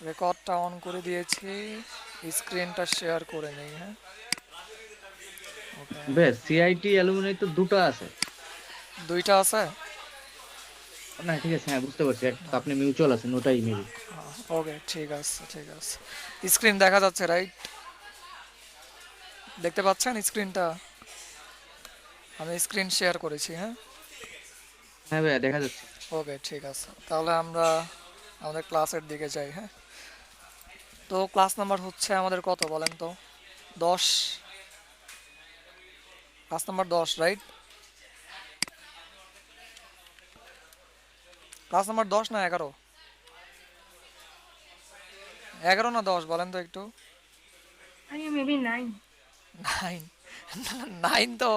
রেকর্ডটা অন করে দিয়েছি, স্ক্রিনটা শেয়ার করে নেই। হ্যাঁ, ওকে। বেশ, সিআইটি অ্যালুমিনাই তো দুটো আছে। দুইটা আছে। না ঠিক আছে, হ্যাঁ বুঝতে পারছি, একটা তো আপনি মিউচুয়াল আছেন, ওটাই মেবি। ওকে, ঠিক আছে, ঠিক আছে। স্ক্রিন দেখা যাচ্ছে, রাইট? দেখতে পাচ্ছেন স্ক্রিনটা? আমি স্ক্রিন শেয়ার করেছি, হ্যাঁ। হ্যাঁ ভাইয়া দেখা যাচ্ছে। ওকে, ঠিক আছে, তাহলে আমরা আমাদের ক্লাসের দিকে যাই। হ্যাঁ, তো ক্লাস নাম্বার হচ্ছে আমাদের কত বলেন তো? 10। Class number 10, right? Class number 10 না 11? 11 না 10 বলেন তো একটু? আরে মেবি নাই। 9? 9 তো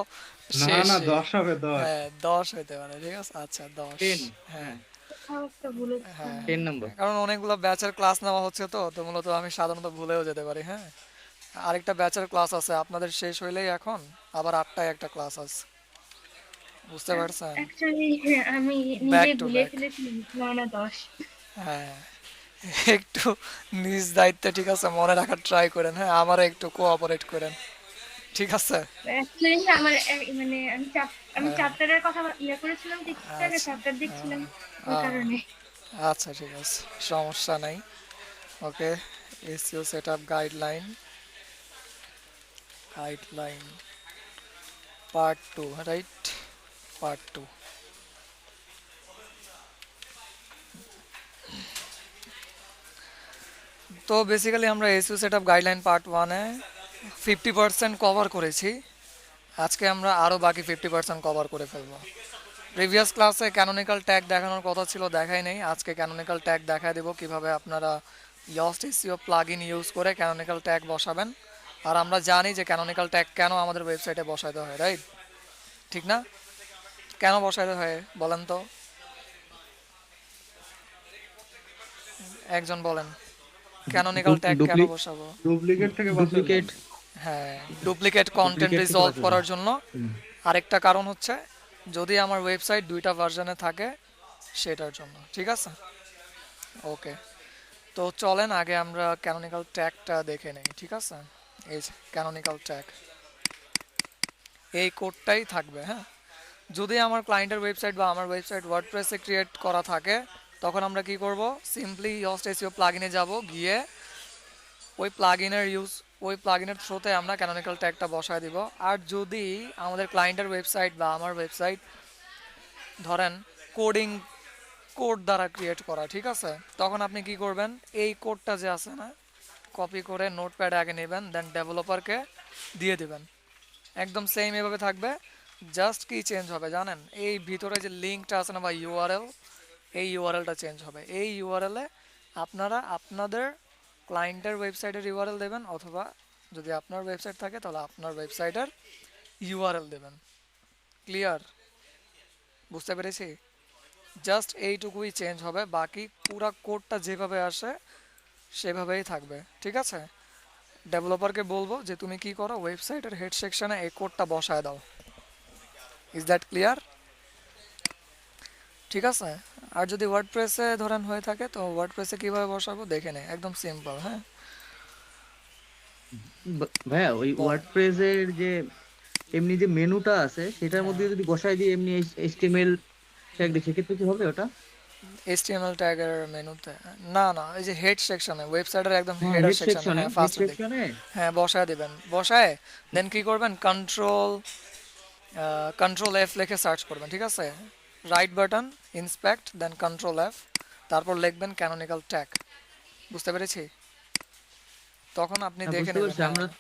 না না, শেষে। 10 হবে 10। হ্যাঁ, 10 হইতে পারে, ঠিক আছে, আচ্ছা 10। 10। হ্যাঁ, হ্যাঁ, কোথাও একটা ভুল হচ্ছে। হ্যাঁ, 10 নম্বর। কারণ অনেকগুলো ব্যাচের ক্লাস নেওয়া হচ্ছে, তো তো মূলত আমি সাধারণত ভুলেও যেতে পারি। হ্যাঁ, আরেকটা ব্যাচের ক্লাস আছে আপনাদের শেষ হইলেই, এখন আবার 8টায় একটা ক্লাস আছে, বুঝতে পারছেন? অ্যাকচুয়ালি আমি ব্যাক নিজেই টু ভুলে ব্যাক। ফেলেছিলাম 9 না 10। হ্যাঁ, একটু নিজ দায়িত্বে, ঠিক আছে, মনে রাখার ট্রাই করেন। হ্যাঁ, আমারও একটু কোঅপারেট করেন, ঠিক আছে? অ্যাকচুয়ালি আমার মানে আমি হ্যাঁ, চ্যাপ্টারের কথা করেছিলাম, টিচারকে আচ্ছা, চ্যাপ্টার দেখছিলাম ওই আহ, কারণে। আচ্ছা, ঠিক আছে, সমস্যা নাই। Okay, SEO setup guideline, guideline part 2, right? Part 2। তো বেসিক্যালি আমরা এসইও সেটআপ গাইডলাইন পার্ট 1-এ 50% কভার করেছি। আজকে আমরা আরও বাকি 50% কভার করে ফেলবো। প্রিভিয়াস ক্লাসে ক্যানোনিক্যাল ট্যাগ দেখানোর কথা ছিল, দেখাই নেই। আজকে ক্যানোনিক্যাল ট্যাগ দেখা দেবো কিভাবে আপনারা ইয়স্ট এসইও প্লাগইন ইউজ করে ক্যানোনিক্যাল ট্যাগ বসাবেন। আর আমরা জানি যে ক্যানোনিক্যাল ট্যাগ কেন আমাদের ওয়েবসাইটে বসাইতে হয়, রাইট? ঠিক না? কেন বসাইতে হয় বলেন তো? একজন বলেন, ক্যানোনিক্যাল ট্যাগ কেন ডুপ্লিক বসাবো? ডুপ্লিকেট থেকে বাঁচার ডুপ্লিকেট জন্য। হ্যাঁ, ডুপ্লিকেট কন্টেন্ট ডুপ্লিকেট থেকে রিজলভ বাঁচার জন্য। করার জন্য। হুম। আরেকটা কারণ হচ্ছে যদি আমার ওয়েবসাইট দুইটা ভার্সনে থাকে, সেটার জন্য, ঠিক আছে? ওকে, তো চলেন আগে আমরা ক্যানোনিক্যাল ট্যাগটা দেখে নেই, ঠিক আছে? এই যে ক্যানোনিক্যাল ট্যাগ, এই কোডটাই থাকবে। হ্যাঁ, যদি আমার ক্লায়েন্টের ওয়েবসাইট বা আমার ওয়েবসাইট ওয়ার্ডপ্রেসে ক্রিয়েট করা থাকে, তখন আমরা কি করব? সিম্পলি ইয়স্ট এসইও প্লাগইনে যাব, গিয়ে ওই প্লাগইনের ওই প্লাগইনের থ্রুতে আমরা ক্যানোনিক্যাল ট্যাগটা বসায় দিব। আর যদি আমাদের ক্লায়েন্টের ওয়েবসাইট বা আমার ওয়েবসাইট ধরেন কোড দ্বারা ক্রিয়েট করা, ঠিক আছে, তখন আপনি কি করবেন? এই কোডটা যে আছে না, কপি করে নোটপ্যাডে আগে নেবেন, দেন ডেভেলপারকে দিয়ে দেবেন। একদম সেম এভাবে থাকবে, জাস্ট কি চেঞ্জ হবে জানেন? এই ভিতরে যে লিঙ্কটা আছে না বা ইউআরএল, এই ইউআরএলটা চেঞ্জ হবে। এই ইউআরএলে আপনারা আপনাদের ক্লায়েন্টের ওয়েবসাইটের ইউআরএল দেবেন, অথবা যদি আপনার ওয়েবসাইট থাকে তাহলে আপনার ওয়েবসাইটের ইউআরএল দেবেন। ক্লিয়ার? বুঝতে পেরেছি? জাস্ট এইটুকুই চেঞ্জ হবে, বাকি পুরা কোডটা যেভাবে আসে সেভাবেই থাকবে, ঠিক আছে? ডেভেলপারকে বলবো যে তুমি কি করো, ওয়েবসাইটের হেড সেকশনে এই কোডটা বসায় দাও। Is that clear? ঠিক আছে। আর যদি ওয়ার্ডপ্রেসে ধরেন হয়ে থাকে, তো ওয়ার্ডপ্রেসে কিভাবে বসাবো দেখে নে, একদম সিম্পল। হ্যাঁ, ভাইয়া ওই বলেন। ওয়ার্ডপ্রেসের যে এমনি যে মেনুটা আছে সেটার হ্যাঁ, মধ্যে যদি বসাই দিই এমনি এইচটিএমএল ট্যাগ দিই, সেক্ষেত্রে কি হবে ওটা? এইচটিএমএল ট্যাগের মেনুতে? না না, এই যে হেড সেকশনে, ওয়েবসাইটের একদম হ্যাঁ হেডার হেড সেকশনে, সেকশনে, হ্যাঁ, হেড ফার্স্টের দিকে। সেকশনে। হ্যাঁ, বসায় দেবেন, বসায় দেন কি করবেন? কন্ট্রোল এফ লিখে সার্চ করবেন, ঠিক আছে? রাইট বাটন, ইন্সপেক্ট, দেন কন্ট্রোল এফ, তারপর লিখবেন ক্যানোনিক্যাল ট্যাগ। বুঝতে পেরেছি? তখন আপনি হ্যাঁ দেখে বুঝতে নেবেন, পারছি।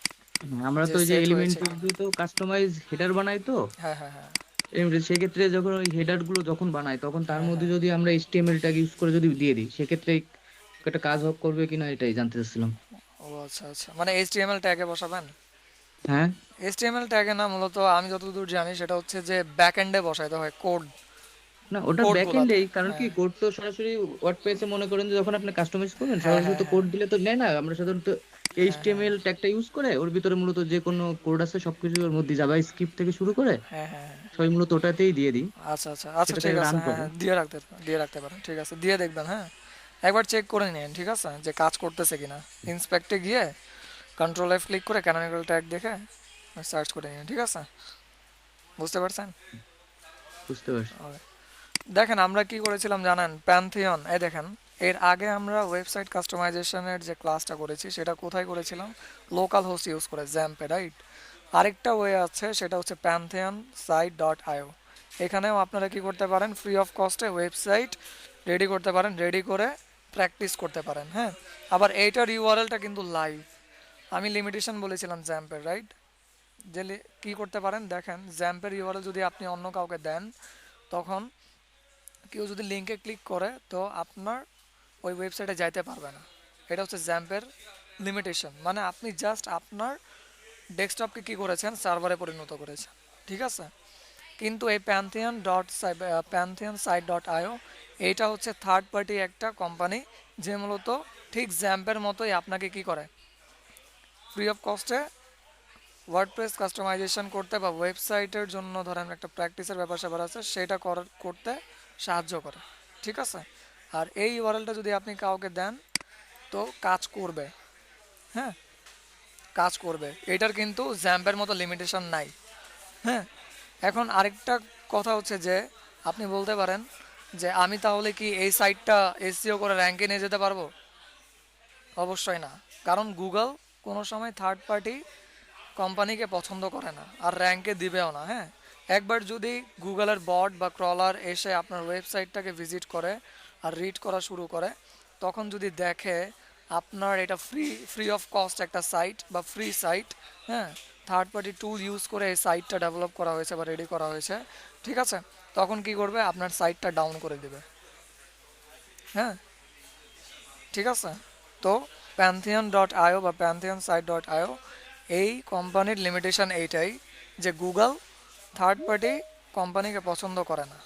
হ্যাঁ, আমরা যে তো ওই যে সেট হয়েছে এলিমেন্টর কিনা। দিয়ে তো কাস্টমাইজ হেডার বানাই তো। হ্যাঁ, হ্যাঁ, হ্যাঁ, এমনি সেক্ষেত্রে যখন ওই হেডার গুলো যখন বানাই তখন তার হ্যাঁ, মধ্যে হ্যাঁ। যদি আমরা এইচটিএমএল ট্যাগ ইউজ করে যদি দিয়ে দিই, সেক্ষেত্রে একটা কাজ করবে কিনা এটাই জানতে চাচ্ছিলাম। ও আচ্ছা, আচ্ছা, মানে এইচটিএমএল ট্যাগে বসাবেন? হ্যাঁ। এইচটিএমএল ট্যাগে না, মূলত আমি যতদূর জানি সেটা হচ্ছে যে ব্যাকএন্ডে বসাইতে হয় না ওটা ব্যাক কোডগুলাতে। এন্ডেই, কারণ কি হ্যাঁ, কোড তো সরাসরি ওয়ার্ডপ্রেসে মনে করেন যে যখন আপনি কাস্টমাইজ করবেন হ্যাঁ, সরাসরি হ্যাঁ, তো হ্যাঁ, কোড দিলে তো নেয় না। আমরা সাধারণত হ্যাঁ, হ্যাঁ, এইচটিএমএল ট্যাগটা ইউজ করে ওর ভিতরে মূলত যে কোনো কোড আছে সবকিছু ওর মধ্যে জাভা স্ক্রিপ্ট থেকে শুরু করে হ্যাঁ, হ্যাঁ, হ্যাঁ। সবাই মূলত ওটাতেই দিয়ে দিই, আচ্ছা, আচ্ছা, আচ্ছা, সেটাতে ঠিক আছে, রান হ্যাঁ, করে। হ্যাঁ, দিয়ে রাখতে পারেন, ঠিক আছে, দিয়ে দেখবেন। হ্যাঁ, একবার চেক করে নিন, ঠিক আছে, যে কাজ করতেছে কিনা। ইন্সপেক্টে গিয়ে কন্ট্রোল এফ ক্লিক করে ক্যানোনিক্যাল ট্যাগ দেখে সার্চ করে নিন, ঠিক আছে? বুঝতে পারছেন? বুঝতে পারছি। Okay. দেখেন আমরা কি করেছিলাম জানেন, প্যান্থিয়ন, এই দেখেন এর আগে আমরা ওয়েবসাইট কাস্টমাইজেশনের যে ক্লাসটা করেছি সেটা কোথায় করেছিলাম, লোকাল হোস্ট ইউজ করে জ্যাম্পে, রাইট? আরেকটা ওয়ে আছে, সেটা হচ্ছে প্যান্থিয়ন সাইট ডট আইও। এখানেও আপনারা কি করতে পারেন, ফ্রি অফ কস্টে ওয়েবসাইট রেডি করতে পারেন, রেডি করে প্র্যাকটিস করতে পারেন। হ্যাঁ, আবার এইটার ইউআরএলটা কিন্তু লাইভ। আমি লিমিটেশন বলেছিলাম জ্যাম্পের, রাইট? যে কি করতে পারেন দেখেন, জ্যাম্পের ইউআরএল যদি আপনি অন্য কাউকে দেন, তখন কেউ যদি লিঙ্কে ক্লিক করে তো আপনার ওই ওয়েবসাইটে যাইতে পারবে না। এটা হচ্ছে জ্যাম্পের লিমিটেশন, মানে আপনি জাস্ট আপনার ডেস্কটপকে কী করেছেন, সার্ভারে পরিণত করেছেন, ঠিক আছে? কিন্তু এই প্যান্থিয়ন সাইট ডট আইও এইটা হচ্ছে থার্ড পার্টি একটা কোম্পানি, যে মূলত ঠিক জ্যাম্পের মতোই আপনাকে কি করে, ফ্রি অফ কস্টে ওয়ার্ডপ্রেস কাস্টমাইজেশন করতে বা ওয়েবসাইটের জন্য ধরেন একটা প্র্যাকটিসের ব্যাপার স্যাপার আছে, সেটা করতে সাহায্য করে, ঠিক আছে? আর এই ইউআরএলটা যদি আপনি কাউকে দেন তো কাজ করবে। হ্যাঁ, কাজ করবে, এটার কিন্তু জ্যাম্পের মতো লিমিটেশন নাই। হ্যাঁ, এখন আরেকটা কথা হচ্ছে যে আপনি বলতে পারেন যে আমি তাহলে কি এই সাইটটা এসইও করে র্যাঙ্কে নিয়ে যেতে পারবো? অবশ্যই না, কারণ গুগল কোনো সময় থার্ড পার্টি কোম্পানিকে পছন্দ করে না আর র্যাঙ্কে দিবেও না। হ্যাঁ, একবার যদি গুগলের বট বা ক্রলার এসে আপনার ওয়েবসাইটটাকে ভিজিট করে আর রিড করা শুরু করে, তখন যদি দেখে আপনার এটা ফ্রি অফ কস্ট একটা সাইট বা ফ্রি সাইট, হ্যাঁ, থার্ড পার্টি টুল ইউজ করে এই সাইটটা ডেভেলপ করা হয়েছে বা রেডি করা হয়েছে, ঠিক আছে, তখন কি করবে, আপনার সাইটটা ডাউন করে দেবে। হ্যাঁ, ঠিক আছে? তো প্যান্থিয়ন ডট আইও বা প্যান্থিয়ন সাইট ডট আইও এই কোম্পানির লিমিটেশন এইটাই যে গুগল থার্ড পার্টি কোম্পানিকে পছন্দ করে না,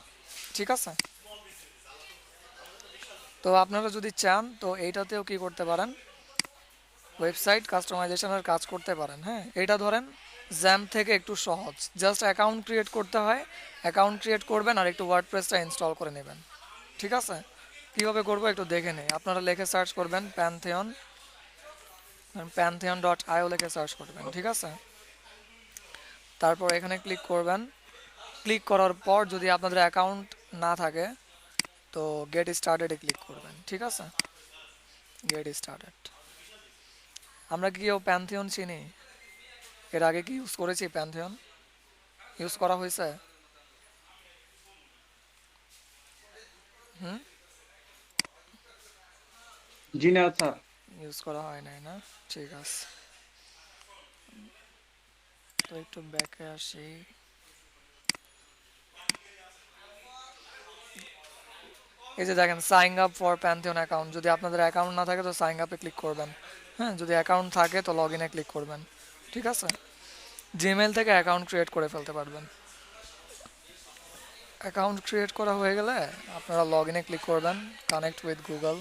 ঠিক আছে? তো আপনারা যদি চান তো এইটাতেও কি করতে পারেন, ওয়েবসাইট কাস্টমাইজেশনের কাজ করতে পারেন। হ্যাঁ, এটা ধরেন জ্যাম্প থেকে একটু সহজ, জাস্ট অ্যাকাউন্ট ক্রিয়েট করতে হয়, অ্যাকাউন্ট ক্রিয়েট করবেন আর একটু ওয়ার্ডপ্রেসটা ইনস্টল করে নেবেন, ঠিক আছে? কীভাবে করবো একটু দেখে নেই, আপনারা লিখে সার্চ করবেন প্যান্থিয়ন ডট আইও লিখে সার্চ করবেন, ঠিক আছে? তারপর এখানে ক্লিক করবেন, ক্লিক করার পর যদি আপনাদের অ্যাকাউন্ট না থাকে তো গেট স্টার্টেডে ক্লিক করবেন, ঠিক আছে? গেট স্টার্টেড, আমরা কি কেউ প্যান্থিয়ন চিনি? এর আগে কি ইউজ করেছি প্যান্থিয়ন? ইউজ করা হয়েছে? হুম, জি না স্যার। ইউজ করা হয় নাই না, ঠিক আছে। তো একটু ব্যাকে আসি। এই যে দেখেন sign up for Pantheon account, যদি আপনাদের অ্যাকাউন্ট না থাকে তো সাইন আপে ক্লিক করবেন। হ্যাঁ, যদি অ্যাকাউন্ট থাকে তো লগ ইনে ক্লিক করবেন, ঠিক আছে? জিমেল থেকে অ্যাকাউন্ট ক্রিয়েট করে ফেলতে পারবেন। অ্যাকাউন্ট ক্রিয়েট করা হয়ে গেলে আপনারা লগ ইনে ক্লিক করবেন, কানেক্ট উইথ গুগল।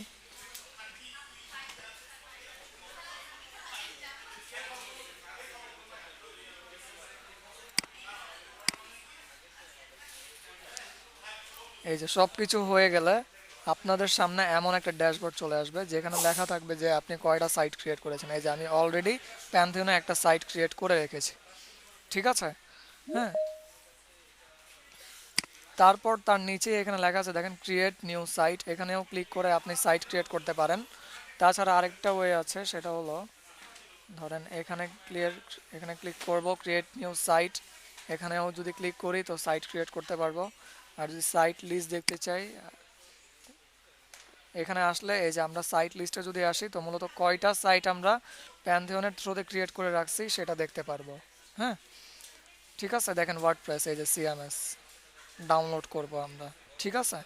এই যে সব কিছু হয়ে গেলে আপনাদের সামনে এমন একটা ড্যাশবোর্ড চলে আসবে যেখানে লেখা থাকবে যে আপনি কয়টা সাইট ক্রিয়েট করেছেন। এই যে আমি অলরেডি প্যান্থিয়নে একটা সাইট ক্রিয়েট করে রেখেছি, ঠিক আছে? হ্যাঁ, তারপর তার নিচে এখানে লেখা আছে দেখেন ক্রিয়েট নিউ সাইট, এখানেও ক্লিক করে আপনি সাইট ক্রিয়েট করতে পারেন। তাছাড়া আরেকটা ওয়ে আছে, সেটা হলো ধরেন এখানে ক্লিক করব ক্রিয়েট নিউ সাইট, এখানেও যদি ক্লিক করি তো সাইট ক্রিয়েট করতে পারবো। আর যদি সাইট লিস্ট দেখতে চাই, এখানে আসলে এই যে আমরা সাইট লিস্টে যদি আসি তো মূলত কয়টা সাইট আমরা প্যান্থিয়নের থ্রুতে ক্রিয়েট করে রাখছি সেটা দেখতে পারবো। হ্যাঁ, ঠিক আছে, দেখেন ওয়ার্ডপ্রেস, এই যে সিএমএস ডাউনলোড করব আমরা, ঠিক আছে?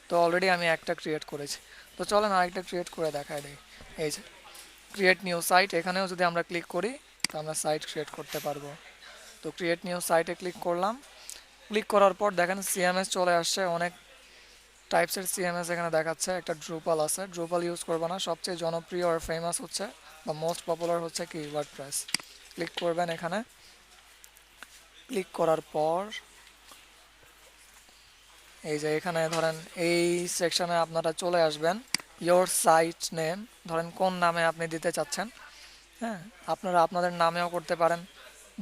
তো অলরেডি আমি একটা ক্রিয়েট করেছি, তো চলেন আরেকটা ক্রিয়েট করে দেখাই দিই। এই যে ক্রিয়েট নিউ সাইট, এখানেও যদি আমরা ক্লিক করি তো আমরা সাইট ক্রিয়েট করতে পারবো। তো ক্রিয়েট নিউ সাইটে ক্লিক করলাম, ক্লিক করার পর দেখেন সিএমএস চলে আসছে, অনেক টাইপসের সিএমএস এখানে দেখাচ্ছে। একটা ড্রুপাল আছে, ড্রুপাল ইউজ করবো না, সবচেয়ে জনপ্রিয় আর ফেমাস হচ্ছে বা মোস্ট পপুলার হচ্ছে কি ওয়ার্ডপ্রেস। ক্লিক করবেন এখানে, ক্লিক করার পর এই যে এখানে ধরেন এই সেকশনে আপনারা চলে আসবেন, ইয়োর সাইট নেম, ধরেন কোন নামে আপনি দিতে চাচ্ছেন। হ্যাঁ, আপনারা আপনাদের নামেও করতে পারেন,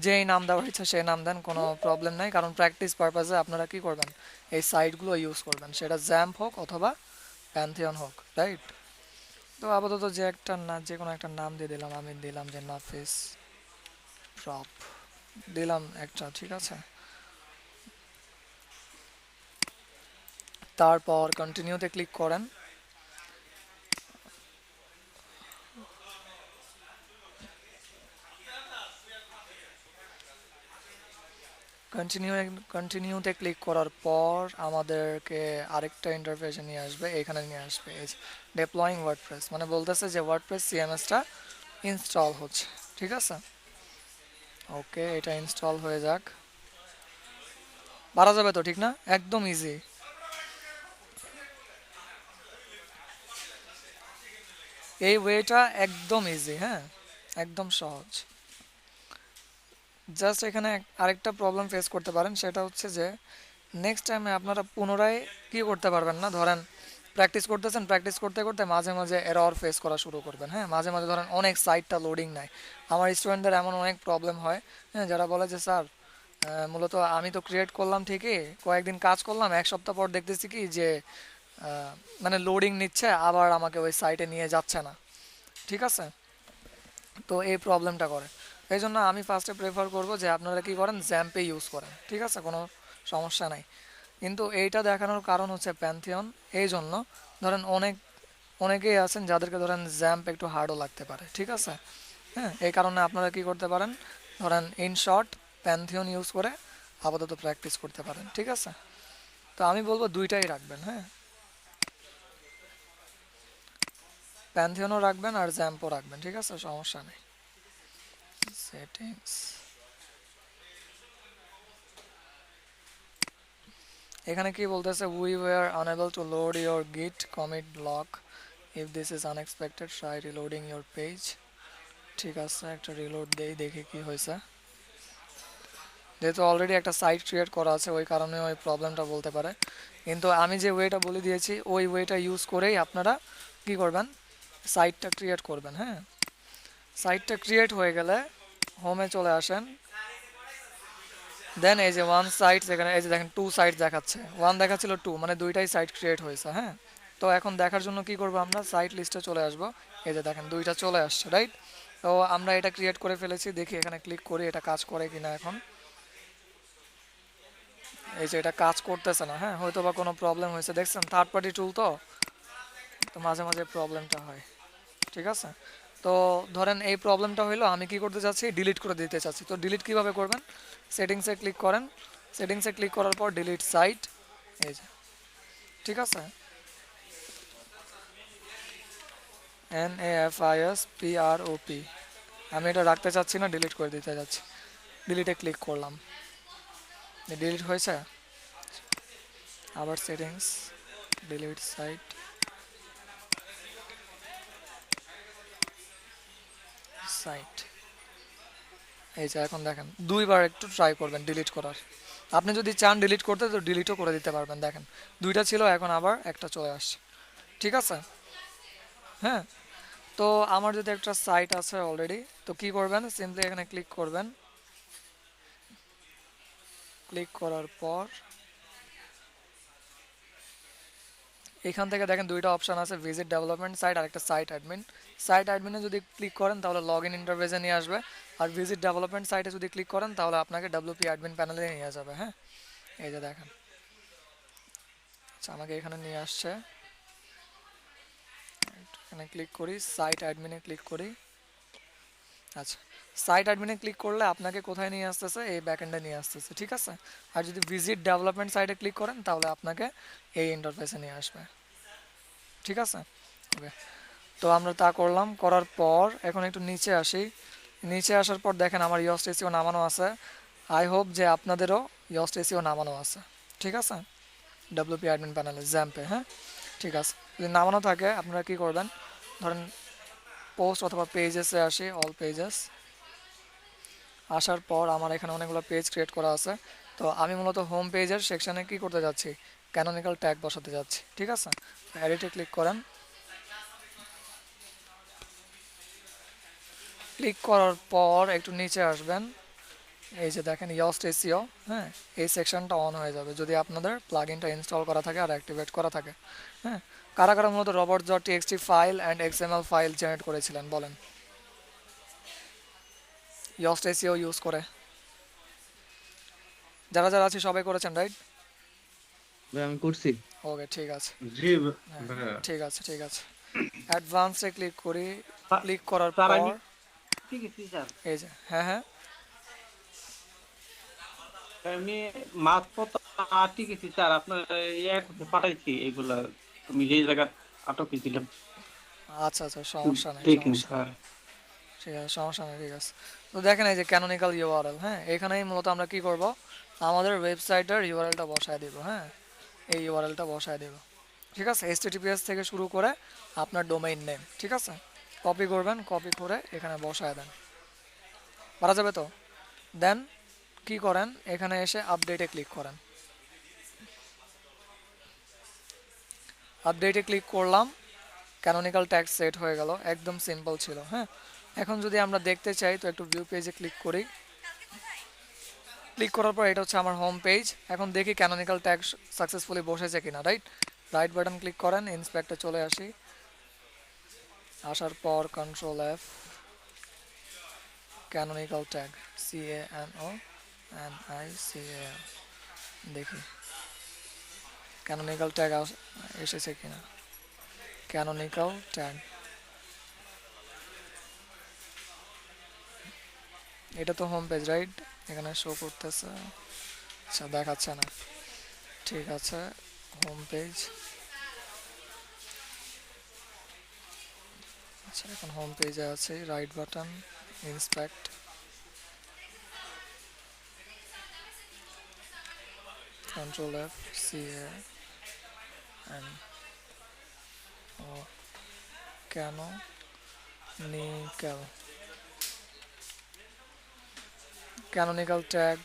যেই নাম দেওয়া হয়েছে সেই নাম দেন, কোনো প্রবলেম নাই, কারণ প্র্যাকটিস পারপাসে আপনারা কি করবেন, এই সাইটগুলো ইউজ করবেন, সেটা জ্যাম্প হোক অথবা প্যান্থিয়ন হোক, রাইট? তো আপাতত যে কোনো একটা নাম দিয়ে দিলাম, আমি দিলাম যে নাফিস প্রপ দিলাম একটা, ঠিক আছে। তারপর কন্টিনিউতে ক্লিক করেন। কন্টিনিউ কন্টিনিউতে ক্লিক করার পর আমাদেরকে আরেকটা ইন্টারফেসে নিয়ে আসবে, এখানে নিয়ে আসবে এই ডেপ্লয়িং ওয়ার্ডপ্রেস, মানে বলতেছে যে ওয়ার্ডপ্রেস সিএমএসটা ইনস্টল হচ্ছে, ঠিক আছে। ওকে, এটা ইনস্টল হয়ে যাক। পারা যাবে তো, ঠিক না? একদম ইজি। এই ওয়েটা একদম ইজি, হ্যাঁ, একদম সহজ। জাস্ট এখানে আরেকটা প্রবলেম ফেস করতে পারেন, সেটা হচ্ছে যে নেক্সট টাইমে আপনারা পুনরায় কি করতে পারবেন না, ধরেন প্র্যাকটিস করতেছেন, প্র্যাকটিস করতে করতে মাঝে মাঝে এরর ফেস করা শুরু করবেন। হ্যাঁ, মাঝে মাঝে ধরেন অনেক সাইটটা লোডিং নেয়। আমার স্টুডেন্টদের এমন অনেক প্রবলেম হয়, হ্যাঁ, যারা বলে যে স্যার মূলত আমি তো ক্রিয়েট করলাম ঠিকই, কয়েকদিন কাজ করলাম, এক সপ্তাহ পর দেখতেছি কি যে মানে লোডিং নিচ্ছে, আবার আমাকে ওই সাইটে নিয়ে যাচ্ছে না, ঠিক আছে। তো এই প্রবলেমটা করে, এই জন্য আমি ফার্স্টে প্রেফার করব যে আপনারা কি করেন, জ্যাম্পে ইউজ করেন, ঠিক আছে, কোনো সমস্যা নাই। কিন্তু এইটা দেখানোর কারণ হচ্ছে প্যান্থিয়ন, এই জন্য ধরেন অনেকেই আছেন যাদেরকে ধরেন জ্যাম্প একটু হার্ডও লাগতে পারে, ঠিক আছে। হ্যাঁ, এই কারণে আপনারা কি করতে পারেন, ধরেন ইন শর্ট প্যান্থিয়ন ইউজ করে আপাতত প্র্যাকটিস করতে পারেন, ঠিক আছে। তো আমি বলবো দুইটাই রাখবেন, হ্যাঁ, প্যান্থিয়নও রাখবেন আর জ্যাম্পও রাখবেন, ঠিক আছে, সমস্যা নেই। সেটিংস, এখানে কি বলতেছে, we were unable to load your git commit block, if this is unexpected try reloading your page. ঠিক আছে, একটা রিলোড দেই, দেখি কি হয়েছে। যেহেতু অলরেডি একটা সাইট ক্রিয়েট করা আছে, ওই কারণে ওই প্রবলেমটা বলতে পারে, কিন্তু আমি যে ওয়েটা বলে দিয়েছি ওই ওয়েটা ইউজ করেই আপনারা কি করবেন, সাইটটা ক্রিয়েট করবেন। হ্যাঁ, সাইটটা ক্রিয়েট হয়ে গেলে হোমে চলে আসেন, দেন এই যে ওয়ান সাইট, যেখানে এই যে দেখেন টু সাইট দেখাচ্ছে, ওয়ান দেখাচ্ছিল টু, মানে দুইটাই সাইট ক্রিয়েট হয়েছে। হ্যাঁ, তো এখন দেখার জন্য কি করবো, আমরা সাইট লিস্টে চলে আসব, এই যে দেখেন দুইটা চলে আসছে, রাইট। তো আমরা এটা ক্রিয়েট করে ফেলেছি, দেখি এখানে ক্লিক করি এটা কাজ করে কিনা। এখন এই যে এটা কাজ করতেছে না, হ্যাঁ, হয়তো বা কোনো প্রবলেম হয়েছে, দেখছেন থার্ড পার্টি টুল তো, তো মাঝে মাঝে প্রবলেমটা হয়, ঠিক আছে। তো ধরেন এই প্রবলেমটা হইলো, আমি কি করতে চাচ্ছি, ডিলিট করে দিতে চাচ্ছি। তো ডিলিট কিভাবে করবেন, সেটিংসে ক্লিক করেন, সেটিংসে ক্লিক করার পর ডিলিট সাইট, এই যে, ঠিক আছে, NAFISPROP, আমি এটা রাখতে চাচ্ছি না, ডিলিট করে দিতে যাচ্ছি, ডিলিটে ক্লিক করলাম, ডিলিট হয়েছে। আবার সেটিংস, ডিলিট সাইট, সাইট, এই যে এখন দেখেন দুইবার একটু ট্রাই করবেন ডিলিট করার। আপনি যদি চান ডিলিট করতে তো ডিলিটও করে দিতে পারবেন, দেখেন দুইটা ছিল, এখন আবার একটা চলে আসছে, ঠিক আছে। হ্যাঁ, তো আমার যদি একটা সাইট আছে অলরেডি, তো কি করবেন, সিম্পলি এখানে ক্লিক করবেন, ক্লিক করার পর এখান থেকে দেখেন দুইটা অপশান আছে, ভিজিট ডেভেলপমেন্ট সাইট আর একটা সাইট অ্যাডমিন। সাইট অ্যাডমিনে যদি ক্লিক করেন তাহলে লগ ইন ইন্টারফেসে নিয়ে আসবে, আর ভিজিট ডেভেলপমেন্ট সাইটে যদি ক্লিক করেন তাহলে আপনাকে WP অ্যাডমিন প্যানেলে নিয়ে যাবে। হ্যাঁ, এই যে দেখেন, আচ্ছা আমাকে এখানে নিয়ে আসছে, এখানে ক্লিক করি, সাইট অ্যাডমিনে ক্লিক করি। আচ্ছা, সাইট অ্যাডমিনে ক্লিক করলে আপনাকে কোথায় নিয়ে আসতেছে, এই ব্যাকএন্ডে নিয়ে আসতেছে, ঠিক আছে। আর যদি ভিজিট ডেভেলপমেন্ট সাইটে ক্লিক করেন তাহলে আপনাকে এই ইন্টারফেসে নিয়ে আসবে, ঠিক আছে। ওকে, তো আমরা তা করলাম, করার পর এখন একটু নিচে আসি, নিচে আসার পর দেখেন আমার ইয়স্ট এসিও নামানো আছে। আই হোপ যে আপনাদেরও ইয়স্ট এসিও নামানো আছে, ঠিক আছে, WP অ্যাডমিন প্যানেলে জ্যাম্পে। হ্যাঁ, ঠিক আছে, যদি নামানো থাকে আপনারা কি করবেন, ধরেন পোস্ট অথবা পেজেসে আসি, অল পেজেস, আসার পর আমার এখানে অনেকগুলো পেজ ক্রিয়েট করা আছে। তো আমি মূলত হোম পেজের সেকশানে কি করতে যাচ্ছি, ক্যানোনিক্যাল ট্যাগ বসাতে যাচ্ছি, ঠিক আছে। এডিটে ক্লিক করেন, ক্লিক করার পর একটু নিচে আসবেন, এই যে দেখেন ইয়স্ট এসিও, হ্যাঁ, এই সেকশনটা অন হয়ে যাবে যদি আপনাদের প্লাগইনটা ইনস্টল করা থাকে আর অ্যাক্টিভেট করা থাকে। হ্যাঁ, কারা কারা মূলত robots.txt file and XML file generate করেছিলেন বলেন, ইয়স্ট এসিও ইউজ করে? যারা যারা আছে সবাই করেছেন, রাইট? ভাই আমি করছি। ওকে, ঠিক আছে। জি হ্যাঁ, ভাইয়া। ঠিক আছে, ঠিক আছে। অ্যাডভান্সে ক্লিক করি, ক্লিক করার স্যার পর আমি ঠিক আছে স্যার, এই যে, হ্যাঁ হ্যাঁ, আমি মাঝপথ ঠিক আছে স্যার, আপনার ইয়ে করতে পাঠাইছি এগুলা, আমি যেই জায়গা আটকে ছিলাম আচ্ছা আচ্ছা, সমস্যা নেই, দেখেন সমস্যা নেই, স্যার। ঠিক আছে, সমস্যা নেই, ঠিক আছে। তো দেখেন এই যে ক্যানোনিক্যাল ইউআরএল, হ্যাঁ, এখানেই মূলত আমরা কি করব, আমাদের ওয়েবসাইটের ইউআরএলটা বসায় দিব, হ্যাঁ, এই ইউআরএলটা বসায় দেব, ঠিক আছে, HTTPS থেকে শুরু করে আপনার ডোমেইন নেম, ঠিক আছে, কপি করবেন, কপি করে এখানে বসায় দেন, পারা যাবে তো? দেন কি করেন, এখানে এসে আপডেটে ক্লিক করেন, আপডেটে ক্লিক করলাম, ক্যানোনিক্যাল ট্যাগ সেট হয়ে গেল, একদম সিম্পল ছিল। হ্যাঁ, এখন যদি আমরা দেখতে চাই তো একটু ভিউ পেজে ক্লিক করি, ক্লিক করার পর এটা হচ্ছে আমার হোম পেজ। এখন দেখি ক্যানোনিক্যাল ট্যাগ সাকসেসফুলি বসেছে কিনা, রাইট? রাইট বাটন ক্লিক করেন, ইন্সপেক্টে চলে আসি, আসার পর Ctrl+F, ক্যানোনিক্যাল ট্যাগ, CANONICAL, দেখি ক্যানোনিক্যাল ট্যাগ এসেছে কিনা, ক্যানোনিক্যাল ট্যাগ, এটা তো হোম পেজ, রাইট? এখানে শো করতেছে, আচ্ছা দেখাচ্ছে না, ঠিক আছে, হোম পেজ, আচ্ছা এখন হোম পেজে আছে, right button, inspect, Ctrl+F, CAN, ও canonical, canonical tag,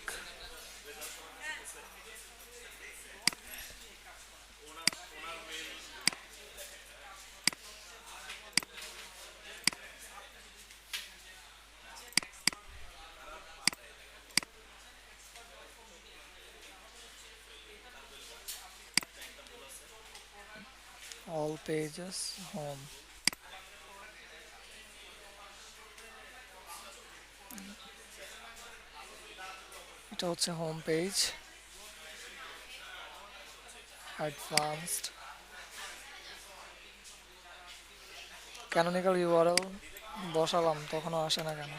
all pages, home, এটা হচ্ছে home page, advanced, canonical URL বসালাম, তখনও আসে না কেন?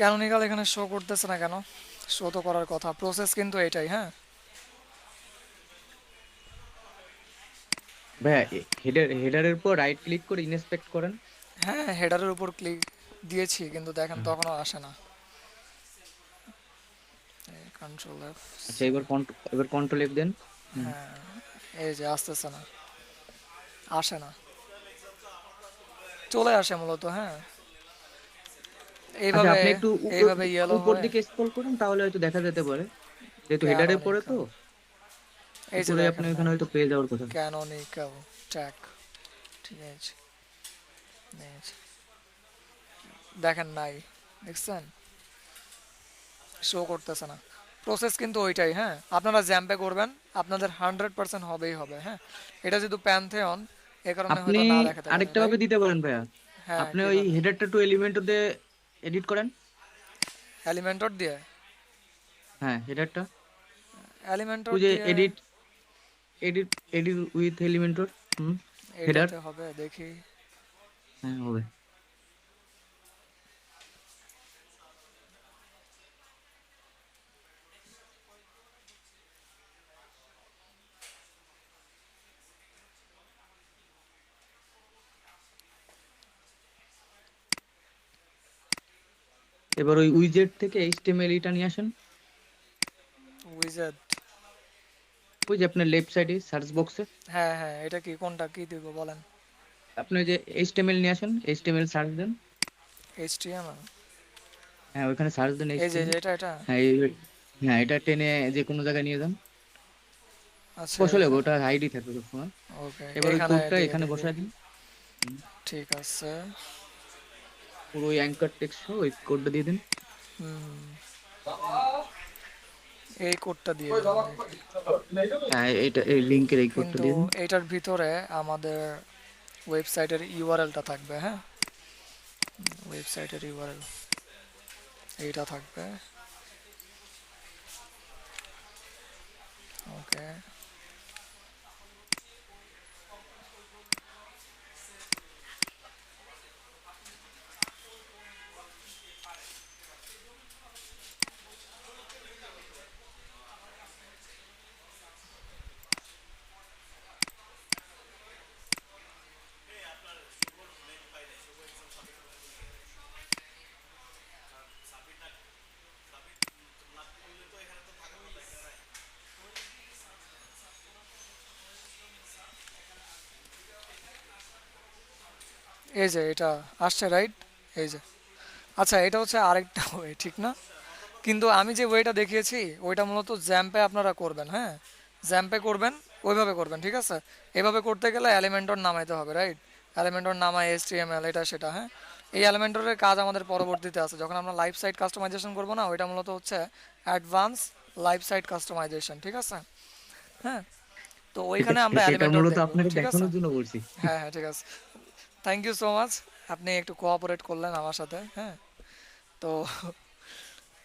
ক্যানোনিক্যাল এখানে শো করতেছে না কেন? শো তো করার কথা, প্রসেস কিন্তু এটাই, হ্যাঁ। ভাইয়া হেডারের উপর রাইট ক্লিক করে ইন্সপেক্ট করেন। হ্যাঁ, হেডারের উপর ক্লিক দিয়েছি কিন্তু দেখেন তখনও আসে না, Ctrl+F, আচ্ছা এবার কন্ট্রোল F দেন। হ্যাঁ, এই যে আসতেছে না, আসে না, চলে আসে মূলত, হ্যাঁ, আচ্ছা এইভাবে, আপনি একটু এইভাবে ইয়েলো উপর হয়ে দিকে স্ক্রল করুন, তাহলে হয়তো দেখা যেতে পারে, যেহেতু হেডারের পরে তো ক্যানোনিক্যাল, এই যে উপরে আপনি দেখেন, এখানে হয়তো পেয়ে যাওয়ার কথা। ক্যানোনিক্যাল ট্যাগ, ঠিক আছে, এই যে, দেখেন নাই, দেখছেন শো করতেছে না, প্রসেস কিন্তু ওইটাই, হ্যাঁ, আপনারা জ্যাম্পে করবেন, আপনাদের 100% হবেই হবে, হ্যাঁ, এটা যেহেতু প্যান্থেয়ন, এ কারণে আপনি হয়তো না দেখাতে পারে, আরেকটা ভাবে রাইট? দিতে পারেন ভাইয়া, হ্যাঁ, আপনি ওই কিভাবে? হেডারটা টু এলিমেন্ট দিয়ে এডিট করেন। এলিমেন্টর দিয়ে, হ্যাঁ হেডারটা, এলিমেন্টর ওই যে দিয়ে, edit edit edit with Elementor, header, এটাতে হবে, দেখি, হ্যাঁ হবে। এবার ওই উইজেট থেকে এইচটিএমএল এটা নিয়ে আসেন। উইজেট, ওই যে আপনার লেফট সাইডে সার্চ বক্সে হ্যাঁ হ্যাঁ, এটা কি কোনটা কি দিব বলেন? আপনি ওই যে এইচটিএমএল নিয়ে আসেন, এইচটিএমএল সার্চ দেন। এইচটিএমএল, হ্যাঁ ওইখানে সার্চ দেন এই যে এইচটিএমএল। এটা হ্যাঁ হ্যাঁ এটা টেনে যে কোনো জায়গায় নিয়ে যান, আচ্ছা বসালে এখানে, ওটা আইডি থাকবে সবসময়। ওকে এবার ওই এখানে কোডটা দিয়ে এখানে দিবি, বসায় দিন। ঠিক আছে। পুরো ওই অ্যাঙ্কার টেক্সট ওই কোডটা দিয়ে দিন। হুম, এই কোডটা দিয়ে দিলাম এখানে। হ্যাঁ এটা এই লিংকের এই কোডটা কিন্তু দিয়ে দিন। এটার ভিতরে আমাদের ওয়েবসাইটের ইউআরএলটা থাকবে, হ্যাঁ, ওয়েবসাইটের ইউআরএল এইটা থাকবে, ওকে। এই যে এটা আসছে, রাইট? এই যে, আচ্ছা এটা হচ্ছে আরেকটা ওয়ে, ঠিক না? কিন্তু আমি যে ওয়েটা দেখিয়েছি ওইটা মূলত জ্যাম্পে আপনারা করবেন, হ্যাঁ, জ্যাম্পে করবেন, ওইভাবে করবেন, ঠিক আছে? এভাবে করতে গেলে এলিমেন্টর নামাইতে হবে, রাইট? এলিমেন্টর নামায় HTML এটা সেটা, হ্যাঁ। এই এলিমেন্টরের কাজ আমাদের পরবর্তীতে আছে, যখন আমরা লাইভ সাইট কাস্টমাইজেশন করবো না, ওইটা মূলত হচ্ছে অ্যাডভান্স লাইভ সাইট কাস্টমাইজেশন, ঠিক আছে? হ্যাঁ, তো ওইখানে আমরা এটা এলিমেন্টর মূলত দেখবো, আপনাকে ঠিক আছে? দেখানোর জন্য বলছি। হ্যাঁ হ্যাঁ, ঠিক আছে, থ্যাংক ইউ সো মাচ, আপনি একটু কোঅপারেট করলেন আমার সাথে, হ্যাঁ। তো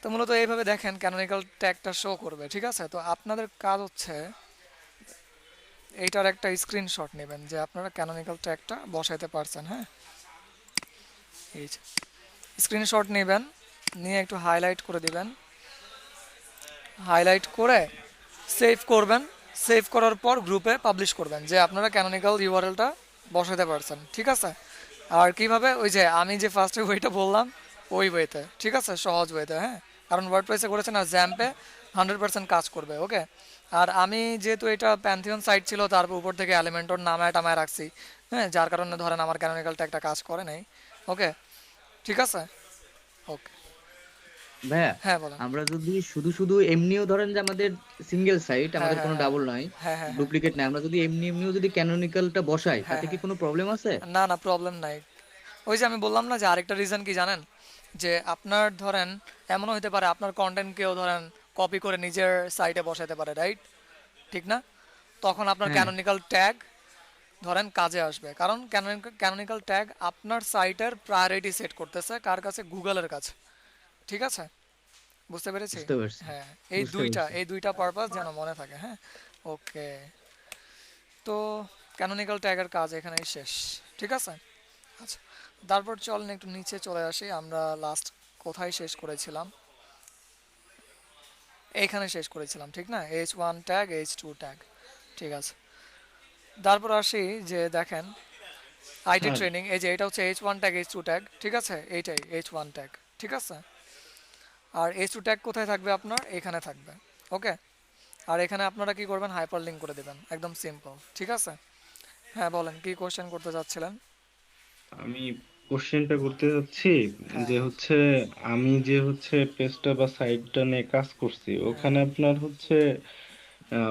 তো মূলত এইভাবে দেখেন ক্যানোনিক্যাল ট্যাগটা শো করবে, ঠিক আছে? তো আপনাদের কাজ হচ্ছে এইটার একটা স্ক্রিনশট নেবেন যে আপনারা ক্যানোনিক্যাল ট্যাগটা বসাইতে পারছেন, হ্যাঁ। এই যে স্ক্রিনশট নেবেন, নিয়ে একটু হাইলাইট করে দিবেন, হাইলাইট করে সেভ করবেন, সেভ করার পর গ্রুপে পাবলিশ করবেন যে আপনারা ক্যানোনিক্যাল ইউআরএলটা বসাতে পারছেন, ঠিক আছে? আর কিভাবে, ওই যে আমি যে ফার্স্টে ওইটা বললাম ওই ওয়েতে, ঠিক আছে, সহজ ওয়েতে, হ্যাঁ। কারণ ওয়ার্ডপ্রেসে করেছেন আর জ্যাম্পে 100% কাজ করবে, ওকে। আর আমি যেহেতু এটা প্যান্থিয়ন সাইট ছিল, তারপর উপর থেকে এলিমেন্টর নামায় টামায় রাখছি, হ্যাঁ, যার কারণে ধরেন আমার ক্যানোনিক্যালটা একটা কাজ করে নাই, ওকে, ঠিক আছে, ওকে। ভাইয়া হ্যাঁ বলেন। আমরা যদি শুধু শুধু এমনিও ধরেন যে আমাদের সিঙ্গেল সাইট, হ্যাঁ আমাদের হ্যাঁ কোনো হ্যাঁ ডাবল নাই, হ্যাঁ হ্যাঁ হ্যাঁ ডুপ্লিকেট নাই, আমরা যদি এমনিও যদি ক্যানোনিক্যালটা বসাই হ্যাঁ তাতে কি হ্যাঁ, কোনো প্রবলেম আছে? না না, প্রবলেম নাই। ওই যে আমি বললাম না যে আরেকটা রিজন কি জানেন, যে আপনার ধরেন এমনও হতে পারে আপনার কন্টেন্ট কেউ ধরেন কপি করে নিজের সাইটে বসাতে পারে, রাইট? ঠিক না? তখন আপনার হ্যাঁ ক্যানোনিক্যাল ট্যাগ ধরেন কাজে আসবে, কারণ ক্যানোনিক্যাল ট্যাগ আপনার সাইটের প্রায়োরিটি সেট করতেছে কার কাছে? গুগলের কাছে, ঠিক আছে? বুঝতে পেরেছি? বুঝতে পারছি, হ্যাঁ, বুঝতে পারছি। এই দুইটা পারপাস যেন মনে থাকে, হ্যাঁ, ওকে। তো ক্যানোনিক্যাল ট্যাগের কাজ এখানেই শেষ, ঠিক আছে? আচ্ছা, তারপর চলেন একটু নিচে চলে আসি, আমরা লাস্ট কোথায় শেষ করেছিলাম? এইখানে শেষ করেছিলাম, ঠিক না? H1 ট্যাগ, H2 ট্যাগ, ঠিক আছে। তারপর আসি যে দেখেন আইডি স্যার ট্রেনিং, এই যে এটা হচ্ছে H1 ট্যাগ, H2 ট্যাগ, ঠিক আছে, এইটাই H1 ট্যাগ, ঠিক আছে। আর H2 ট্যাগ কোথায় থাকবে? আপনার এখানে থাকবে, ওকে। আর এখানে আপনারা কি করবেন? হাইপার লিঙ্ক করে দেবেন, একদম সিম্পল, ঠিক আছে। হ্যাঁ বলেন, কি কোশ্চেন করতে চাচ্ছিলেন? আমি কোশ্চেনটা করতে যাচ্ছি হ্যাঁ যে হচ্ছে আমি যে হচ্ছে পেজটা বা সাইটটা নিয়ে কাজ করছি হ্যাঁ, ওখানে আপনার হচ্ছে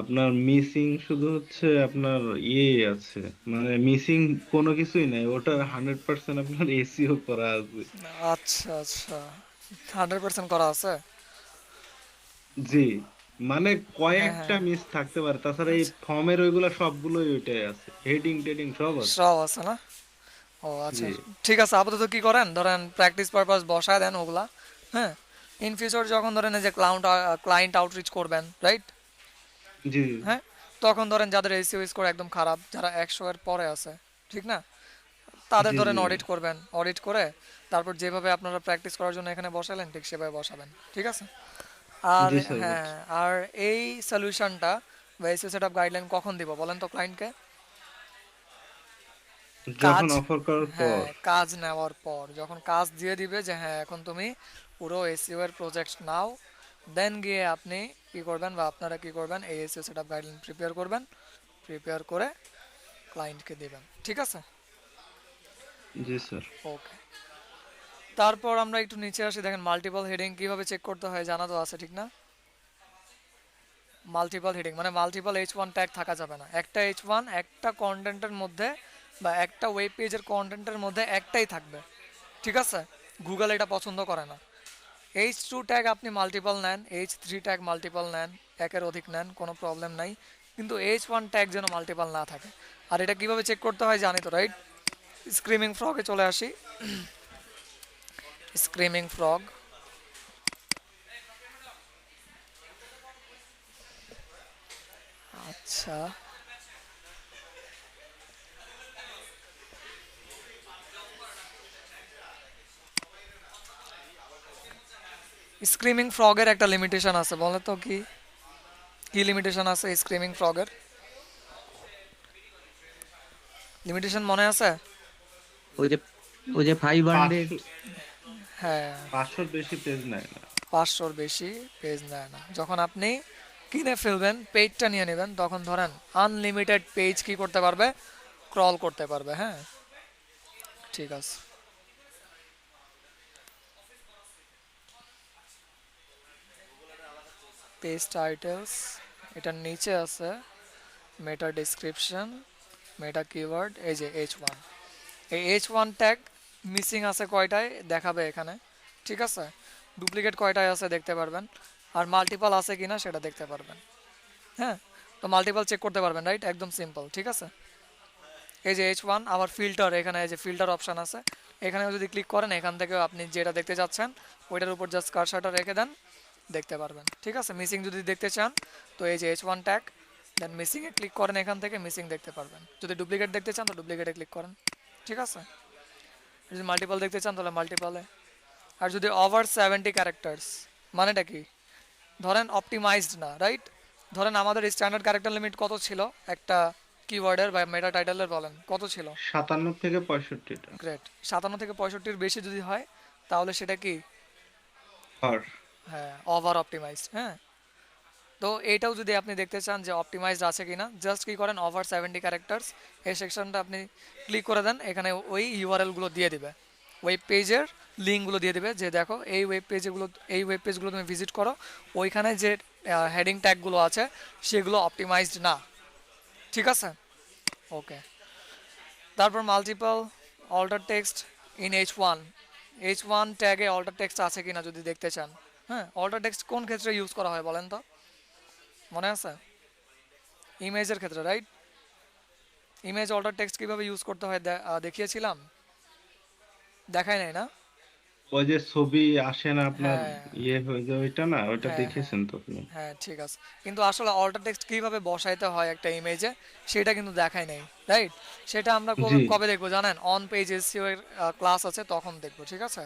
আপনার মিসিং শুধু হচ্ছে আপনার ইয়ে আছে, মানে মিসিং কোনো কিছুই নাই, ওটার 100% আপনার এসিও করা আছে। আচ্ছা আচ্ছা, 100% করা আছে। জি, মানে হ্যাঁ কয়েকটা হ্যাঁ, মিস থাকতে পারে, তাছাড়া এই আচ্ছা, ফর্মের ওইগুলা সবগুলোই ওইটাই আছে, হেডিং টেডিং সব আছে। সব আছে না? ও আচ্ছা, জি ঠিক আছে। আপাতত কি করেন, ধরেন প্র্যাকটিস পারপাস বসায় দেন ওগুলা, হ্যাঁ। ইন ফিউচার যখন ধরেন এই যে ক্লায়েন্ট আউটরিচ করবেন, রাইট? জি হ্যাঁ, তখন ধরেন যাদের এসইও স্কোর একদম খারাপ, যারা 100 এর পরে আছে, ঠিক না, তাদের জি ধরেন জি অডিট করবেন, অডিট করে তারপর যেভাবে আপনারা প্র্যাকটিস করার জন্য এখানে বসালেন ঠিক সেভাবে বসাবেন, ঠিক আছে। আর জি স্যার হ্যাঁ, বুঝছি। আর এই সলিউশনটা বা এসইও সেটআপ গাইডলাইন কখন দিব বলেন তো ক্লায়েন্টকে? কাজ, যখন অফার করার হ্যাঁ পর। কাজ নেওয়ার পর যখন কাজ দিয়ে দিবে যে হ্যাঁ এখন তুমি পুরো এসইও এর প্রজেক্ট নাও, দেন গিয়ে আপনি কি করবেন বা আপনারা কি করবেন, এই এসইও সেটআপ গাইডলাইন প্রিপেয়ার করবেন, প্রিপেয়ার করে ক্লায়েন্টকে দেবেন। ঠিক আছে, জি স্যার। ওকে। তারপর আমরা একটু নিচে আসি, দেখেন মাল্টিপল হেডিং কিভাবে চেক করতে হয় জানা তো আছে ঠিক না? মাল্টিপল হেডিং মানে মাল্টিপল H1 ট্যাগ থাকা যাবে না, একটা H1 একটা কন্টেন্টের মধ্যে বা একটা ওয়েব পেজের কন্টেন্টের মধ্যে একটাই থাকবে। ঠিক আছে, গুগল এটা পছন্দ করে না। H2 ট্যাগ আপনি মাল্টিপল নেন, H3 ট্যাগ মাল্টিপল নেন, একের অধিক নেন, কোনো প্রবলেম নাই, কিন্তু H1 ট্যাগ যেন মাল্টিপল না থাকে। আর এটা কিভাবে চেক করতে হয় জানি তো, রাইট? স্ক্রিমিং ফ্রগে চলে আসি। স্ক্রিমিং ফ্রগ, আচ্ছা স্ক্রিমিং ফ্রগের একটা লিমিটেশন আছে, বলে তো কি কি লিমিটেশন আছে স্ক্রিমিং ফ্রগের? লিমিটেশন মনে আছে? ওই যে ওই যে 500 500, হ্যাঁ, 500 বেশি পেজ নেয় না। 500-র বেশি পেজ নেয় না। যখন আপনি কিনে ফেলবেন, পেজটা নিয়ে নেবেন, তখন ধরেন আনলিমিটেড পেজ কি করতে পারবে, ক্রল করতে পারবে। হ্যাঁ, ঠিক আছে। পেজ টাইটেলস, এটার নিচে আছে মেটা ডেসক্রিপশন, মেটা কিওয়ার্ড, এই যে H1, এই H1 ট্যাগ মিসিং আছে কয়টায় দেখাবে এখানে। ঠিক আছে, ডুপ্লিকেট কয়টায় আছে দেখতে পারবেন, আর মাল্টিপল আছে কিনা সেটা দেখতে পারবেন। হ্যাঁ, তো মাল্টিপল চেক করতে পারবেন, রাইট? একদম সিম্পল। ঠিক আছে, এই যে H1, আবার ফিল্টার, এখানে এই যে ফিল্টার অপশান আছে, এখানে যদি ক্লিক করেন এখান থেকেও আপনি যেটা দেখতে চাচ্ছেন ওইটার উপর জাস্ট কার্সারটা রেখে দেন, দেখতে পারবেন। ঠিক আছে, মিসিং যদি দেখতে চান তো এই যে H1 ট্যাগ, দেন মিসিংয়ে ক্লিক করেন, এখান থেকে মিসিং দেখতে পারবেন। যদি ডুপ্লিকেট দেখতে চান তো ডুপ্লিকেটে ক্লিক করেন। ঠিক আছে, যদি মাল্টিপল দেখতে চান তাহলে মাল্টিপলে। আর যদি ওভার 70 ক্যারেক্টার্স, মানেটা কি? ধরেন অপটিমাইজড না, রাইট? ধরেন আমাদের স্ট্যান্ডার্ড ক্যারেক্টার লিমিট কত ছিল একটা কিওয়ার্ডের বা মেটা টাইটেলের, বলেন কত ছিল? 57 থেকে 65টা। গ্রেট, 57 থেকে 65-র বেশি যদি হয় তাহলে সেটা কি? আর হ্যাঁ, ওভার অপটিমাইজড। হ্যাঁ, তো এইটাও যদি আপনি দেখতে চান যে অপটিমাইজড আছে কিনা, জাস্ট কি করেন, ওভার 70 ক্যারেক্টার্স এই সেকশনটা আপনি ক্লিক করে দেন, এখানে ওই ইউআরএলগুলো দিয়ে দিবে, ওয়েব পেজের লিঙ্কগুলো দিয়ে দিবে, যে দেখো এই ওয়েব পেজগুলো তুমি ভিজিট করো, ওইখানে যে হেডিং ট্যাগগুলো আছে সেগুলো অপটিমাইজড না। ঠিক আছে, ওকে। তারপর multiple alter text in H1 ট্যাগে অল্টার টেক্সট আছে কিনা যদি দেখতে চান। হ্যাঁ, অল্টার টেক্সট কোন ক্ষেত্রে ইউজ করা হয় বলেন তো, মনে আছে? ইমেজের ক্ষেত্রে, রাইট? ইমেজ অল্টার টেক্সট কিভাবে ইউজ করতে হয় দেখিয়েছিলাম, দেখায় নাই না? ওই যে ছবি আসে না আপনার, হ্যাঁ, ইয়ে হয়ে যায় ওইটা, না ওইটা হ্যাঁ, হ্যাঁ, দেখেছেন তো আপনি? হ্যাঁ, ঠিক আছে। কিন্তু আসলে অল্টার টেক্সট কিভাবে বসাইতে হয় একটা ইমেজে সেটা কিন্তু দেখায় নাই, রাইট? সেটা আমরা কবে জি। কবে দেখবো জানেন? অন পেজ এসইও এর ক্লাস আছে তখন দেখবো। ঠিক আছে,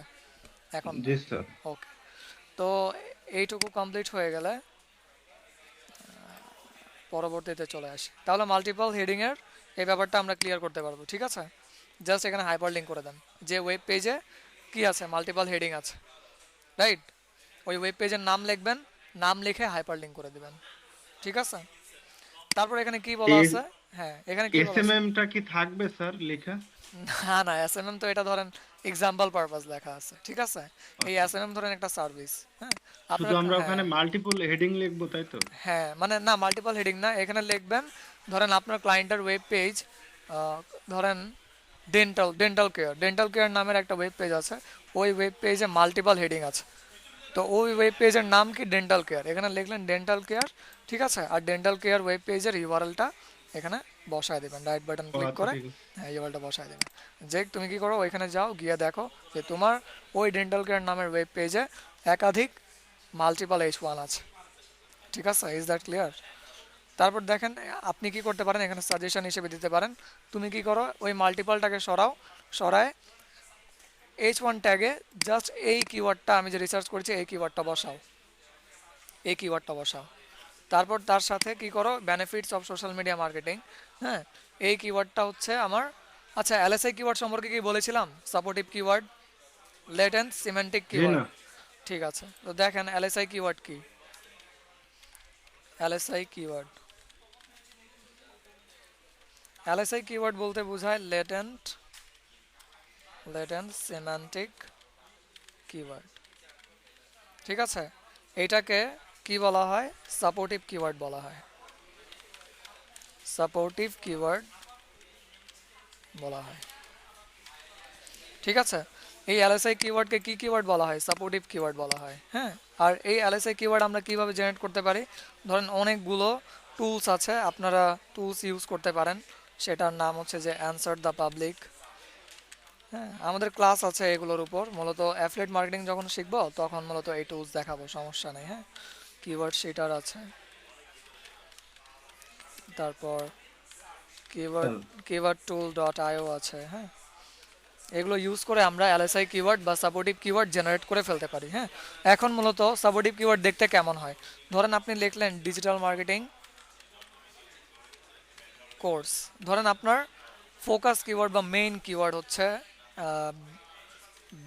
এখন না। জি স্যার। ওকে, তো এইটুকু কমপ্লিট হয়ে গেলে পরবর্তীতে চলে আসি। তাহলে মাল্টিপল হেডিংয়ের এই ব্যাপারটা আমরা ক্লিয়ার করতে পারবো। ঠিক আছে, জাস্ট এখানে হাইপার লিঙ্ক করে দেন যে ওয়েব পেজে কি আছে, মাল্টিপল হেডিং আছে, রাইট? ওই ওয়েব পেজের নাম লিখবেন, নাম লিখে হাইপার লিঙ্ক করে দিবেন। ঠিক আছে, তারপর এখানে কি বলা এর আছে? হ্যাঁ, এখানে কি বলা আছে? এসএমএমটা কি থাকবে স্যার লেখা? না না, এসএমএম তো এটা ধরেন এক্সাম্পল পারপাস লেখা আছে। ঠিক আছে, এই আচ্ছা, এসএমএম ধরেন একটা সার্ভিস। হ্যাঁ, শুধু আপনার, আমরা হ্যাঁ ওখানে মাল্টিপল হেডিং লিখবো তাই তো? হ্যাঁ, মানে না মাল্টিপল হেডিং না, এখানে লিখবেন ধরেন আপনার ক্লায়েন্টের ওয়েব পেজ, ধরেন ডেন্টাল কেয়ার নামের একটা ওয়েব পেজ আছে, ওই ওয়েব পেজে মাল্টিপল হেডিং আছে, তো ওই ওয়েব পেজের নাম কি, ডেন্টাল কেয়ার, এখানে লিখলেন ডেন্টাল কেয়ার। ঠিক আছে, আর ডেন্টাল কেয়ার ওয়েব পেজের ইউআরএলটা এখানে বসায় দেবেন, রাইট বাটন ও ক্লিক আচ্ছা, করে ঠিক আছে। হ্যাঁ ইউআরএলটা বসায় দেবেন। যে তুমি কি করো, ওইখানে যাও, গিয়ে দেখো যে তোমার ওই ডেন্টাল কেয়ার নামের ওয়েব পেজে একাধিক মাল্টিপল H1 আছে। ঠিক আছে, ইজ দ্যাট ক্লিয়ার? তারপর দেখেন আপনি কি করতে পারেন, এখানে সাজেশন হিসেবে দিতে পারেন, তুমি কি করো, ওই মাল্টিপলটাকে সরায় H1 ট্যাগে জাস্ট এই কিওয়ার্ডটা, আমি যে রিসার্চ করেছি এই কিওয়ার্ডটা বসাও, এই কিওয়ার্ডটা বসাও। তারপর তার সাথে কি করো, benefits of social media marketing, হ্যাঁ এই কিওয়ার্ডটা হচ্ছে আমার আচ্ছা, এলএসআই কিওয়ার্ড সম্পর্কে কি বলেছিলাম? সাপোর্টিভ কিওয়ার্ড, লেটেন্ট, সিমেন্টিক জি কিওয়ার্ড। না। ঠিক আছে, তো দেখেন এলএসআই কিওয়ার্ড কি। এলএসআই কিওয়ার্ড, এলএসআই কিওয়ার্ড বলতে বোঝায় লেটেন্ট, সিমেন্টিক কিওয়ার্ড। ঠিক আছে, এইটাকে কি বলা হয়? সাপোর্টিভ কিওয়ার্ড বলা হয়। সাপোর্টিভ কিওয়ার্ড বলা হয়। ঠিক আছে, এই এলএসআই কিওয়ার্ডকে কি কিওয়ার্ড বলা হয়? সাপোর্টিভ কিওয়ার্ড বলা হয়। হ্যাঁ, আর এই এলএসআই কিওয়ার্ড আমরা কিভাবে জেনারেট করতে পারি? ধরেন অনেকগুলো টুলস আছে, আপনারা টুলস ইউজ করতে পারেন। সেটার নাম হচ্ছে যে অ্যানসার দ্য পাবলিক। হ্যাঁ, আমাদের ক্লাস আছে এগুলোর উপর। মূলত অ্যাফিলিয়েট মার্কেটিং যখন শিখবো তখন মূলত এই টুলস দেখাবো, সমস্যা নেই। হ্যাঁ, কিওয়ার্ড শিটার আছে, তারপর কিওয়ার্ড কিওয়ার্ড টুল ডট আইও আছে। হ্যাঁ, এগুলো ইউজ করে আমরা এলএসআই কিওয়ার্ড বা সাপোর্টিভ কিওয়ার্ড জেনারেট করে ফেলতে পারি। হ্যাঁ, এখন মূলত সাপোর্টিভ কিওয়ার্ড দেখতে কেমন হয়? ধরেন আপনি লিখলেন ডিজিটাল মার্কেটিং কোর্স। ধরেন আপনার ফোকাস কিওয়ার্ড বা মেইন কিওয়ার্ড হচ্ছে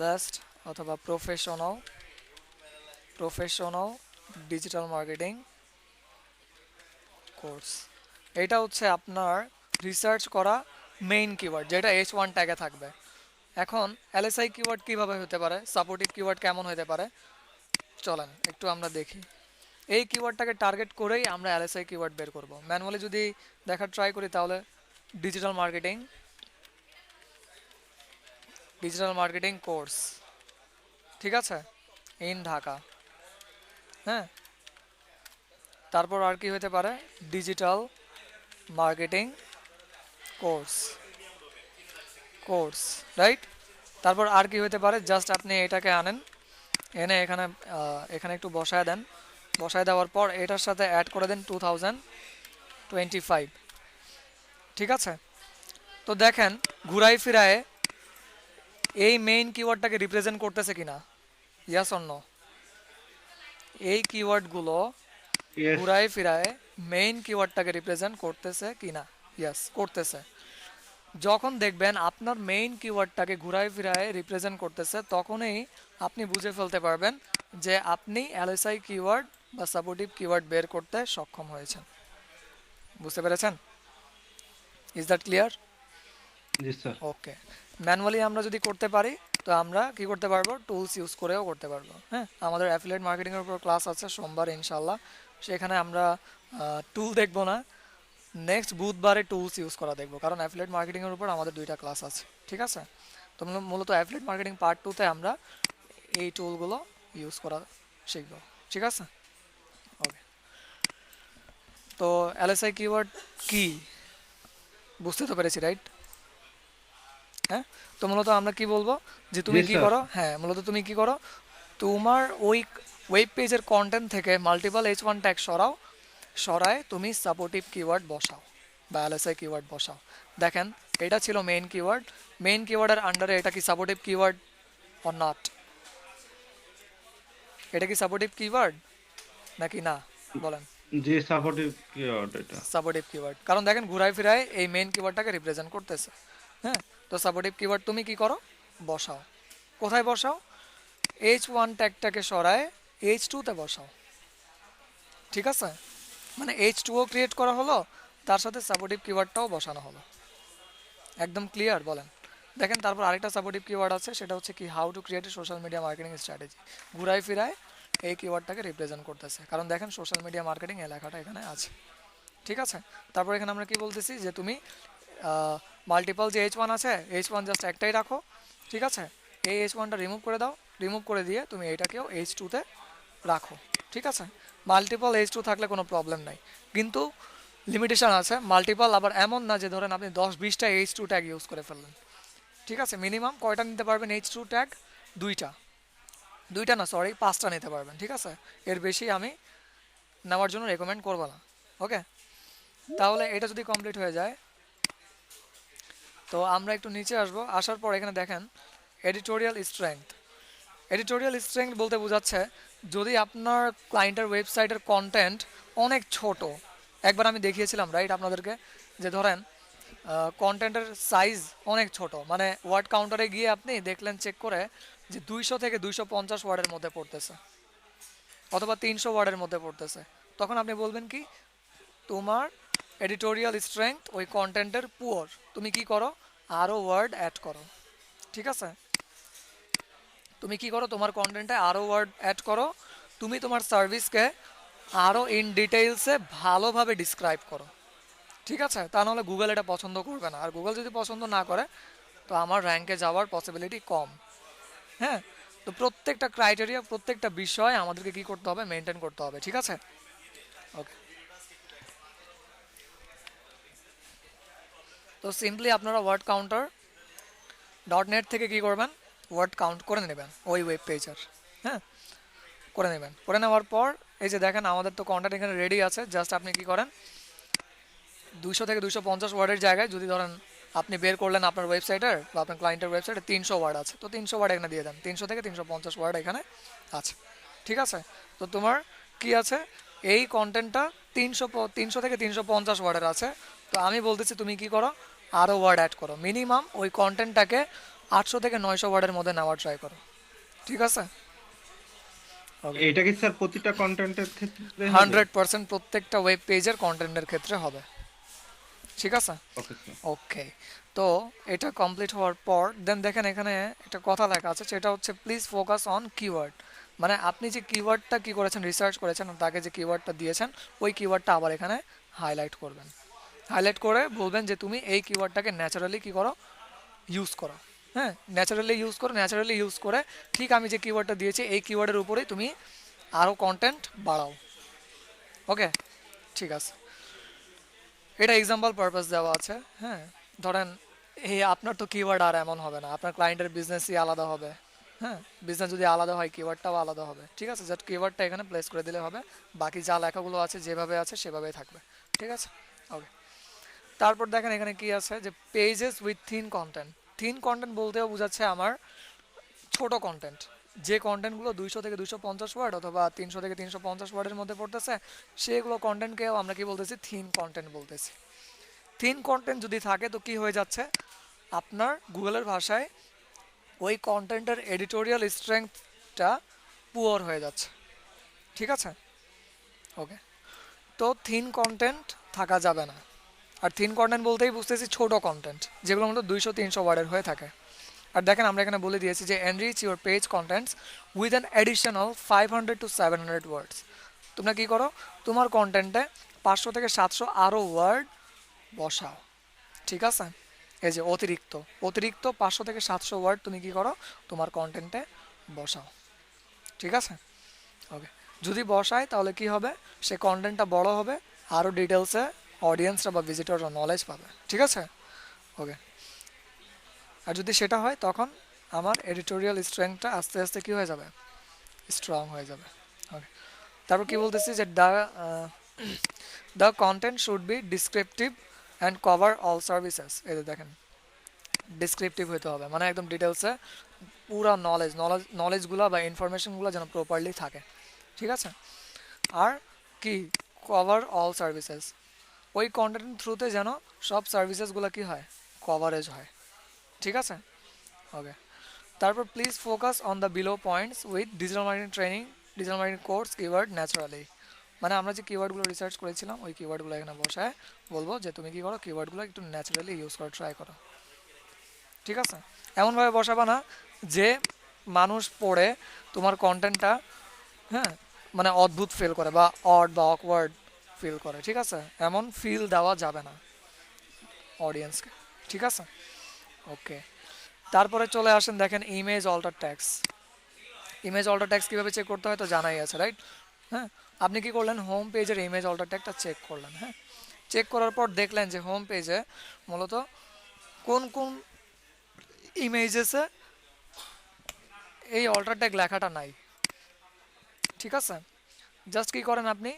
বেস্ট অথবা প্রফেশনাল ডিজিটাল মার্কেটিং কোর্স। এটা হচ্ছে আপনার রিসার্চ করা মেইন কিওয়ার্ড, যেটা H1 ট্যাগে থাকবে। এখন এলএসআই কিওয়ার্ড কিভাবে হতে পারে, সাপোর্টিভ কিওয়ার্ড কেমন হতে পারে, চলেন একটু আমরা দেখি। এই কিওয়ার্ডটাকে টার্গেট করেই আমরা এলএসআই কিওয়ার্ড বের করব। ম্যানুয়ালি যদি দেখার ট্রাই করি তাহলে ডিজিটাল মার্কেটিং কোর্স, ঠিক আছে, ইন ঢাকা। হ্যাঁ, তারপর আর কি হতে পারে? Digital marketing course, right. তারপর আর কি হতে পারে? জাস্ট আপনি এটাকে আনেন, এনে এখানে একটু বসায় দেন। বসায় দেওয়ার পর এটার সাথে অ্যাড করে দেন 2025। ঠিক আছে, তো দেখেন ঘুরাই ফিরায় এই মেইন কিওয়ার্ডটাকে রিপ্রেজেন্ট করতেছে কিনা, ইয়াস অর নো? এই কিওয়ার্ডগুলো ইয়েস। ঘুরাই ফিরায় মেইন কিওয়ার্ডটাকে রিপ্রেজেন্ট করতেছে কিনা? ইয়াস, করতেছে। যখন দেখবেন আপনার মেইন কিওয়ার্ডটাকে ঘুরায় ফিরায় রিপ্রেজেন্ট করতেছে, তখনই আপনি বুঝে ফেলতে পারবেন যে আপনি এলএসআই কিওয়ার্ড বা সাপোর্টিভ কিওয়ার্ড বের করতে সক্ষম হয়েছেন। বুঝতে পেরেছেন? Is that clear? G sir. Okay, manually আমরা যদি করতে পারি তো আমরা কি করতে পারবো? টুলস ইউজ করেও করতে পারবো। হ্যাঁ, আমাদের অ্যাফিলিয়েট মার্কেটিংয়ের উপর ক্লাস আছে সোমবার ইনশাল্লাহ। সেখানে আমরা টুল দেখবো না, নেক্সট বুধবারে টুলস ইউজ করা দেখবো, কারণ অ্যাফিলিয়েট মার্কেটিংয়ের উপর আমাদের 2টা ক্লাস আছে। ঠিক আছে, তো মূলত অ্যাফিলিয়েট মার্কেটিং পার্ট 2তে আমরা এই টুলগুলো ইউজ করা শিখবো। ঠিক আছে, ওকে। তো এলএসআই কিওয়ার্ড কি বুঝতে তো পেরেছি, রাইট? হ্যাঁ, তো মূলত আমরা কি বলবো যে তুমি জি কি স্যার। করো? হ্যাঁ, মূলত তুমি কি করো, তোমার ওই ওয়েব পেজের কন্টেন্ট থেকে মাল্টিপল H1 ট্যাগ সরায় তুমি সাপোর্টিভ কিওয়ার্ড বসাও বা এলএসআই কিওয়ার্ড বসাও। দেখেন এটা ছিল মেইন কিওয়ার্ড, মেইন কিওয়ার্ডের আন্ডারে এটা কি সাপোর্টিভ কিওয়ার্ড অর নট? এটা কি সাপোর্টিভ কিওয়ার্ড নাকি না, বলেন? জি সাপোর্টিভ কিওয়ার্ড এটা। সাপোর্টিভ কিওয়ার্ড, কারণ দেখেন ঘুরায় ফিরায় এই মেইন কিওয়ার্ডটাকে রিপ্রেজেন্ট করতেছে। হ্যাঁ, তো সাপোর্টিভ কিওয়ার্ড তুমি কি করো? বসাও। কোথায় বসাও? H1 ট্যাগটাকে সরায় H2তে বসাও। ঠিক আছে, মানে H2ও ক্রিয়েট করা হলো, তার সাথে সাপোর্টিভ কিওয়ার্ডটাও বসানো হলো। একদম ক্লিয়ার? বলেন। দেখেন তারপর আরেকটা সাপোর্টিভ কিওয়ার্ড আছে, সেটা হচ্ছে কি how to create A social media marketing strategy. ঘুরায় ফিরায় এই কিওয়ার্ডটাকে রিপ্রেজেন্ট করতেছে, কারণ দেখেন সোশ্যাল মিডিয়া মার্কেটিং এই লেখাটা এখানে আছে। ঠিক আছে, তারপর এখানে আমরা কি বলতেছি যে তুমি মাল্টিপল যে H1 আছে, H1 জাস্ট একটাই রাখো। ঠিক আছে, এই H1টা রিমুভ করে দাও, রিমুভ করে দিয়ে তুমি এইটাকেও H2তে রাখো। ঠিক আছে, মাল্টিপল H2 থাকলে কোনো প্রবলেম নাই, কিন্তু লিমিটেশন আছে। মাল্টিপল আবার এমন না যে ধরেন আপনি 10-20টা H2 ট্যাগ ইউজ করে ফেললেন। ঠিক আছে, মিনিমাম কয়টা নিতে পারবেন H2 ট্যাগ? দুইটা না, সরি, 5টা নিতে পারবেন। ঠিক আছে, এর বেশি আমি নেওয়ার জন্য রেকমেন্ড করবো না। ওকে, তাহলে এটা যদি কমপ্লিট হয়ে যায় তো আমরা একটু নিচে আসবো। আসার পর এখানে দেখেন এডিটোরিয়াল স্ট্রেংথ বলতে বোঝাচ্ছে যদি আপনার ক্লায়েন্টের ওয়েবসাইটের কন্টেন্ট অনেক ছোট। একবার আমি দেখিয়েছিলাম, রাইট, আপনাদেরকে, যে ধরেন কন্টেন্টের সাইজ অনেক ছোট, মানে ওয়ার্ড কাউন্টারে গিয়ে আপনি দেখলেন চেক করে যে 200 থেকে 250 ওয়ার্ডের মধ্যে পড়তেছে অথবা 300 ওয়ার্ডের মধ্যে পড়তেছে, তখন আপনি বলবেন কি তোমার এডিটোরিয়াল স্ট্রেংথ ওই কন্টেন্টের পুয়ার, তুমি কি করো আরও ওয়ার্ড অ্যাড করো। ঠিক আছে, তুমি কি করো তোমার কন্টেন্টে আরও ওয়ার্ড অ্যাড করো, তুমি তোমার সার্ভিসকে আরও ইন ডিটেইলসে ভালোভাবে ডিসক্রাইব করো। ঠিক আছে, তা নাহলে গুগল এটা পছন্দ করবে না, আর গুগল যদি পছন্দ না করে তো আমার র্যাঙ্কে যাওয়ার পসিবিলিটি কম। হ্যাঁ, তো প্রত্যেকটা ক্রাইটেরিয়া প্রত্যেকটা বিষয় আমাদেরকে কি করতে হবে, মেনটেন করতে হবে। ঠিক আছে, ওকে। তো সিম্পলি আপনারা ওয়ার্ড কাউন্টার .net থেকে কি করবেন, ওয়ার্ড কাউন্ট করে নেবেন ওই ওয়েব পেজের। হ্যাঁ, করে নেবেন, করে নেওয়ার পর এই যে দেখেন আমাদের তো কন্টেন্ট এখানে রেডি আছে, জাস্ট আপনি কি করেন 200 থেকে 250 ওয়ার্ডের জায়গায় যদি ধরেন আপনি বের করলেন আপনার ওয়েবসাইটের বা আপনার ক্লায়েন্টের ওয়েবসাইটে 300 ওয়ার্ড আছে, তো 300 ওয়ার্ড এখানে দিয়ে দেন, 300 থেকে 350 ওয়ার্ড এখানে আছে। ঠিক আছে, তো তোমার কি আছে এই কন্টেন্টটা 300 থেকে 350 ওয়ার্ডের আছে, তো আমি বলতেছি তুমি কি করো আরও ওয়ার্ড অ্যাড করো, মিনিমাম ওই কন্টেন্টটাকে 800 থেকে 900 ওয়ার্ডের মধ্যে নেওয়ার ট্রাই করো। ঠিক আছে, ওকে। এটা কি স্যার প্রতিটা কন্টেন্টের ক্ষেত্রে হবে? 100% প্রত্যেকটা ওয়েব পেজের কন্টেন্টের ক্ষেত্রে হবে। ঠিক আছে, ওকে স্যার। ওকে। তো এটা কমপ্লিট হওয়ার পর দেন দেখেন এখানে একটা কথা লেখা আছে, সেটা হচ্ছে প্লিজ ফোকাস অন কিওয়ার্ড। মানে আপনি যে কিওয়ার্ডটা কি করেছেন, রিসার্চ করেছেন, তাকে যে কিওয়ার্ডটা দিয়েছেন ওই কিওয়ার্ডটা আবার এখানে হাইলাইট করবেন, হাইলাইট করে বলবেন যে তুমি এই কিওয়ার্ডটাকে ন্যাচারালি কি করো, ইউজ করো। হ্যাঁ, ন্যাচারালি ইউজ করো, ন্যাচারালি ইউজ করে ঠিক আমি যে কিওয়ার্ডটা দিয়েছি এই কিওয়ার্ডের উপরেই তুমি আরও কন্টেন্ট বাড়াও। ওকে, ঠিক আছে, এটা এক্সাম্পল পারপাস দেওয়া আছে। হ্যাঁ, ধরেন এই আপনার তো কিওয়ার্ড আর এমন হবে না, আপনার ক্লায়েন্টের বিজনেসই আলাদা হবে। হ্যাঁ, বিজনেস যদি আলাদা হয় কিওয়ার্ডটাও আলাদা হবে। ঠিক আছে, জাস্ট কিওয়ার্ডটা এখানে প্লেস করে দিলে হবে, বাকি যা লেখাগুলো আছে যেভাবে আছে সেভাবেই থাকবে। ঠিক আছে, ওকে। তারপর দেখেন এখানে কি আছে যে pages with thin content. Thin content বলতেও বোঝাচ্ছে আমার ছোট কন্টেন্ট, যে কন্টেন্টগুলো 200 থেকে 250 ওয়ার্ড অথবা 300 থেকে 350 ওয়ার্ডের মধ্যে পড়তেছে সেগুলো কন্টেন্টকেও আমরা কি বলতেছি, থিন কন্টেন্ট বলতেছি। থিন কন্টেন্ট যদি থাকে তো কি হয়ে যাচ্ছে, আপনার গুগলের ভাষায় ওই কন্টেন্টের এডিটোরিয়াল স্ট্রেংথটা পুয়ার হয়ে যাচ্ছে। ঠিক আছে, ওকে। তো থিন কন্টেন্ট থাকা যাবে না, আর থিন কন্টেন্ট বলতেই বুঝতেছি ছোট কন্টেন্ট যেগুলো মধ্যে 200-300 ওয়ার্ডের হয়ে থাকে। আর দেখেন আমরা এখানে বলে দিয়েছি যে enrich your page contents with an additional 500 to 700 ওয়ার্ডস। তোমরা কি করো তোমার কন্টেন্টে 500 থেকে 700 আরও ওয়ার্ড বসাও। ঠিক আছে, এই যে অতিরিক্ত অতিরিক্ত 500 থেকে 700 ওয়ার্ড তুমি কি করো তোমার কন্টেন্টে বসাও। ঠিক আছে, ওকে। যদি বসায় তাহলে কি হবে, সে কন্টেন্টটা বড় হবে, আরও ডিটেলসে অডিয়েন্সরা বা ভিজিটররা নলেজ পাবে। ঠিক আছে, ওকে। আর যদি সেটা হয় তখন আমার এডিটোরিয়াল স্ট্রেংথটা আস্তে আস্তে কী হয়ে যাবে, স্ট্রং হয়ে যাবে। ওকে, তারপর কি বলতেছি যে the content should be descriptive and cover all services. এই যে দেখেন ডিসক্রিপটিভ হতে হবে, মানে একদম ডিটেলসে পুরা নলেজগুলো বা ইনফরমেশনগুলো যেন প্রপারলি থাকে। ঠিক আছে, আর কি কভার অল সার্ভিসেস, ওই কন্টেন্ট থ্রুতে যেন সব সার্ভিসেসগুলো কি হয়, কভারেজ হয়। ঠিক আছে, ওকে। তারপর please focus on the below points with digital marketing training, digital marketing course keyword naturally. মানে আমরা যে কিওয়ার্ডগুলো রিসার্চ করেছিলাম ওই কিওয়ার্ডগুলো এখানে বসায় বলবো যে তুমি কী করো কিওয়ার্ডগুলো একটু ন্যাচারালি ইউজ করে ট্রাই করো। ঠিক আছে, এমনভাবে বসাবা না যে মানুষ পড়ে তোমার কন্টেন্টটা হ্যাঁ মানে অদ্ভুত ফিল করে বা অড বা অকওয়ার্ড ফিল করে। ঠিক আছে, এমন ফিল দেওয়া যাবে না অডিয়েন্সকে। ঠিক আছে, ওকে। তারপরে চলে আসেন দেখেন image alter text. Image alter text কীভাবে চেক করতে হয় তো জানাই আছে, রাইট? হ্যাঁ, আপনি কি করলেন হোম পেজের ইমেজ অল্টার ট্যাগটা চেক করলেন। হ্যাঁ, চেক করার পর দেখলেন যে হোম পেজে মূলত কোন কোন ইমেজেসে এই অল্টার ট্যাগ লেখাটা নাই। ঠিক আছে, জাস্ট কি করেন আপনি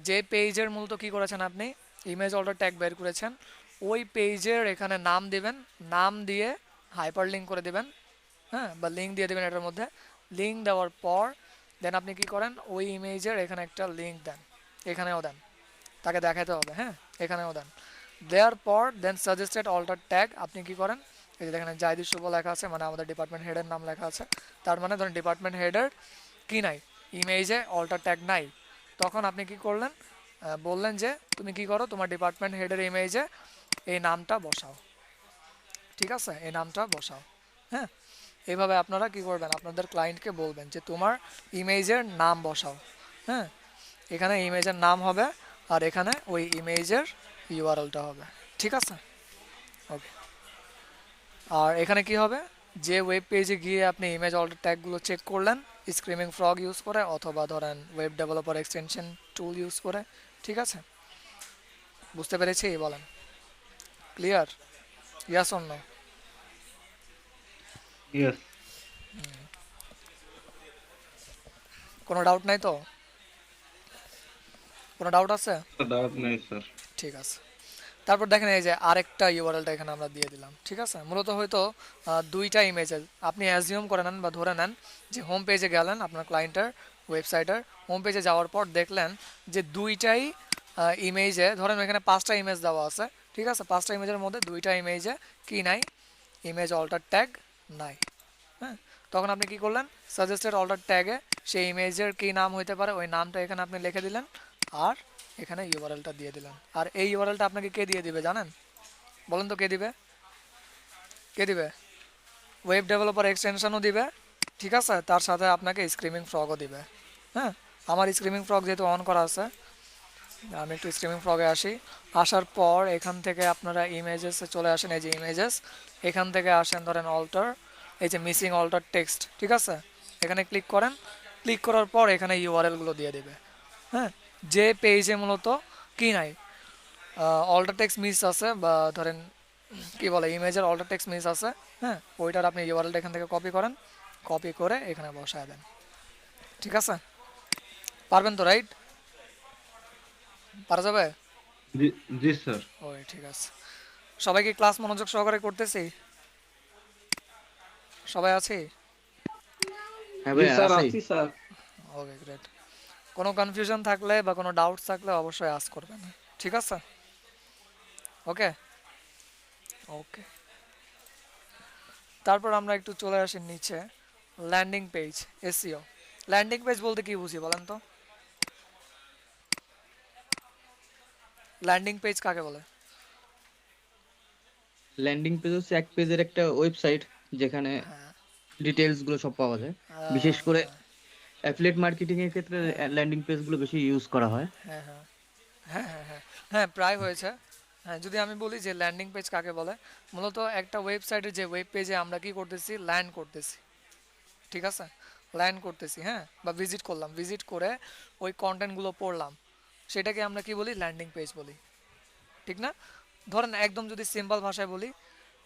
যে পেজের মূলত কি করেছেন আপনি ইমেজ অল্টার ট্যাগ বের করেছেন ওই পেজের এখানে নাম দিবেন, নাম দিয়ে হাইপার লিঙ্ক করে দেবেন। হ্যাঁ, বা লিঙ্ক দিয়ে দেবেন এটার মধ্যে। লিঙ্ক দেওয়ার পর দেন আপনি কি করেন ওই ইমেজের এখানে একটা লিঙ্ক দেন, এখানেও দেন, তাকে দেখাতে হবে। হ্যাঁ, এখানেও দেন। দেওয়ার পর দেন সাজেস্টেড অল্টার ট্যাগ আপনি কি করেন, এই যে দেখেন জাহিদুল শুভ লেখা আছে, মানে আমাদের ডিপার্টমেন্ট হেডের নাম লেখা আছে, তার মানে ধরেন ডিপার্টমেন্ট হেডের কি নাই, ইমেজে অল্টার ট্যাগ নাই, তখন আপনি কি করলেন, বললেন যে তুমি কি করো তোমার ডিপার্টমেন্ট হেডের ইমেজে এই নামটা বসাও, ঠিক আছে, এই নামটা বসাও। হ্যাঁ, এইভাবে আপনারা কি করবেন, আপনাদের ক্লায়েন্টকে বলবেন যে তোমার ইমেজের নাম বসাও। হ্যাঁ, এখানে ইমেজের নাম হবে আর এখানে ওই ইমেজের ইউআরএলটা হবে, ঠিক আছে। ওকে, আর এখানে কি হবে, যে ওয়েব পেজে গিয়ে আপনি ইমেজ অল্টার ট্যাগগুলো চেক করলেন স্ক্রিমিং ফ্রগ ইউজ করে অথবা ধরেন web developer extension tool use করে, ঠিক আছে, বুঝতে পেরেছি বলেন, clear, yes or no? Yes. কোনো ডাউট নাই তো? কোনো ডাউট আছে? ডাউট নেই স্যার। ঠিক আছে, তারপর দেখেন এই যে আরেকটা ইউআরএলটা এখানে আমরা দিয়ে দিলাম, ঠিক আছে। মূলত হয়তো দুইটা ইমেজের আপনি অ্যাজিউম করে নেন বা ধরে নেন যে হোম পেজে গেলেন আপনার ক্লায়েন্টের ওয়েবসাইটের হোম পেজে যাওয়ার পর দেখলেন যে দুইটাই ইমেজে, ধরেন এখানে 5টা ইমেজ দেওয়া আছে, ঠিক আছে, 5টা ইমেজের মধ্যে 2টা ইমেজে কি নাই, ইমেজ অল্টার ট্যাগ নাই। হ্যাঁ, তখন আপনি কি করলেন, সাজেস্টেড অল্টার ট্যাগে সেই ইমেজের কী নাম হইতে পারে ওই নামটা এখানে আপনি লিখে দিলেন আর এখানে ইউআরএলটা দিয়ে দিলেন। আর এই ইউআরএলটা আপনাকে কে দিয়ে দিবে জানেন? বলেন তো কে দিবে? কে দিবে? ওয়েব ডেভেলপার এক্সটেনশনও দিবে, ঠিক আছে, তার সাথে আপনাকে স্ক্রিমিং ফ্রগও দিবে। হ্যাঁ, আমার স্ক্রিমিং ফ্রগ যেহেতু অন করা আছে, আমি একটু স্ক্রিমিং ফ্রগে আসি। আসার পর এখান থেকে আপনারা ইমেজেসে চলে আসেন, এই যে ইমেজেস, এখান থেকে আসেন ধরেন অল্টার, এই যে মিসিং অল্টার টেক্সট, ঠিক আছে, এখানে ক্লিক করেন, ক্লিক করার পর এখানে ইউআরএলগুলো দিয়ে দেবে। হ্যাঁ, যে পেজে মূলত কি নাই, অল্টার টেক্সট মিস আছে বা ধরেন কি বলে ইমেজের অল্টার টেক্সট মিস আছে, হ্যাঁ, ওইটার আপনি ইউআরএলটা এখান থেকে কপি করেন, কপি করে এখানে বসায় দেন, ঠিক আছে, পারবেন তো, রাইট? পারা যাবে? জি, জি স্যার। ওই ঠিক আছে, সবাইকে ক্লাস মনোযোগ সহকারে করতেছি, সবাই আছি? হ্যাঁ জি ভাই স্যার, আছি। আছি স্যার। ওকে গ্রেট, কোনো কনফিউশন থাকলে বা কোনো ডাউটস থাকলে অবশ্যই আস্ক করবেন, ঠিক আছে, ওকে ওকে। তারপর আমরা একটু চলে আসি নিচে, landing page, SEO. Landing page বলতে কি বুঝি বলেন তো? ল্যান্ডিং পেজ কাকে বলে? ল্যান্ডিং পেজ হচ্ছে এক পেজের একটা ওয়েবসাইট যেখানে হ্যাঁ, ডিটেলস গুলো সব পাওয়া যায়। বিশেষ করে অ্যাফিলিয়েট মার্কেটিং এর ক্ষেত্রে ল্যান্ডিং পেজ গুলো বেশি ইউজ করা হয়। হ্যাঁ হ্যাঁ হ্যাঁ হ্যাঁ হ্যাঁ হ্যাঁ প্রায় হয়েছে। হ্যাঁ, যদি আমি বলি যে ল্যান্ডিং পেজ কাকে বলে, মূলত একটা ওয়েবসাইটে যে ওয়েব পেজে আমরা কি করতেছি, ল্যান্ড করতেছি, ঠিক আছে, ল্যান্ড করতেছি, হ্যাঁ, বা ভিজিট করলাম, ভিজিট করে ওই কন্টেন্টগুলো পড়লাম, সেটাকে আমরা কি বলি, ল্যান্ডিং পেজ বলি, ঠিক না? ধরেন একদম যদি সিম্পল ভাষায় বলি,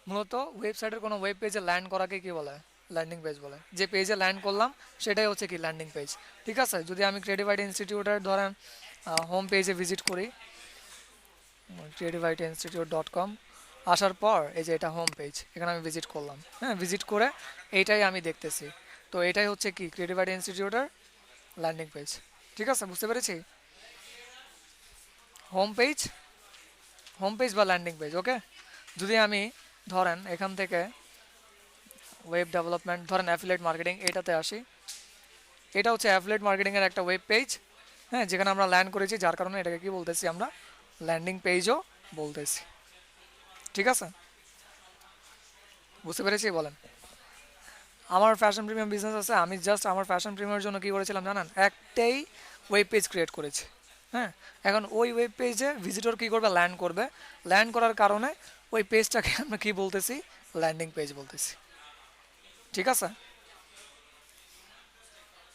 মূলত ওয়েবসাইটের কোনো ওয়েব পেজে ল্যান্ড করাকে কি বলে, ল্যান্ডিং পেজ বলে। যে পেজে ল্যান্ড করলাম সেটাই হচ্ছে কি ল্যান্ডিং পেজ, ঠিক আছে। যদি আমি ক্রিয়েটিভ আইটি ইনস্টিটিউটের ধরেন হোম পেজে ভিজিট করি, creativityinstitute.com, আসার পর এই যে এটা হোম পেজ, এখানে আমি ভিজিট করলাম, হ্যাঁ, ভিজিট করে এইটাই আমি দেখতেছি, তো এটাই হচ্ছে কি ক্রিয়েটিভ আইটি ইনস্টিটিউটের ল্যান্ডিং পেজ, ঠিক আছে, বুঝতে পেরেছি? হোম পেজ, হোম পেজ বা ল্যান্ডিং পেজ, ওকে। যদি আমি ধরেন এখান থেকে ওয়েব ডেভেলপমেন্ট, ধরেন অ্যাফিলিয়েট মার্কেটিং, এটাতে আসি, এটা হচ্ছে অ্যাফিলিয়েট মার্কেটিংয়ের একটা ওয়েব পেজ, হ্যাঁ, যেখানে আমরা ল্যান্ড করেছি, যার কারণে এটাকে কি বলতেছি আমরা, ল্যান্ডিং পেজও বলতেছি, ঠিক আছে, বুঝতে পেরেছি বলেন? আমার ফ্যাশন প্রিমিয়াম বিজনেস আছে, আমি জাস্ট আমার ফ্যাশন প্রিমিয়ামের জন্য কী করেছিলাম জানেন, একটাই ওয়েব পেজ ক্রিয়েট করেছি, হ্যাঁ। এখন ওই ওয়েব পেজে ভিজিটর কী করবে, ল্যান্ড করবে, ল্যান্ড করার কারণে ওই পেজটাকে আমরা কী বলতেছি, ল্যান্ডিং পেজ বলতেছি, ঠিক আছে,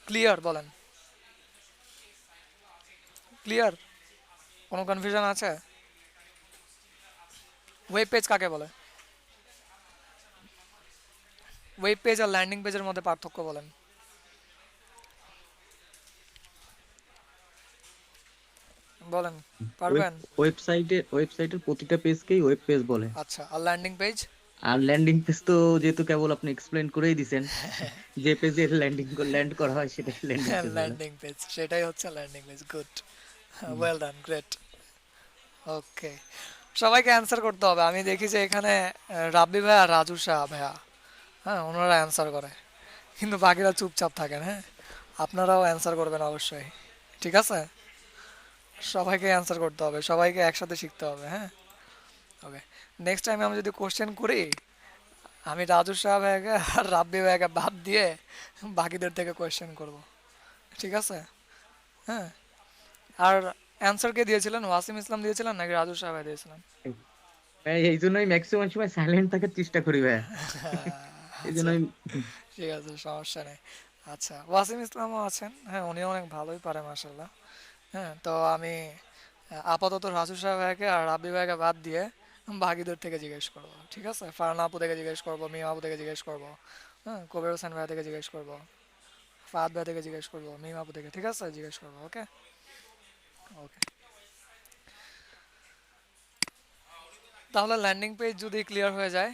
ক্লিয়ার বলেন, ক্লিয়ার, কোনো কনফিউশন আছে? ওয়েব পেজ কাকে বলে? ওয়েব পেজ আর ল্যান্ডিং পেজের মধ্যে পার্থক্য বলেন। বলেন, পারবেন? ওয়েবসাইটের প্রতিটা পেজকেই ওয়েব পেজ বলে। আচ্ছা, আর ল্যান্ডিং পেজ? আর ল্যান্ডিং পেজ তো যেহেতু কেবল আপনি এক্সপ্লেইন করেই দিছেন, যে পেজে ল্যান্ড করা হয় সেটা ল্যান্ডিং পেজ বলে। ল্যান্ডিং পেজ, সেটাই হচ্ছে landing page, good, well done, great, okay. সবাইকে অ্যান্সার করতে হবে। আমি দেখি যে এখানে রাব্বি ভাইয়া আর রাজু শাহ ভাইয়া, হ্যাঁ ওনারা অ্যান্সার করে, কিন্তু বাকিরা চুপচাপ থাকেন। হ্যাঁ, আপনারাও অ্যান্সার করবেন অবশ্যই, ঠিক আছে? সবাইকে অ্যান্সার করতে হবে, সবাইকে একসাথে শিখতে হবে। হ্যাঁ, ওকে। নেক্সট টাইম আমি যদি কোশ্চেন করি, আমি রাজু শাহ ভাইয়াকে আর রাব্বি ভাইয়াকে বাদ দিয়ে বাকিদের থেকে কোয়েশ্চেন করব, ঠিক আছে? হ্যাঁ, আর অ্যান্সার কে দিয়েছিলেন? ওয়াসিম ইসলাম দিয়েছিলেন নাকি রাজু শাহ ভাই দিয়েছিলেন? ভাই এই জন্যই ম্যাক্সিমাম সময় সাইলেন্ট থাকার চেষ্টা করি ভাই, এই আচ্ছা, জন্যই। ঠিক আছে, সমস্যা নেই। আচ্ছা, ওয়াসিম ইসলামও আছেন, হ্যাঁ উনিও অনেক ভালোই পারে মাশাল্লাহ। হ্যাঁ, তো আমি আপাতত রাজু শাহ ভাইয়াকে আর রাব্বি ভাইয়াকে বাদ দিয়ে বাকিদের থেকে জিজ্ঞেস করবো, ঠিক আছে? ফারহানা আপু থেকে জিজ্ঞেস করবো, মিম আপু থেকে জিজ্ঞেস করবো, হ্যাঁ কবির হোসেন ভাইয়া থেকে জিজ্ঞেস করবো, ফাহাদ ভাই থেকে জিজ্ঞেস করবো, মিম আপু থেকে, ঠিক আছে জিজ্ঞেস করবো। ওকে, ওকে। তাহলে ল্যান্ডিং পেজ যদি ক্লিয়ার হয়ে যায়,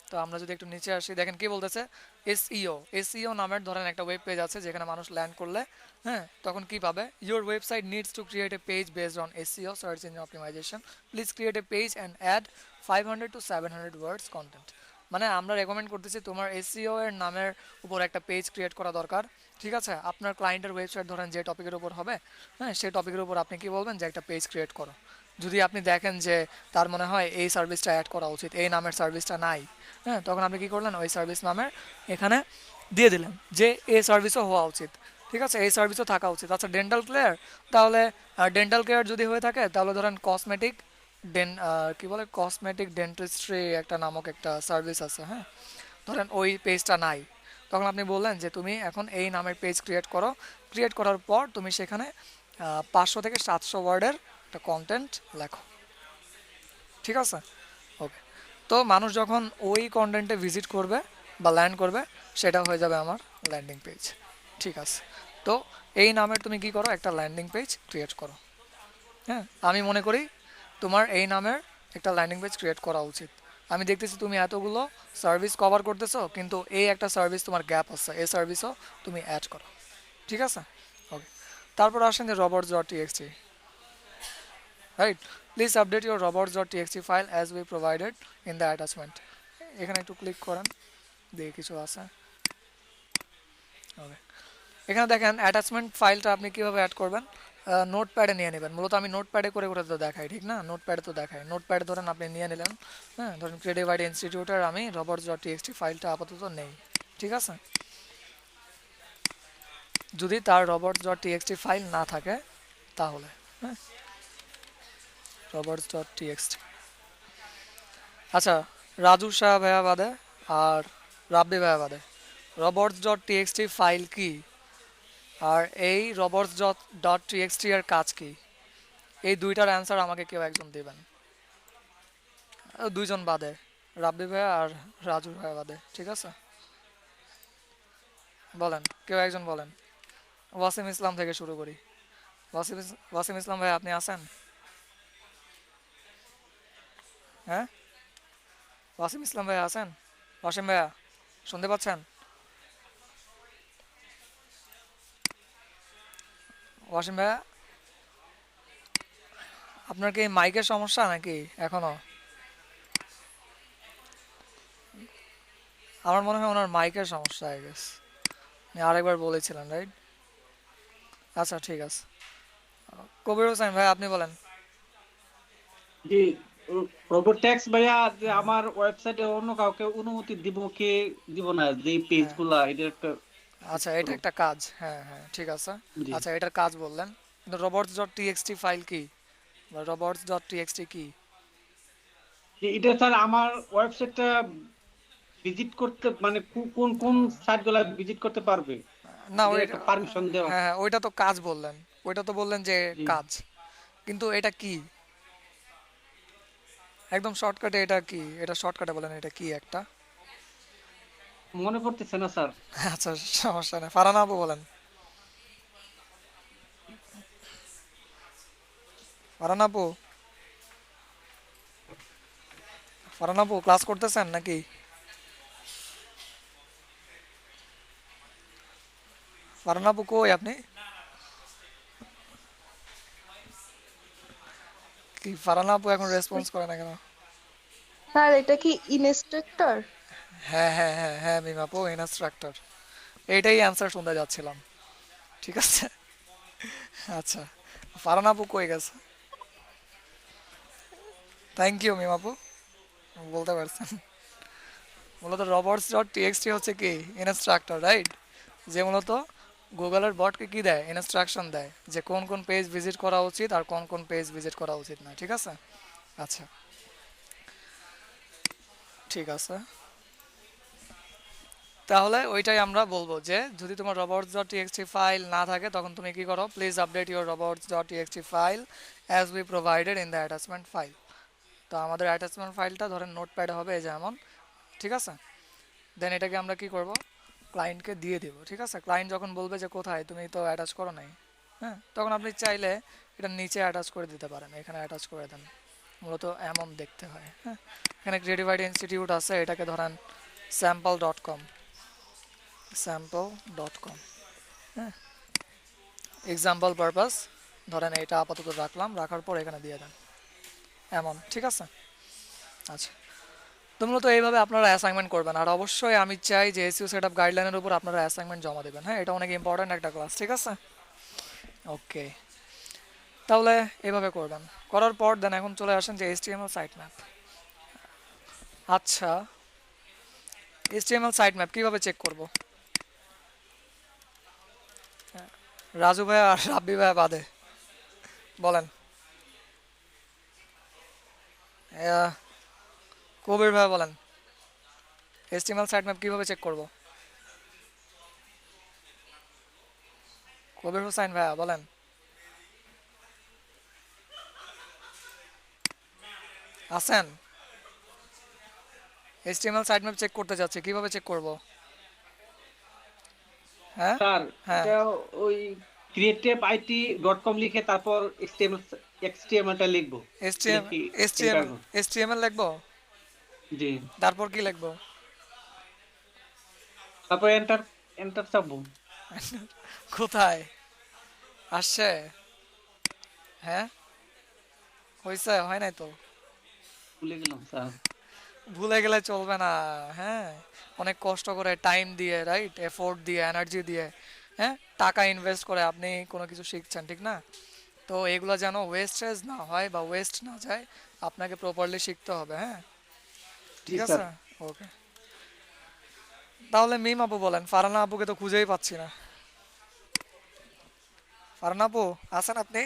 তো আমরা যদি একটু নিচে আসি, দেখেন কি বলতেছে, এসইও। এসইও নামের ধরেন একটা ওয়েব পেজ আছে যেখানে মানুষ ল্যান্ড করলে, হ্যাঁ তখন কি পাবে, your website needs to create a page based on SEO search engine optimization, please create a page and add 500 to 700 words content. মানে আমরা রেকমেন্ড করতেছি তোমার এসইও এর নামের উপর একটা পেজ ক্রিয়েট করা দরকার, ঠিক আছে? আপনার ক্লায়েন্টের ওয়েবসাইট ধরেন যে টপিকের উপর হবে, হ্যাঁ সেই টপিকের উপর আপনি কি বলবেন যে একটা পেজ ক্রিয়েট করো। যদি আপনি দেখেন যে তার মনে হয় এই সার্ভিসটা অ্যাড করা উচিত, এই নামের সার্ভিসটা নাই, হ্যাঁ তখন আপনি কী করলেন, ওই সার্ভিস নামের এখানে দিয়ে দিলেন যে এই সার্ভিসও হওয়া উচিত, ঠিক আছে, এই সার্ভিসও থাকা উচিত। আচ্ছা, ডেন্টাল কেয়ার, তাহলে ডেন্টাল কেয়ার যদি হয়ে থাকে তাহলে ধরেন কসমেটিক কি বলে, কসমেটিক ডেন্টিস্ট্রি একটা নামক একটা সার্ভিস আছে, হ্যাঁ ধরেন ওই পেজটা নাই, তখন আপনি বললেন যে তুমি এখন এই নামের পেজ ক্রিয়েট করো, ক্রিয়েট করার পর তুমি সেখানে 500 থেকে 700 ওয়ার্ডের একটা কন্টেন্ট লেখো, ঠিক আছে? ওকে। তো মানুষ যখন ওই কন্টেন্টে ভিজিট করবে বা ল্যান্ড করবে, সেটা হয়ে যাবে আমার ল্যান্ডিং পেজ, ঠিক আছে? তো এই নামের তুমি কি করো, একটা ল্যান্ডিং পেজ ক্রিয়েট করো। হ্যাঁ, আমি মনে করি তোমার এই নামের একটা ল্যান্ডিং পেজ ক্রিয়েট করা উচিত। আমি দেখতেছি তুমি এতগুলো সার্ভিস কভার করতেছো, কিন্তু এই একটা সার্ভিস তোমার গ্যাপ আছে, এই সার্ভিসও তুমি অ্যাড করো, ঠিক আছে? ওকে। তারপর আসেন যে robots.txt, right? Please update your robots.txt file as we provided in the attachment. এখানে একটু ক্লিক করেন, দিয়ে কিছু আছে। ওকে, এখানে দেখেন অ্যাটাচমেন্ট ফাইলটা আপনি কীভাবে অ্যাড করবেন, নোটপ্যাডে নিয়ে নেবেন। মূলত আমি নোটপ্যাডে করে করে তো দেখাই, ঠিক না? নোটপ্যাডে তো দেখাই, নোটপ্যাডে ধরেন আপনি নিয়ে নিলেন, হ্যাঁ ধরেন ক্রিয়েটিভ আইডি ইনস্টিটিউটের আমি robots.txt ফাইলটা আপাতত নেই, ঠিক আছে? যদি তার robots.txt ফাইল না থাকে তাহলে, হ্যাঁ robots.txt। আচ্ছা, রাজু শাহ ভাইয়া বাদে আর রাব্বি ভাইয়া বাদে robots.txt ফাইল কি, আর এই robots.txt এর কাজ কি, এই দুইটার অ্যান্সার আমাকে কেউ একজন দেবেন। দুইজন বাদে, রাব্বি ভাইয়া আর রাজু ভাইয়া বাদে, ঠিক আছে? বলেন, কেউ একজন বলেন। ওয়াসিম ইসলাম থেকে শুরু করি। ওয়াসিম ইসলাম ভাই, আপনি আছেন? হ্যাঁ, ওয়াসিম ইসলাম ভাই আছেন? ওয়াসিম ভাইয়া, শুনতে পাচ্ছেন? ওয়াসিম ভাইয়া, আপনার কি মাইকের সমস্যা নাকি এখনো? আমার মনে হয় ওনার মাইকের সমস্যা, আই গেস। আরেকবার বলেছিলেন, রাইট? আচ্ছা, ঠিক আছে। কবির হোসেন ভাই, আপনি বলেন। জি, রোবট ট্যাক্স ভাইয়া, যে আমার ওয়েবসাইটে অন্য কাউকে অনুমতি দিব কি দিব না, যে পেজ হ্যাঁ, গুলা এটা একটা আচ্ছা এটা একটা কাজ, হ্যাঁ হ্যাঁ ঠিক আছে। জি। আচ্ছা, এটার কাজ বললেন, কিন্তু robots.txt ফাইল কি বা robots.txt কি? এটা স্যার আমার ওয়েবসাইটটা ভিজিট করতে, মানে কোন কোন সাইট গুলা ভিজিট করতে পারবে, না এটা ওই, একটা পারমিশন দেওয়া। হ্যাঁ হ্যাঁ ওইটা তো কাজ বললেন, ওইটা তো বললেন যে জি, কাজ, কিন্তু এটা কি? একদম শর্টকাটে এটা কি, এটা শর্টকাটে বলেন এটা কি একটা। মনে পড়তেছে না স্যার। আচ্ছা, সমস্যা নেই, ফারহানা আপু বলেন। ফারহানা আপু, ফারহানা আপু ক্লাস করতেছেন নাকি? ফারহানা আপু কই আপনি? কি ফারানা আপু এখন রেসপন্স করে না কেন? স্যার এটা কি ইনস্ট্রাক্টর? হ্যাঁ হ্যাঁ হ্যাঁ হ্যাঁ মিম আপু, ইনস্ট্রাক্টর। এইটাই অ্যান্সার শুনতে যাচ্ছিলাম। ঠিক আছে। আচ্ছা, ফারানা আপু কই গেছে? থ্যাংক ইউ মিম আপু, বলতে পারছেন। মূলত রবার্টস ডট টিএক্সটি হচ্ছে কি ইনস্ট্রাক্টর, রাইট? যে মূলত গুগলের বটকে কি দেয়, ইনস্ট্রাকশন দেয় যে কোন কোন পেজ ভিজিট করা উচিত আর কোন কোন পেজ ভিজিট করা উচিত না। ঠিক আছে। আচ্ছা, ঠিক আছে। তাহলে ওইটাই আমরা বলবো যে যদি তোমার robots ডট টিএক্সটি ফাইল না থাকে তখন তুমি কি করো, please update your robots dot TXT file as we provided in the attachment file. তো আমাদের অ্যাটাচমেন্ট ফাইলটা ধরেন নোটপ্যাডে হবে এই যেমন। ঠিক আছে। দেন এটাকে আমরা কি করব, ক্লায়েন্টকে দিয়ে দেব। ঠিক আছে। ক্লায়েন্ট যখন বলবে যে কোথায়, তুমি তো অ্যাটাচ করো নাই, হ্যাঁ, তখন আপনি চাইলে এটা নিচে অ্যাটাচ করে দিতে পারেন, এখানে অ্যাটাচ করে দেন। মূলত এমন দেখতে হয়। হ্যাঁ, এখানে ক্রিয়েটিভ ইনস্টিটিউট আছে, এটাকে ধরেন sample dot com, sample dot com, হ্যাঁ, এক্সাম্পল পারপাস ধরেন এটা আপাতত রাখলাম, রাখার পর এখানে দিয়ে দেন এমন। ঠিক আছে। আচ্ছা, তো মূলত এইভাবে আপনারা অ্যাসাইনমেন্ট করবেন। আর অবশ্যই আমি চাই যে এসইও সেটআপ গাইডলাইনের উপর আপনারা অ্যাসাইনমেন্ট জমা দেবেন। হ্যাঁ, এটা অনেক ইম্পর্ট্যান্ট একটা ক্লাস। ঠিক আছে। ওকে, তাহলে এভাবে করবেন। করার পর দেন এখন চলে আসেন যে এইচটিএমএল সাইট ম্যাপ। আচ্ছা, এইচটিএমএল সাইট ম্যাপ কীভাবে চেক করব? রাজু ভাই আর রাব্বি ভাই বাদে বলেন। আহ, কবির ভাই বলেন, এইচটিএমএল সাইট ম্যাপ কীভাবে চেক করব? কবির হোসাইন ভাইয়া বলেন। আছেন? এইচটিএমএল সাইট ম্যাপ চেক করতে যাচ্ছে, কিভাবে চেক করব? হ্যাঁ স্যার হ্যাঁ, এটা ওই creativeIT.com লিখে তারপর HTML টা লিখবো, এইচটিএম লিখি এইচটিএম এন্টার। এইচটিএমএল লিখবো, জি, তারপর কি লিখবো? তারপর এন্টার, এন্টার চাপবো। কোথায় আসছে? হ্যাঁ, হয়েছে? হয় নাই তো? ভুলে গেলাম স্যার। ভুলে গেলে চলবে না। হ্যাঁ, অনেক কষ্ট করে টাইম দিয়ে, রাইট, এফোর্ট দিয়ে, এনার্জি দিয়ে, হ্যাঁ, টাকা ইনভেস্ট করে আপনি কোনো কিছু শিখছেন, ঠিক না? তো এগুলো যেন ওয়েস্টেজ না হয় বা ওয়েস্ট না যায়, আপনাকে প্রপারলি শিখতে হবে। হ্যাঁ, জি ঠিক স্যার। আছে। ওকে, তাহলে মিম আপু বলেন, ফারহানা আপুকে তো খুঁজেই পাচ্ছি না। ফারহানা আপু আছেন আপনি?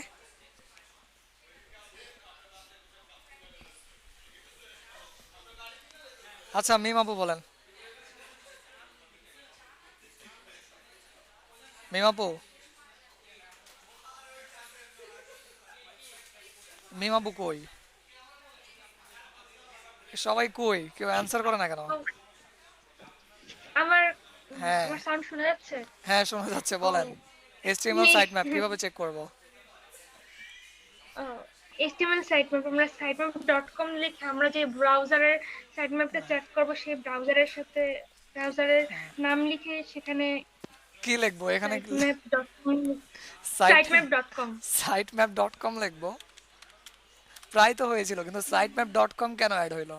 আচ্ছা, মিম আপু বলেন। মিম আপু, মিম আপু কই? সবাই কই, কেউ অ্যান্সার করে না কেন? আমার হ্যাঁ আমার সাউন্ড শোনা যাচ্ছে? হ্যাঁ, শোনা যাচ্ছে, ও, বলেন। এইচটিএমএল এই সাইট ম্যাপ কিভাবে চেক করব? HTML সাইট ম্যাপ আমরা sitemap.com লিখে আমরা যে ব্রাউজারের সাইট ম্যাপটা চেক করব, সেই ব্রাউজারের সাথে ব্রাউজারের নাম লিখে সেখানে কি লিখবো এখানে? sitemap.com site sitemap.com site map dot com লিখবো? প্রায় তো হয়েছিল, কিন্তু সাইট ম্যাপ ডট কম কেন অ্যাড হইলো?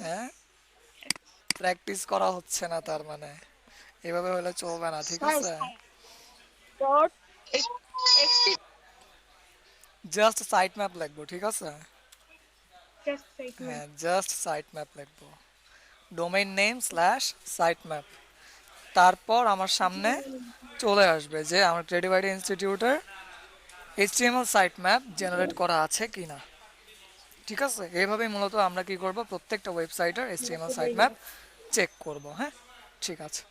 হ্যাঁ, প্র্যাকটিস করা হচ্ছে না তার মানে? এভাবে হলে চলবে না। ঠিক স্যার আছে, dot XT just site map লিখবো। ঠিক আছে। Just site map. হ্যাঁ, জাস্ট সাইট ম্যাপ লিখবো, domain name slash site map. তারপর আমার সামনে চলে আসবে যে আমার ক্রিয়েটিভ আইডি ইনস্টিটিউটের এইচটিএমএল সাইট ম্যাপ জেনারেট করা আছে কিনা। ঠিক আছে। এইভাবেই মূলত আমরা কি করব, প্রত্যেকটা ওয়েবসাইটের এইচটিএমএল সাইট ম্যাপ চেক করব। হ্যাঁ, ঠিক আছে।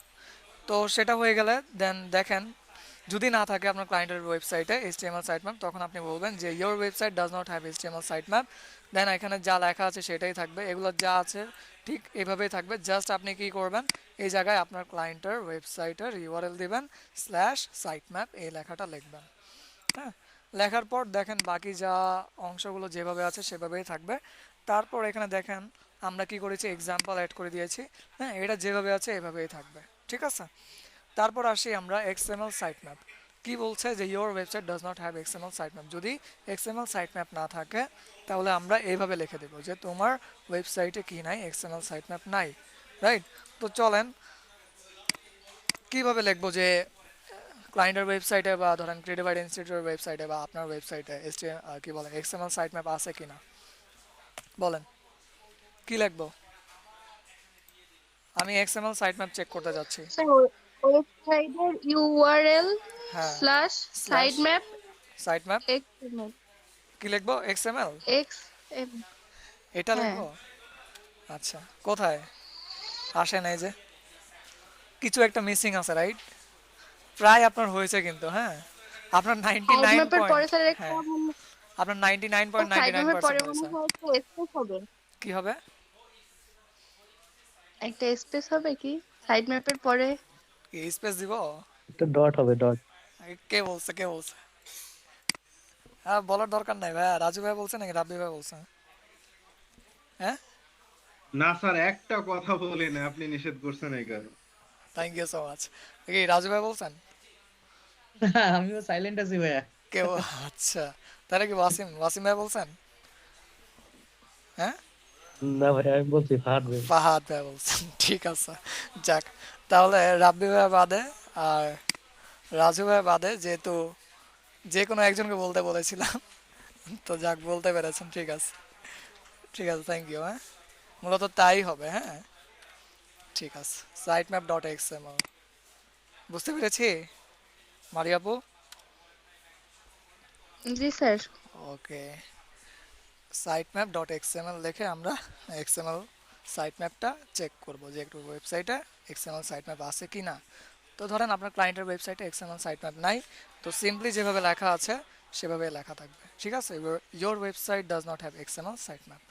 তো সেটা হয়ে গেলে দেন দেখেন, যদি না থাকে আপনার ক্লায়েন্টের ওয়েবসাইটে এইচটিএমএল সাইট ম্যাপ, তখন আপনি বলবেন যে your website does not have HTML site map. Then এখানে যা লেখা আছে সেটাই থাকবে, এগুলো যা আছে ঠিক এভাবেই থাকবে। জাস্ট আপনি কি করবেন, এই জায়গায় আপনার ক্লায়েন্টের ওয়েবসাইটের ইউআরএল দিবেন, স্ল্যাশ সাইট ম্যাপ এই লেখাটা লিখবেন। হ্যাঁ, লেখার পর দেখেন বাকি যা অংশগুলো যেভাবে আছে সেভাবেই থাকবে। তারপর এখানে দেখেন আমরা কি করেছি, এক্সাম্পল অ্যাড করে দিয়েছি। হ্যাঁ, এটা যেভাবে আছে এভাবেই থাকবে। ঠিক আছে। তারপর আসি আমরা এক্সএমএল সাইট ম্যাপ। কি বলছে যে your website does not have XML site map. যদি এক্সএমএল সাইট ম্যাপ না থাকে তাহলে আমরা এইভাবে লিখে দেবো যে তোমার ওয়েবসাইটে কি নাই, এক্সএমএল সাইট ম্যাপ নাই, রাইট? তো চলেন কিভাবে লিখবো যে ক্লায়েন্টের ওয়েবসাইটে বা ধরেন ক্রিয়েটিভ আইডি ইনস্টিটিউটের ওয়েবসাইটে বা আপনার ওয়েবসাইটে কি বলে এক্সএমএল সাইট ম্যাপ আছে কিনা বলেন, কি লিখবো? আমি এক্সএমএল সাইট ম্যাপ চেক করতে যাচ্ছি। স্যার ওয়েবসাইটের ইউআরএল হ্যাঁ, slash site map site map XML কি লিখবো? এক্সএমএল এক্স এটা হ্যাঁ। লিখবো? আচ্ছা, কোথায় আসে নাই যে, কিছু একটা মিসিং আছে, রাইট? প্রায় আপনার হয়েছে কিন্তু, হ্যাঁ আপনার নাইনটি সাইট নাইন ম্যাপের পরে স্যার একটা হ্যাঁ আপনার 99.99% সাইট ম্যাপের পরে মনে হয়েছে। হয় একটা স্পেস হবে, কি হবে? একটা স্পেস হবে কি সাইট ম্যাপের পরে? স্পেস দিব? একটা ডট হবে, ডট। কে বলছে, কে বলছে? হ্যাঁ বলার দরকার নাই ভাই, রাজু ভাই বলছে নাকি রাব্বি ভাই বলছে? হ্যাঁ, না স্যার, একটা কথা বলি না, আপনি নিষেধ করছেন এই কারণে। Thank you so much. কি রাজু ভাই বলছেন? আমিও সাইলেন্ট আছি ভাইয়া। কেউ? আচ্ছা, তাহলে কি ওয়াসিম ওয়াসিম ভাই বলছেন? হ্যাঁ, না ভাই, আমি বলছি ফাহাদ ভাই। ফাহাদ ভাই বলছেন, ঠিক আছে। যাক, তাহলে রাব্বি ভাই বাদে আর রাজু ভাই বাদে, যেহেতু যে কোনো একজনকে বলতে বলেছিলাম, তো যাক বলতে পেরেছেন, ঠিক আছে, ঠিক আছে, থ্যাংক ইউ। হ্যাঁ, মূলত তাই হবে। হ্যাঁ, ঠিক আছে, সাইট ম্যাপ ডট এক্সএমএল, বুঝতে পেরেছি মারিয়াপু? জি স্যার। ওকে, সাইট ম্যাপ ডট এক্সএমএল লিখে আমরা এক্সএমএল সাইট ম্যাপটা চেক করব যে একটু ওয়েবসাইটে এক্সএমএল সাইট ম্যাপ আছে কি না। তো ধরেন আপনার ক্লায়েন্টের ওয়েবসাইটে এক্সএমএল সাইট ম্যাপ নাই, তো সিম্পলি যেভাবে লেখা আছে সেভাবে লেখা থাকবে, ঠিক আছে? Your website does not have XML site map,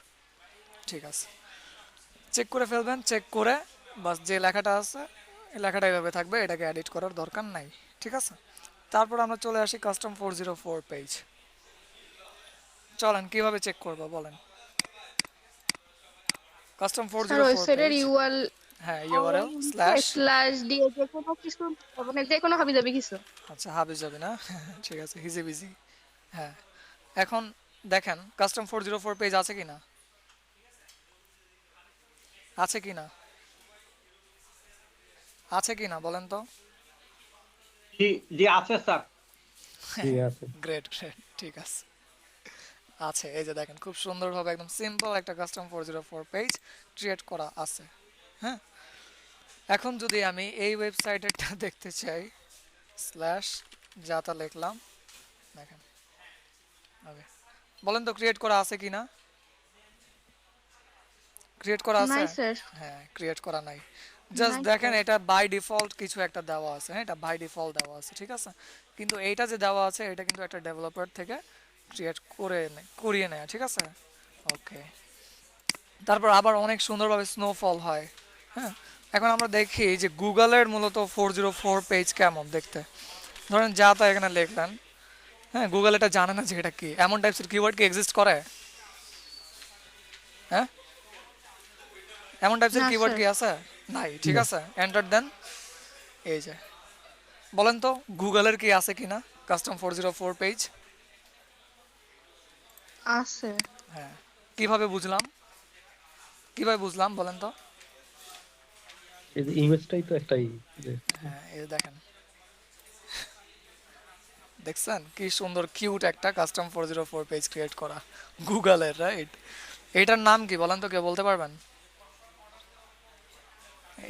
ঠিক আছে? চেক করে ফেলবেন, চেক করে বাস যে লেখাটা আছে এই লেখাটা এভাবে থাকবে, এটাকে এডিট করার দরকার নাই, ঠিক আছে? তারপর আমরা চলে আসি কাস্টম 404 পেজ। চলেন কিভাবে চেক করবো বলেন। কাস্টম স্যার 404 ওয়েবসাইটের পেজ, ইউআরএল হ্যাঁ ইউআরএল স্ল্যাশ, স্ল্যাশ দিয়ে যে কোনো কিছু মানে যে কোনো হাবি যাবে কিছু। আচ্ছা হাবি যাবে না, ঠিক আছে, হিজি বিজি। হ্যাঁ, এখন দেখেন কাস্টম 404 পেজ আছে কিনা, আছে কিনা, আছে কিনা বলেন তো? জি জি আছে স্যার। ঠিক আছে। গ্রেট গ্রেট, ঠিক আছে, আছে। এই যে দেখেন খুব সুন্দরভাবে একদম সিম্পল একটা কাস্টম 404 পেজ ক্রিয়েট করা আছে। হ্যাঁ, এখন যদি আমি এই ওয়েবসাইটেরটা দেখতে চাই, স্ল্যাশ যাতা লিখলাম, দেখেন, ওকে, বলেন তো ক্রিয়েট করা আছে কিনা? ক্রিয়েট করা আছে? নাই স্যার। হ্যাঁ, ক্রিয়েট করা নাই। জাস্ট নাই দেখেন স্যার। এটা বাই ডিফল্ট কিছু একটা দেওয়া আছে, হ্যাঁ এটা বাই ডিফল্ট দেওয়া আছে, ঠিক আছে? কিন্তু এইটা যে দেওয়া আছে এটা কিন্তু একটা ডেভেলপার থেকে ক্রিয়েট করে করিয়ে নেয়, ঠিক আছে? ওকে, তারপর আবার অনেক সুন্দরভাবে স্নোফল হয়। হ্যাঁ, এখন আমরা দেখি যে গুগলের মূলত 404 পেজ কেমন দেখতে। ধরেন যা তা এখানে লিখলেন, হ্যাঁ গুগল এটা জানে না যে এটা কি, এমন টাইপসের কিওয়ার্ড কি এক্সিস্ট করে? হ্যাঁ, এমন টাইপসের না কিওয়ার্ড স্যার। কি আছে? নাই, ঠিক আছে, এন্টার দেন। এই যে বলেন তো গুগলের কি আছে কিনা কাস্টম 404 পেজ? আছে। হ্যাঁ, কিভাবে বুঝলাম, কিভাবে বুঝলাম বলেন তো? এই যে ইমেজটাই তো একটাই হ্যাঁ, এই যে দেখেন, দেখছেন কি সুন্দর কিউট একটা কাস্টম 404 পেজ ক্রিয়েট করা গুগলের, রাইট? এইটার নাম কি বলেন তো, কেউ বলতে পারবেন?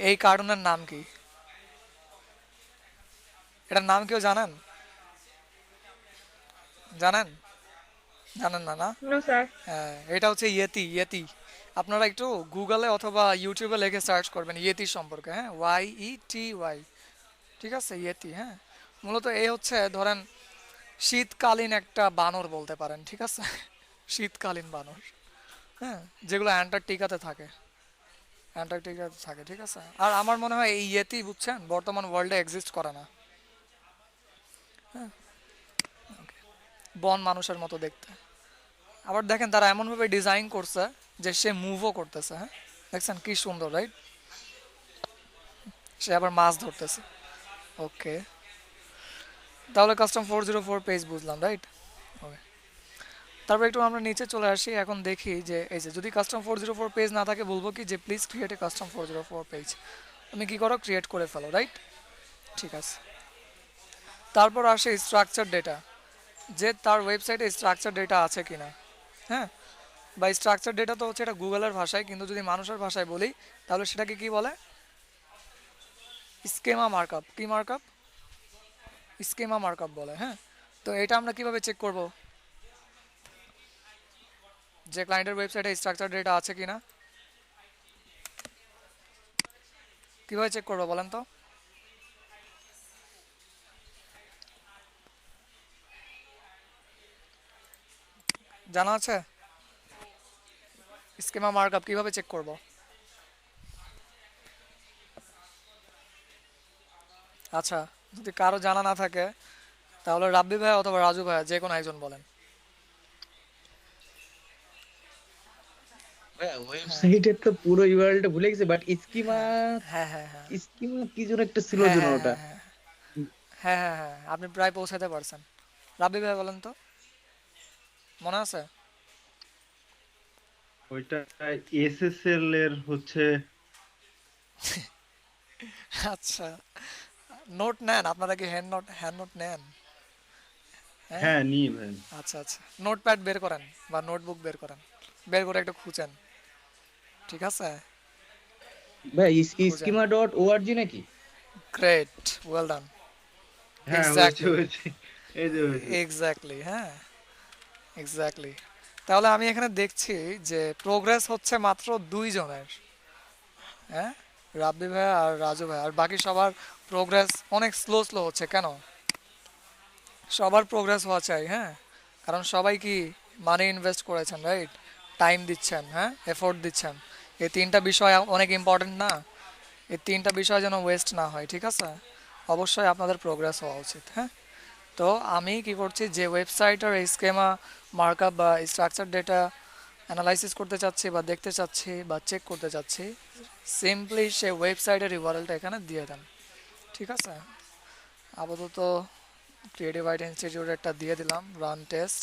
এই কার্টুনের নাম কি? এটার নাম কেউ জানেন? জানেন? জানেন না, না? No sir. হ্যাঁ, এটা হচ্ছে ইয়েতি, ইয়েতি। আপনারা একটু গুগলে অথবা ইউটিউবে লিখে সার্চ করবেন ইয়েতি সম্পর্কে, হ্যাঁ YETY, ঠিক আছে, ইয়েতি। হ্যাঁ, মূলত এই হচ্ছে ধরেন শীতকালীন একটা বানর বলতে পারেন, ঠিক আছে? শীতকালীন বানর, হ্যাঁ, যেগুলো অ্যান্টার্কটিকাতে থাকে, অ্যান্টার্কটিকাতে থাকে, ঠিক আছে? আর আমার মনে হয় এই ইয়েতি বুঝছেন বর্তমান ওয়ার্ল্ডে এক্সিস্ট করে না, বন মানুষের মতো দেখতে। আবার দেখেন তারা এমনভাবে ডিজাইন করছে যে সে মুভও করতেছে, হ্যাঁ দেখছেন কি সুন্দর, রাইট? সে আবার মাছ ধরতেছে। ওকে, তাহলে কাস্টম 404 পেজ বুঝলাম, রাইট? ওকে, তারপর একটু আমরা নিচে চলে আসি, এখন দেখি যে এই যে যদি কাস্টম 404 পেজ না থাকে বলবো কি যে please create A custom 404 page. তুমি কি করো, ক্রিয়েট করে ফেলো, রাইট? ঠিক আছে। তারপর আসে স্ট্রাকচার ডেটা, যে তার ওয়েবসাইটে স্ট্রাকচার ডেটা আছে কিনা। হ্যাঁ, বা স্ট্রাকচার ডেটা তো হচ্ছে এটা গুগলের ভাষায়, কিন্তু যদি মানুষের ভাষায় বলি তাহলে সেটাকে কি বলে? Schema markup. কি মার্কআপ? স্কেমা মার্কআপ বলে। হ্যাঁ, তো এটা আমরা কিভাবে চেক করব যে ক্লায়েন্টের ওয়েবসাইটে স্ট্রাকচার ডেটা আছে কিনা? কিভাবে চেক করবো বলেন তো? জানা আছে স্কেমা মার্কআপ কিভাবে চেক করব? আচ্ছা, যদি কারো জানা না থাকে তাহলে রাব্বি ভাই অথবা রাজু ভাই যে কোনো একজন বলেন। ভাইয়া হ্যাঁ ওয়েবসাইটের তো পুরো ইউআরএলটা ভুলে গেছি, বাট স্কিমা হ্যাঁ হ্যাঁ হ্যাঁ স্কিমা কি যেন একটা ছিল হ্যাঁ যেন হ্যাঁ ওটা। হ্যাঁ হ্যাঁ হ্যাঁ হ্যাঁ হ্যাঁ, আপনি প্রায় পৌঁছাতে পারছেন। রাব্বি ভাই বলেন তো, মনে আছে? ওইটা এসএসএল এর হচ্ছে। আচ্ছা, নোট নেন আপনারা কি? হ্যান্ড নোট নেন? হ্যাঁ, হ্যাঁ, নি ভাই। আচ্ছা আচ্ছা, নোটপ্যাড বের করেন বা নোটবুক বের করেন, বের করে একটু খুঁজেন, ঠিক আছে? ভাই খুঁজেন। স্কিমা ডট ওআরজি নাকি? Great, well done. হ্যাঁ, হয়েছে এক্স্যাক্টলি, হয়েছে। এই যে হয়েছে। এক্স্যাক্টলি, হ্যাঁ, এক্স্যাক্টলি। তাহলে আমি এখানে দেখছি যে প্রোগ্রেস হচ্ছে মাত্র 2 জনের। হ্যাঁ, রাব্বি ভাই আর রাজু ভাই, আর বাকি সবার প্রোগ্রেস অনেক স্লো স্লো হচ্ছে। কেন? সবার প্রোগ্রেস হওয়া চাই, হ্যাঁ, কারণ সবাই কি মানি ইনভেস্ট করেছেন, রাইট? টাইম দিচ্ছেন, হ্যাঁ, এফোর্ট দিচ্ছেন। এই 3টা বিষয় অনেক ইম্পর্টেন্ট না? এই 3টা বিষয় যেন ওয়েস্ট না হয়, ঠিক আছে? অবশ্যই আপনাদের প্রোগ্রেস হওয়া উচিত। হ্যাঁ, তো আমি কি করছি, যে ওয়েবসাইটের স্কেমা মার্কআপ বা স্ট্রাকচার ডেটা অ্যানালাইসিস করতে চাচ্ছি বা দেখতে চাচ্ছি বা চেক করতে চাচ্ছি, সিম্পলি সে ওয়েবসাইটের ইউআরএলটা এখানে দিয়ে দেন, ঠিক আছে? আপাতত ক্রিয়েটিভ আইটি ইনস্টিটিউট একটা দিয়ে দিলাম, রান টেস্ট।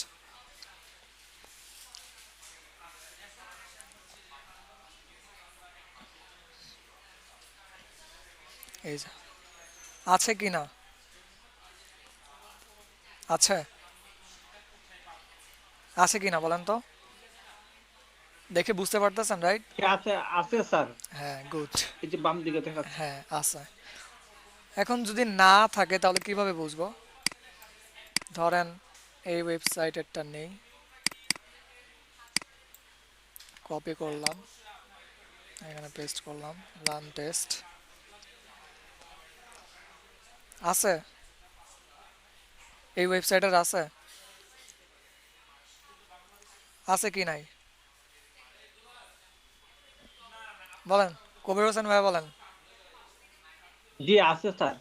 এই যে আছে কি না? আছে, আছে কি না বলেন তো, দেখে বুঝতে পারতেছেন, রাইট? আছে আছে স্যার, হ্যাঁ, গুড। এই যে বাম দিকে দেখাচ্ছে। হ্যাঁ, আছে। এখন যদি না থাকে তাহলে কিভাবে বুঝবো? ধরেন এই ওয়েবসাইটেরটা নেই, কপি করলাম, এখানে পেস্ট করলাম, রান টেস্ট। আছে, এই ওয়েবসাইটের আছে, আছে কি নাই বলেন, কবির হোসেন ভাই বলেন। জি আছে স্যার।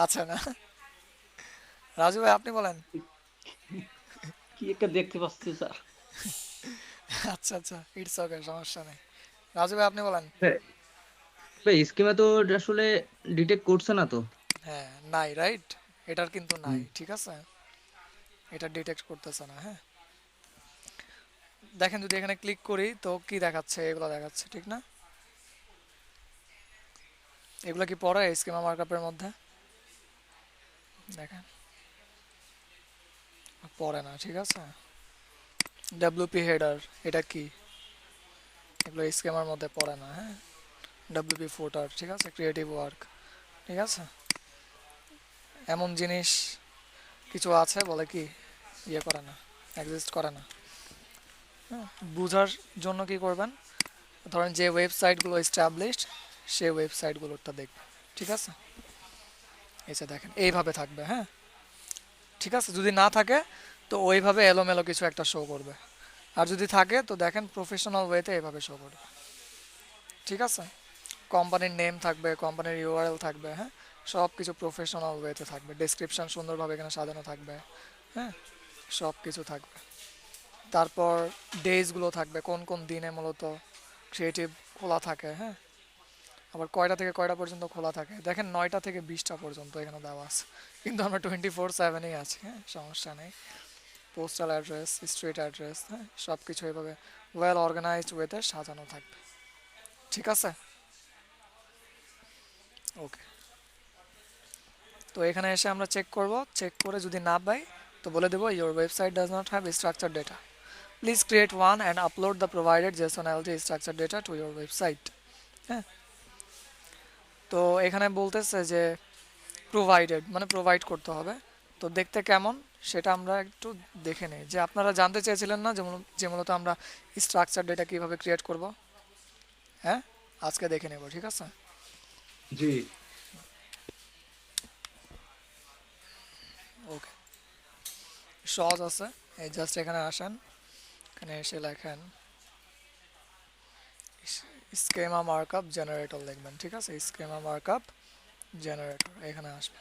আছে না? রাজু ভাই আপনি বলেন। কি একটা দেখতে পাচ্ছি স্যার। আচ্ছা আচ্ছা, ইটস ওকে, সমস্যা নেই। রাজু ভাই আপনি বলেন। ভাই স্কিমা তো আসলে ডিটেক্ট করছে না তো। হ্যাঁ, নাই, রাইট? এটার কিন্তু নাই, হুম। ঠিক আছে? এটা ডিটেক্ট করতেছে না। হ্যাঁ, দেখেন যদি এখানে ক্লিক করি তো কি দেখাচ্ছে, এগুলো দেখাচ্ছে, ঠিক না? এগুলো কি পড়ে স্কিমা মার্কআপের মধ্যে? দেখেন, পড়ে না, ঠিক আছে? ডাব্লিউপি হেডার, এটা কি? এগুলো স্কিমার মধ্যে পড়ে না। হ্যাঁ, ডাব্লিউপি ফুটার, ঠিক আছে? ক্রিয়েটিভ ওয়ার্ক, ঠিক আছে? এমন জিনিস কিছু আছে বলে কি ইয়ে করে না, এক্সিস্ট করে না। হ্যাঁ, বুঝার জন্য কি করবেন, ধরেন যে ওয়েবসাইটগুলো এস্টাবলিশড সেই ওয়েবসাইটগুলোরটা দেখবেন, ঠিক আছে? এই যে দেখেন এইভাবে থাকবে, হ্যাঁ, ঠিক আছে? যদি না থাকে তো ওইভাবে এলোমেলো কিছু একটা শো করবে, আর যদি থাকে তো দেখেন প্রফেশনাল ওয়েতে এইভাবে শো করবে, ঠিক আছে? কোম্পানির নেম থাকবে, কোম্পানির ইউআরএল থাকবে, হ্যাঁ, সব কিছু প্রফেশনাল ওয়েতে থাকবে, ডেসক্রিপশন সুন্দরভাবে এখানে সাজানো থাকবে, হ্যাঁ, সব কিছু থাকবে। তারপর ডেজগুলো থাকবে, কোন কোন দিনে মূলত ক্রিয়েটিভ খোলা থাকে, হ্যাঁ, আবার কয়টা থেকে কয়টা পর্যন্ত খোলা থাকে দেখেন 9টা থেকে 20টা পর্যন্ত এখানে দেওয়া আছে, কিন্তু আমরা 24/7-ই আছি, হ্যাঁ সমস্যা নেই। পোস্টাল অ্যাড্রেস, স্ট্রিট অ্যাড্রেস, হ্যাঁ সব কিছু এভাবে ওয়েল অর্গানাইজড ওয়েতে সাজানো থাকবে, ঠিক আছে? ওকে, তো এখানে এসে আমরা চেক করব, চেক করে যদি না পাই তো বলে দেবো your website does not have structure data, please create one and upload the provided JSON-LT structure data to your website. হ্যাঁ, তো এখানে বলতেছে যে প্রোভাইডেড মানে প্রোভাইড করতে হবে, তো দেখতে কেমন সেটা আমরা একটু দেখে নিই। যে আপনারা জানতে চেয়েছিলেন না যে মূলত আমরা স্ট্রাকচার ডেটা কিভাবে ক্রিয়েট করব, হ্যাঁ আজকে দেখে নেব, ঠিক আছে? জি। ওকে, সহজ আছে, এই জাস্ট এখানে আসেন, এখানে এসে লেখেন স্কেমা মার্কআপ জেনারেটর লিখবেন, ঠিক আছে? স্কেমা মার্কআপ জেনারেটর এখানে আসবে,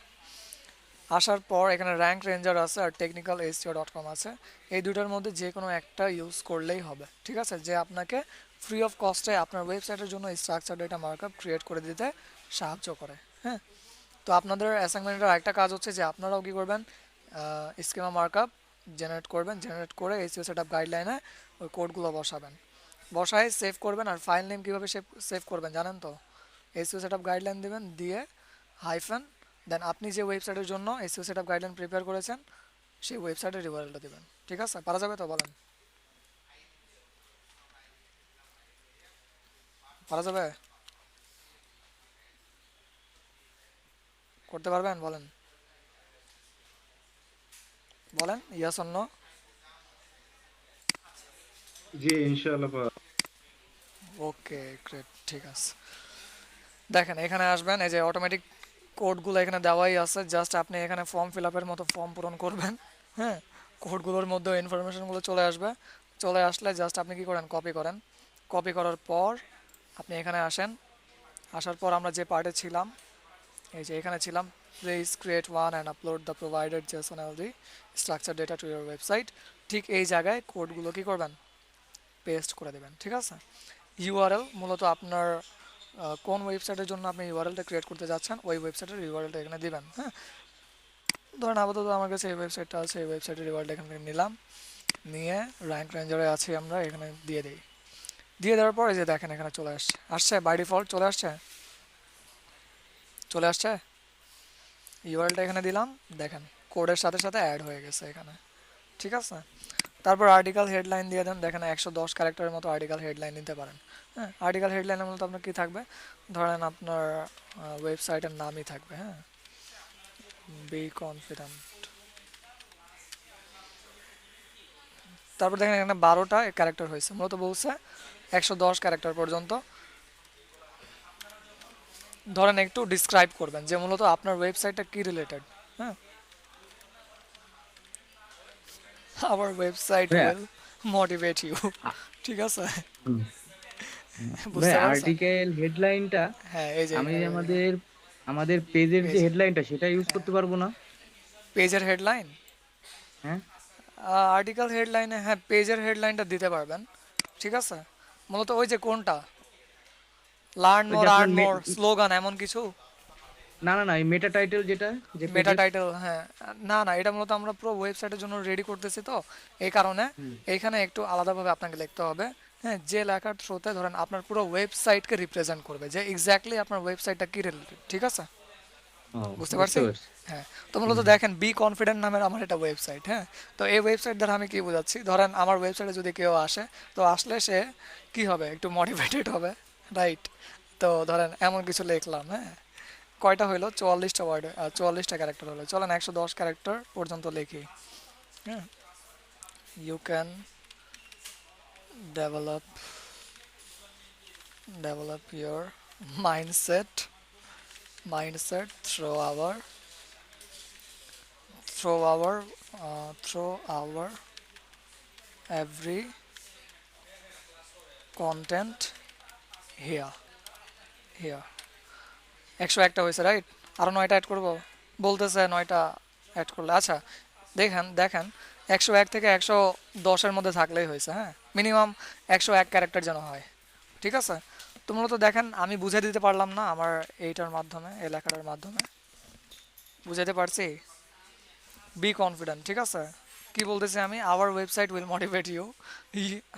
আসার পর এখানে র্যাঙ্ক রেঞ্জার আছে আর টেকনিক্যাল SEO.com আছে, এই দুটোর মধ্যে যে কোনো একটা ইউজ করলেই হবে, ঠিক আছে? যে আপনাকে ফ্রি অফ কস্টে আপনার ওয়েবসাইটের জন্য স্ট্রাকচার ডেটা মার্কআপ ক্রিয়েট করে দিতে সাহায্য করে। হ্যাঁ, তো আপনাদের অ্যাসাইনমেন্টের একটা কাজ হচ্ছে যে আপনারাও কী করবেন, স্কিমা মার্কআপ জেনারেট করবেন, জেনারেট করে SEO সেটআপ গাইডলাইনে ওই কোডগুলো বসাবেন, বসায় সেভ করবেন। আর ফাইল নেম কীভাবে সেভ করবেন জানেন তো? SEO সেটআপ গাইডলাইন দেবেন, দিয়ে হাইফেন, দেন আপনি যে ওয়েবসাইটের জন্য SEO সেটআপ গাইডলাইন প্রিপেয়ার করেছেন সেই ওয়েবসাইটের ইউআরএলটা দেবেন, ঠিক আছে? পারা যাবে তো বলেন? পারা যাবে? করতে পারবেন বলেন, বলেন ইয়াস অর নো? জি ইনশাআল্লাহ ওকে গ্রেট, ঠিক আছে। দেখেন এখানে আসবেন, এই যে অটোমেটিক কোডগুলো এখানে দেওয়াই আছে, জাস্ট আপনি এখানে ফর্ম ফিল আপের মতো ফর্ম পূরণ করবেন, হ্যাঁ কোডগুলোর মধ্যে ইনফরমেশনগুলো চলে আসবে, চলে আসলে জাস্ট আপনি কি করেন, কপি করেন, কপি করার পর আপনি এখানে আসেন, আসার পর আমরা যে পার্টে ছিলাম, এই যে এখানে ছিলাম, please create one and upload the provided JSON-LT structure data to your website, ঠিক এই জায়গায় কোডগুলো কি করবেন, পেস্ট করে দেবেন, ঠিক আছে? ইউআরএল মূলত আপনার কোন ওয়েবসাইটের জন্য আপনি ইউআরএলটা ক্রিয়েট করতে যাচ্ছেন ওই ওয়েবসাইটের ইউআরএলটা এখানে দিবেন। হ্যাঁ, ধরেন আপাতত আমার কাছে এই ওয়েবসাইটটা আছে, এই ওয়েবসাইটের ইউআরএলটা এখান থেকে নিলাম, নিয়ে র্যাঙ্ক রেঞ্জারে আছি আমরা, এখানে দিয়ে দিই, দিয়ে দেওয়ার পর এই যে দেখেন এখানে চলে আসছে, আসছে বাই ডিফল্ট চলে আসছে, চলে আসছে, ইউআরএলটা এখানে দিলাম, দেখেন কোডের সাথে সাথে অ্যাড হয়ে গেছে এখানে, ঠিক আছে? তারপর আর্টিকেল হেডলাইন দিয়ে দেন, দেখেন 110 ক্যারেক্টারের মতো আর্টিকেল হেডলাইন দিতে পারেন। হ্যাঁ, আর্টিকেল হেডলাইনের মূলত আপনার কী থাকবে, ধরেন আপনার ওয়েবসাইটের নামই থাকবে, হ্যাঁ বি কনফিডেন্ট, তারপর দেখেন এখানে 12টা ক্যারেক্টার হয়েছে, মূলত বলছে 110 ক্যারেক্টার পর্যন্ত, ধরেন একটু ডিসক্রাইব করবেন যে মূলত আপনার ওয়েবসাইটটা কী রিলেটেড। হ্যাঁ, আওয়ার ওয়েবসাইট ভাইয়া উইল মোটিভেট ইউ, ঠিক আছে? হুম, ভাই বুঝতে পারছেন? আর্টিকেল হেডলাইনটা হ্যাঁ এই যে আমি আমাদের আমাদের পেজের যে পেজ, হেডলাইনটা সেটা ইউজ হ্যাঁ করতে পারবো না? পেজের হেডলাইন, হ্যাঁ, আর্টিকেল হেডলাইনে হ্যাঁ পেজের হেডলাইনটা দিতে পারবেন, ঠিক আছে? মূলত ওই যে কোনটা, লার্ন ওই মোর যে আপনার আর্ন মোর স্লোগান এমন কিছু, না না না এই মেটা টাইটেল যেটা যে মেটা পেজের। টাইটেল, হ্যাঁ না না এটা মূলত আমরা পুরো ওয়েবসাইটের জন্য রেডি করতেছি, তো এই কারণে হুম, এইখানে একটু আলাদাভাবে আপনাকে লিখতে হবে। হ্যাঁ, যে লেখার থ্রুতে ধরেন আপনার পুরো ওয়েবসাইটকে রিপ্রেজেন্ট করবে, যে এক্স্যাক্টলি আপনার ওয়েবসাইটটা কি রিলেটেড, ঠিক আছে? ও বুঝতে বুঝতে পারছি? পারছি। হ্যাঁ, তো মূলত দেখেন বি কনফিডেন্ট নামের আমার একটা ওয়েবসাইট, হ্যাঁ তো এই ওয়েবসাইট দ্বারা আমি কি বোঝাচ্ছি, ধরেন আমার ওয়েবসাইটে যদি কেউ আসে, তো আসলে সে কি হবে, একটু মোটিভেটেড হবে, রাইট? তো ধরেন এমন কিছু লিখলাম, হ্যাঁ কয়টা হইলো, 44টা ওয়ার্ড, 44টা ক্যারেক্টার হলো, চলেন 110 ক্যারেক্টার পর্যন্ত লিখি। হ্যাঁ, you can develop your mindset through our every content here 101টা হয়েছে, রাইট? আরো 9টা অ্যাড করব বলতেছে, 9টা অ্যাড করলে, আচ্ছা দেখেন দেখেন 101 থেকে 110-এর মধ্যে থাকলেই হয়েছে, হ্যাঁ মিনিমাম 101 ক্যারেক্টার যেন হয়, ঠিক আছে? তো মূলত দেখেন আমি বুঝে দিতে পারলাম না আমার এইটার মাধ্যমে, এই লেখাটার মাধ্যমে বুঝাতে পারছি। বি কনফিডেন্ট, ঠিক আছে? কি বলতেছি আমি? Our website will motivate you,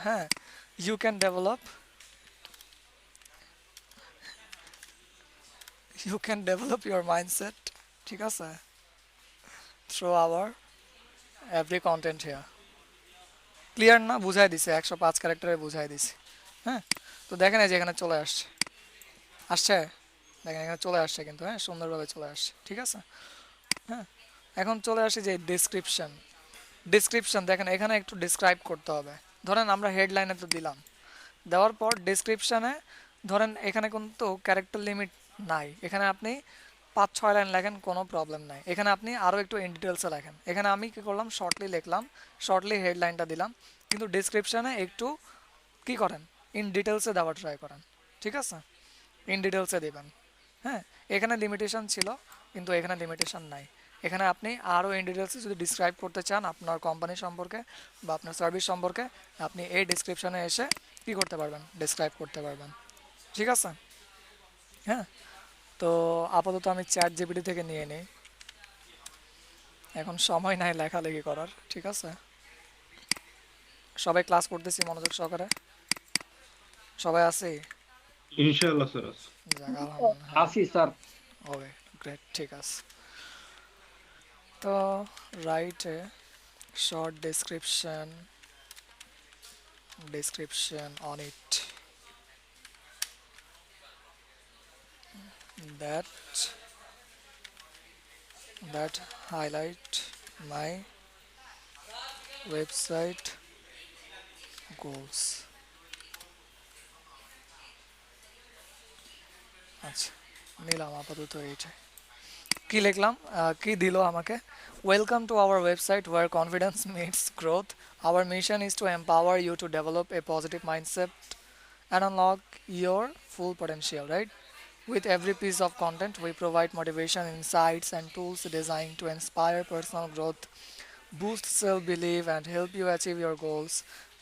হ্যাঁ, you can develop, you can develop your mindset, ঠিক আছে, through our every content here. Clear না? বুঝাই দিছে, 105 ক্যারেক্টারে বুঝাই দিছে। হ্যাঁ, তো দেখেন এই যে এখানে চলে আসছে, আসছে, দেখেন এখানে চলে আসছে কিন্তু, হ্যাঁ, সুন্দরভাবে চলে আসছে, ঠিক আছে? হ্যাঁ, এখন চলে আসি যে ডেসক্রিপশন। ডেসক্রিপশন দেখেন এখানে একটু ডিসক্রাইব করতে হবে। ধরেন আমরা হেডলাইনে তো দিলাম, দেওয়ার পর ডেসক্রিপশনে ধরেন এখানে কিন্তু ক্যারেক্টার লিমিট নাই, এখানে আপনি 5-6 লাইন লেখেন, কোনো প্রবলেম নাই। এখানে আপনি আরও একটু ইন ডিটেলসে লেখেন। এখানে আমি কী করলাম, শর্টলি লিখলাম, শর্টলি হেডলাইনটা দিলাম, কিন্তু ডেসক্রিপশনে একটু কী করেন, ইন ডিটেলসে দেওয়া ট্রাই করেন, ঠিক আছে? ইন ডিটেলসে দেবেন। হ্যাঁ, এখানে লিমিটেশন ছিল কিন্তু এখানে লিমিটেশন নাই। এখানে আপনি আরও ইন ডিটেলসে যদি ডিসক্রাইব করতে চান আপনার কোম্পানি সম্পর্কে বা আপনার সার্ভিস সম্পর্কে, আপনি এই ডিসক্রিপশনে এসে কী করতে পারবেন, ডিসক্রাইব করতে পারবেন, ঠিক আছে? হ্যাঁ, তো আপাতত আমি চ্যাট জিপিটি থেকে নিয়ে নিই, এখন সময় নাই লেখালেখি করার, ঠিক আছে? সবাই ক্লাস করতেছি মনোযোগ সহকারে, সবাই আছে? ইনশাআল্লাহ স্যার আছে। যাক, আলহামদুলিল্লাহ। আসি স্যার। ওকে, গ্রেট, ঠিক আছে। তো write a short description on it that highlight my website goals. আচ্ছা, নিলাম আপাতত এইটা। কি লিখলাম, কি দিল আমাকে? Welcome to our website where confidence meets growth. Our mission is to empower you to develop a positive mindset and unlock your full potential, right? With every piece of content, we provide motivation, insights, and tools designed to inspire personal growth, boost self belief, and help you achieve your goals.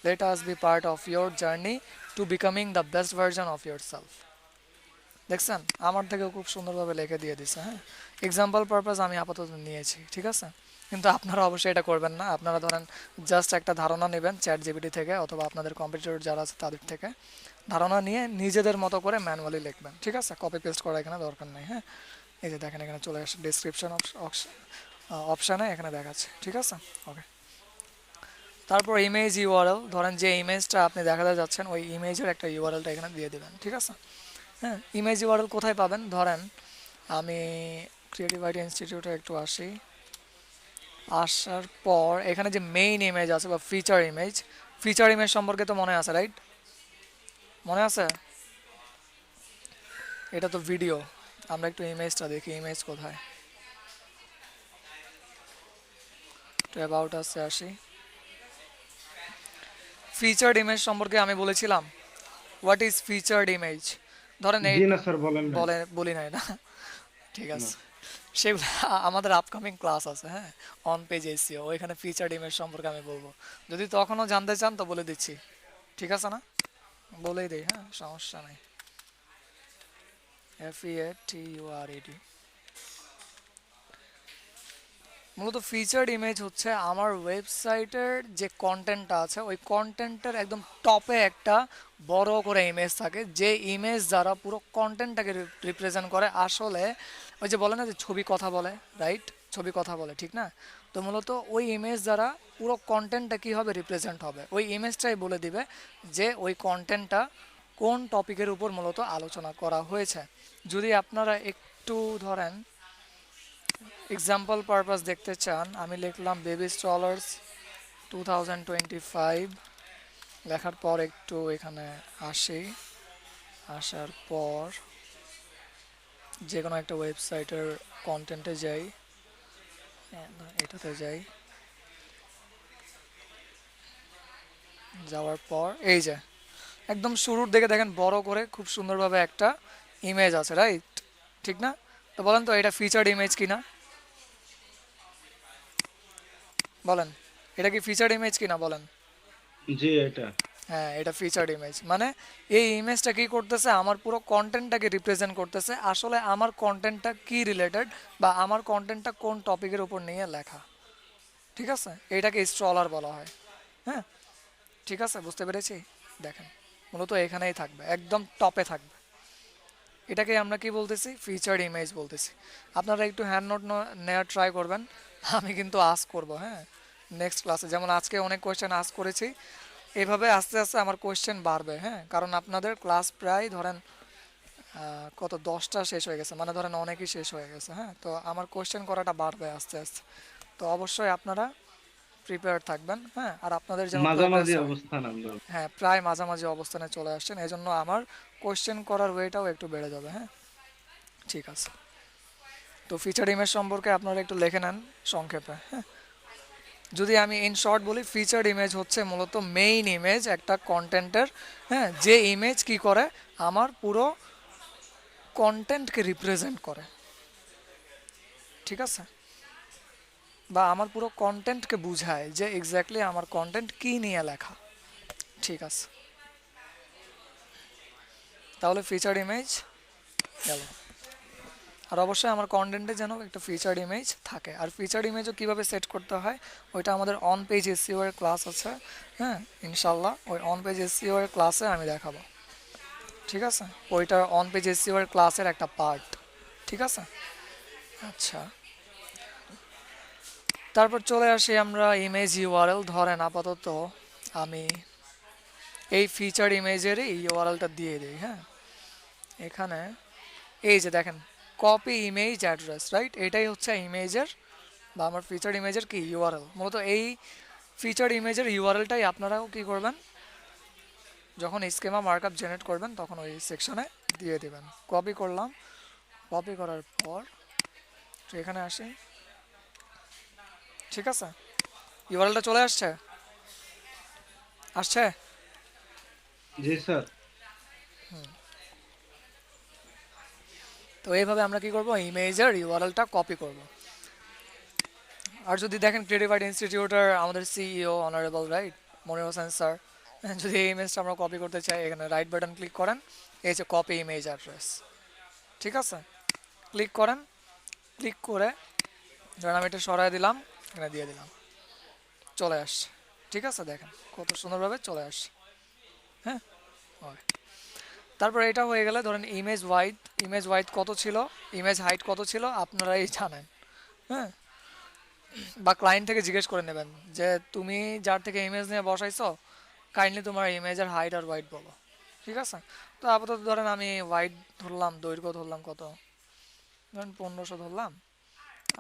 Let us be part of your journey to becoming the best version of yourself. দেখছেন আমার থেকেও খুব সুন্দরভাবে লিখে দিয়ে দিছে। হ্যাঁ, example purpose আমি আপাতত নিয়েছি, ঠিক আছে? কিন্তু আপনারা অবশ্যই এটা করবেন না। আপনারা ধরেন জাস্ট একটা ধারণা নেবেন চ্যাট জিপিটি থেকে অথবা আপনাদের কম্পিটিটর যারা আছে তাদের থেকে ধারণা নিয়ে নিজেদের মতো করে ম্যানুয়ালি লিখবেন, ঠিক আছে? কপি পেস্ট করা এখানে দরকার নেই। হ্যাঁ, এই যে দেখেন এখানে চলে আসে ডিসক্রিপশন অপশানে এখানে দেখাচ্ছে, ঠিক আছে? ওকে, তারপর ইমেজ ইউআরএল, ধরেন যে ইমেজটা আপনি দেখাতে যাচ্ছেন ওই ইমেজের একটা ইউআরএলটা এখানে দিয়ে দেবেন, ঠিক আছে? হ্যাঁ, ইমেজ ইউআরএল কোথায় পাবেন? ধরেন আমি ক্রিয়েটিভ আইডিয়া ইনস্টিটিউটে একটু আসি, আসার পর এখানে যে মেইন ইমেজ আছে বা ফিচার ইমেজ সম্পর্কে তো মনে আছে, রাইট? মনে আছে? এটা তো ভিডিও, আমরা একটু ইমেজটা দেখি, ইমেজ কোথায়? তো অ্যাবাউট আসে আসি, ফিচার্ড ইমেজ সম্পর্কে আমি বলেছিলাম। What is featured image? ধরেন এই জি না স্যার, বলেন না। বলি নাই না, ঠিক আছে, সেগুলো আমাদের আপকামিং ক্লাস আছে। হ্যাঁ, অন পেজ এসিও, ওইখানে ফিচার্ড ইমেজ সম্পর্কে আমি বলবো। যদি তখনও জানতে চান তো বলে দিচ্ছি, ঠিক আছে না? বলেই দিই, হ্যাঁ, সমস্যা নেই। FEATURED, মূলত ফিচার্ড ইমেজ হচ্ছে আমার ওয়েবসাইটের যে কন্টেন্টটা আছে ওই কন্টেন্টের একদম টপে একটা বড় করে ইমেজ থাকে, যে ইমেজ দ্বারা পুরো কন্টেন্টটাকে রিপ্রেজেন্ট করে। আসলে ওই যে বলে না যে ছবি কথা বলে, রাইট? ছবি কথা বলে, ঠিক না? তো মূলত ওই ইমেজ দ্বারা পুরো কন্টেন্টটা কী হবে, রিপ্রেজেন্ট হবে। ওই ইমেজটাই বলে দিবে যে ওই কন্টেন্টটা কোন টপিকের উপর মূলত আলোচনা করা হয়েছে। যদি আপনারা একটু ধরেন এক্সাম্পল পারপাস দেখতে চান, আমি লিখলাম বেবি স্ট্রলার্স 2025, লেখার পর একটু এখানে আসি, আসার পর যে কোনো একটা ওয়েবসাইটের কন্টেন্টে যাই, এটাতে যাই, যাওয়ার পর এই যে একদম শুরুর দিকে দেখেন বড় করে খুব সুন্দরভাবে একটা ইমেজ আছে, রাইট? ঠিক না? তো বলেন তো এটা ফিচার্ড ইমেজ কিনা? বলেন, এটা কি ফিচার্ড ইমেজ কিনা বলেন? জি, এটা হ্যাঁ, এটা ফিচার্ড ইমেজ মানে এই ইমেজটা কি করতেছে, আমার পুরো কন্টেন্টটাকে রিপ্রেজেন্ট করতেছে, আসলে আমার কন্টেন্টটা কি রিলেটেড বা আমার কন্টেন্টটা কোন টপিকের উপর নিয়ে লেখা। ঠিক আছে, এটাকে স্ট্রলার বলা হয়। হ্যাঁ, ঠিক আছে, বুঝতে পেরেছি। দেখেন, মূলত এখানেই থাকবে, একদম টপে থাকবে। এটাকে আমরা কি বলতেছি, ফিচার্ড ইমেজ বলতেছি। আপনারা একটু হ্যান্ড নোট নেওয়ার ট্রাই করবেন, আমি কিন্তু আস্ক করব। হ্যাঁ, নেক্সট ক্লাসে যেমন আজকে অনেক কোয়েশ্চেন আস্ক করেছি, এভাবে আস্তে আস্তে আমার কোয়েশ্চেন বাড়বে। হ্যাঁ, কারণ আপনাদের ক্লাস প্রায় ধরেন কত 10টা শেষ হয়ে গেছে, মানে ধরেন অনেকই শেষ হয়ে গেছে। হ্যাঁ, তো আমার কোয়েশ্চেন করাটা বাড়বে আস্তে আস্তে। তো অবশ্যই আপনারা প্রিপেয়ার থাকবেন। হ্যাঁ, আর আপনাদের যেন প্রোগ্রেস মাঝামাঝি হয়। অবস্থান আমরা। হ্যাঁ, প্রায় মাঝামাঝি অবস্থানে চলে আসছেন, এই জন্য আমার কোয়েশ্চেন করার ওয়েটাও একটু বেড়ে যাবে। হ্যাঁ, ঠিক আছে। তো ফিচার ইমেজ সম্পর্কে আপনারা একটু লিখে নেন সংক্ষেপে। হ্যাঁ, যদি আমি ইন শর্ট বলি, ফিচার্ড ইমেজ হচ্ছে মূলত মেইন ইমেজ একটা কন্টেন্টের। হ্যাঁ, যে ইমেজ কি করে, আমার পুরো কন্টেন্টকে রিপ্রেজেন্ট করে। ঠিক আছে, বা আমার পুরো কন্টেন্টকে বুঝায় যে এক্স্যাক্টলি আমার কন্টেন্ট কি নিয়ে লেখা। ঠিক আছে, তাহলে ফিচার্ড ইমেজ গেল। আর অবশ্যই আমার কন্টেন্টে যেন একটা ফিচার্ড ইমেজ থাকে। আর ফিচার্ড ইমেজও কীভাবে সেট করতে হয়, ওইটা আমাদের অন পেজ এসইও এর ক্লাস আছে। হ্যাঁ, ইনশাল্লাহ ওই অন পেজ এসইও এর ক্লাসে আমি দেখাবো। ঠিক আছে, ওইটা অন পেজ এসইও এর ক্লাসের একটা পার্ট। ঠিক আছে, আচ্ছা। তারপর চলে আসি আমরা ইমেজ ইউআরএল। ধরেন আপাতত আমি এই ফিচার্ড ইমেজেরই ইউআরএলটা দিয়ে দিই। হ্যাঁ, এখানে এই যে দেখেন, কপি ইমেজ অ্যাড্রেস, রাইট? এটাই হচ্ছে ইমেজের বা আমার ফিচার্ড ইমেজের কি ইউআরএল। মূলত এই ফিচার্ড ইমেজের ইউআরএলটাই আপনারাও কি করবেন, যখন স্কেমা মার্কআপ জেনারেট করবেন তখন ওই সেকশনে দিয়ে দিবেন। কপি করলাম, কপি করার পর তো এখানে আসি। ঠিক আছে, ইউআরএলটা চলে আসছে, আসছে। জি স্যার। তো এইভাবে আমরা কি করব, ইমেজের ইউআরএলটা কপি করব। আর যদি দেখেন ক্রিয়েটিভ আর্ট ইনস্টিটিউটের আমাদের CEO honourable right Monir Hossain sir, যদি এই ইমেজটা আমরা কপি করতে চাই, এখানে রাইট বাটন ক্লিক করেন, এই যে কপি ইমেজ অ্যাড্রেস। ঠিক আছে, ক্লিক করেন, ক্লিক করে ধরেন আমি এটা সরাই দিলাম, এখানে দিয়ে দিলাম, চলে আসছে। ঠিক আছে, দেখেন কত সুন্দরভাবে চলে আসছে। হ্যাঁ, ওকে। তারপর এটা হয়ে গেলে ধরেন ইমেজ ওয়াইড কত ছিল, ইমেজ হাইট কত ছিল আপনারাই জানেন। হ্যাঁ, বা ক্লায়েন্ট থেকে জিজ্ঞেস করে নেবেন যে তুমি যার থেকে ইমেজ নিয়ে বসাইছো, কাইন্ডলি তোমার ইমেজের হাইট আর ওয়াইড বলো। ঠিক আছে, তো আপাতত ধরেন আমি ওয়াইড ধরলাম, দৈর্ঘ্য ধরলাম কত, ধরেন 1500 ধরলাম।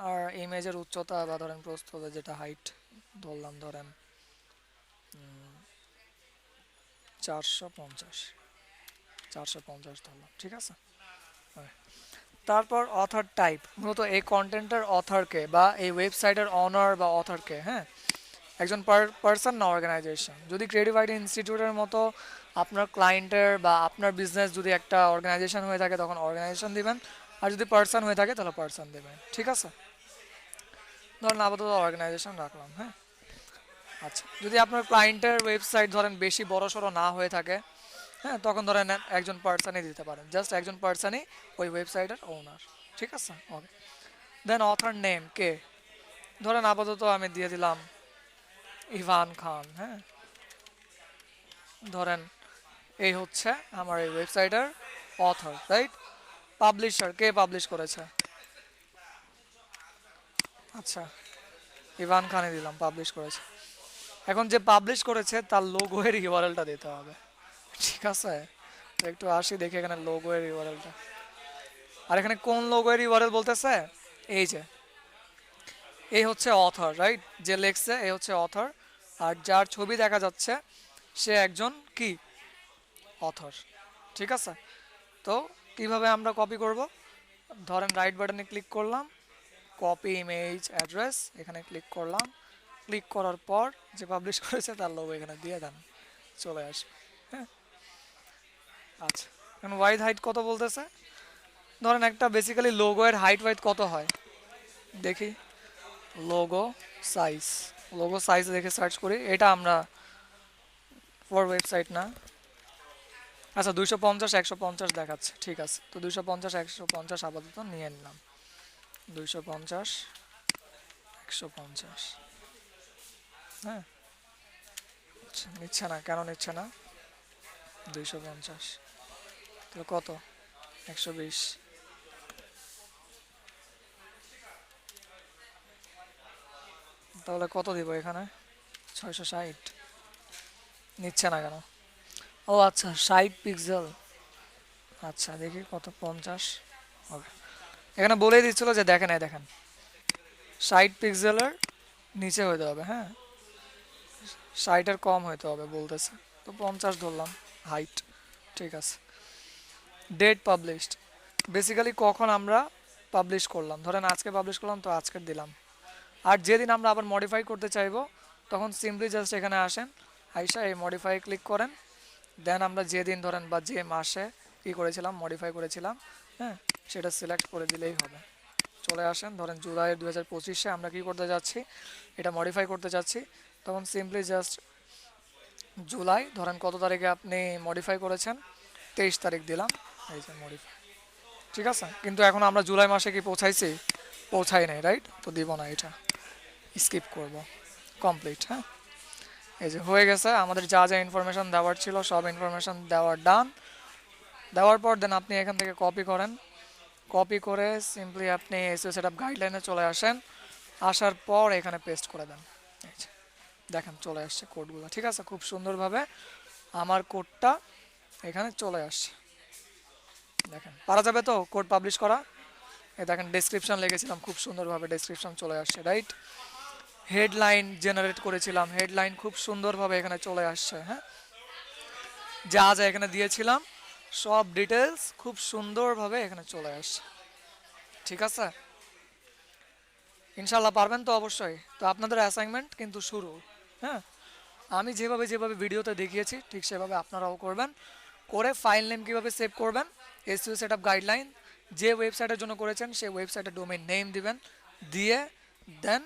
আর ইমেজের উচ্চতা বা ধরেন প্রস্থতা যেটা হাইট ধরলাম, ধরেন 450 450 ধরলাম। ঠিক আছে, তারপর অথর টাইপ, মূলত এই কন্টেন্টের অথরকে বা এই ওয়েবসাইটের অনার বা অথরকে, হ্যাঁ, একজন পার্সন না অর্গানাইজেশন। যদি ক্রিয়েটিভ আইটি ইনস্টিটিউটের মতো আপনার ক্লায়েন্টের বা আপনার বিজনেস যদি একটা অর্গানাইজেশন হয়ে থাকে তখন অর্গানাইজেশন দিবেন, আর যদি পার্সন হয়ে থাকে তাহলে পার্সন দেবেন। ঠিক আছে, ধরেন আপাতত অর্গানাইজেশন রাখলাম। হ্যাঁ, আচ্ছা, যদি আপনার ক্লায়েন্টের ওয়েবসাইট ধরেন বেশি বড় সড়ো না হয়ে থাকে, হ্যাঁ, তখন ধরেন একজন পার্সনই দিতে পারেন, জাস্ট একজন পার্সনই ওই ওয়েবসাইটের ওনার। ঠিক আছে, ওকে। দেন অথর নেম কে, ধরেন আপাতত আমি দিয়ে দিলাম ইভান খান। হ্যাঁ, ধরেন এই হচ্ছে আমার এই ওয়েবসাইটের অথর, রাইট? পাবলিশার কে পাবলিশ করেছে, আচ্ছা ইভান খানই দিলাম, পাবলিশ করেছে। এখন যে পাবলিশ করেছে তার লোগো এর ইউআরএলটা দিতে হবে। ঠিক আছে, তো একটু আসি দেখি এখানে লোগো এর ইউআরএলটা। আর এখানে কোন লোগো এর ইউআরএল বলতেছে, এই যে এই হচ্ছে অথর, রাইট? যে লেখছে এই হচ্ছে অথর, আর যার ছবি দেখা যাচ্ছে সে একজন কি অথর। ঠিক আছে, তো কিভাবে আমরা কপি করব, ধরেন রাইট বাটনে ক্লিক করলাম, কপি ইমেজ অ্যাড্রেস, এখানে ক্লিক করলাম, ক্লিক করার পর যে পাবলিশ করেছে তার লোগো এখানে দিয়ে দেন, চলে আসবে। হ্যাঁ, আচ্ছা, এখন ওয়াইড হাইট কত বলতেছে, ধরেন একটা বেসিক্যালি লোগো এর হাইট ওয়াইড কত হয় দেখি, লোগো সাইজ, লোগো সাইজ দেখে সার্চ করি, এটা আমরা ফর ওয়েবসাইট না, আচ্ছা 250 150 দেখাচ্ছে, ঠিক আছে। তো 250 150 আপাতত নিয়ে নিলাম, 250 150। হ্যাঁ, আচ্ছা, নিচ্ছে না কেন, নিচ্ছে না? 250 তাহলে কত, 120। তাহলে কত দিব এখানে, 660। নিচ্ছে না কেন? ও আচ্ছা 60 পিক্সেল, আচ্ছা দেখি কত, 50 হবে। এখানে বলেই দিচ্ছিল যে দেখেন, এই দেখেন 60 পিক্সেলের নিচে হইতে হবে, হ্যাঁ 60-এর কম হইতে হবে বলতেছে, তো 50 ধরলাম হাইট, ঠিক আছে। ডেট পাবলিশড, বেসিক্যালি কখন আমরা পাবলিশ করলাম, ধরেন আজকে পাবলিশ করলাম তো আজকের দিলাম। আর যেদিন আমরা আবার মডিফাই করতে চাইবো তখন সিম্পলি জাস্ট এখানে আসেন, আইসা এই মডিফাই ক্লিক করেন, দেন আমরা যেদিন ধরেন বা যে মাসে কী করেছিলাম মডিফাই করেছিলাম, হ্যাঁ সেটা সিলেক্ট করে দিলেই হবে। চলে আসেন, ধরেন জুলাই 2025-এ আমরা কী করতে যাচ্ছি, এটা মডিফাই করতে যাচ্ছি, তখন সিম্পলি জাস্ট জুলাই, ধরেন কত তারিখে আপনি মডিফাই করেছেন, 23 তারিখ দিলাম, এই যে মডিফাই, ঠিক আছে। কিন্তু এখন আমরা জুলাই মাসে কি পৌঁছাইছি, পৌঁছাই নাই, রাইট, তো দিব না, এটা স্কিপ করব, কমপ্লিট। হ্যাঁ, এই যে হয়ে গেছে, আমাদের যা যা ইনফরমেশান দেওয়ার ছিল সব ইনফরমেশান দেওয়ার ডান। দেওয়ার পর দেন আপনি এখান থেকে কপি করেন, কপি করে সিম্পলি আপনি এসইও সেটআপ গাইডলাইনে চলে আসেন, আসার পর এখানে পেস্ট করে দেন। এই যে দেখেন চলে আসছে কোডগুলো, ঠিক আছে, খুব সুন্দরভাবে আমার কোডটা এখানে চলে আসছে, দেখেন পারা যাবে তো কোড পাবলিশ করা। এই দেখেন ডেসক্রিপশন লিখেছিলাম, খুব সুন্দরভাবে ডেসক্রিপশন চলে আসছে, রাইট। হেডলাইন জেনারেট করেছিলাম, হেডলাইন খুব সুন্দরভাবে এখানে চলে আসছে, হ্যাঁ যা যা এখানে দিয়েছিলাম সব ডিটেলস খুব সুন্দরভাবে এখানে চলে আসছে, ঠিক আছে। ইনশাল্লাহ পারবেন তো অবশ্যই। তো আপনাদের অ্যাসাইনমেন্ট কিন্তু শুরু, হ্যাঁ আমি যেভাবে যেভাবে ভিডিওতে দেখিয়েছি ঠিক সেভাবে আপনারাও করবেন, করে ফাইল নেম কীভাবে সেভ করবেন, এসইও সেটআপ গাইডলাইন যে ওয়েবসাইটের জন্য করেছেন সেই ওয়েবসাইটের ডোমেইন নেম দিবেন, দিয়ে দেন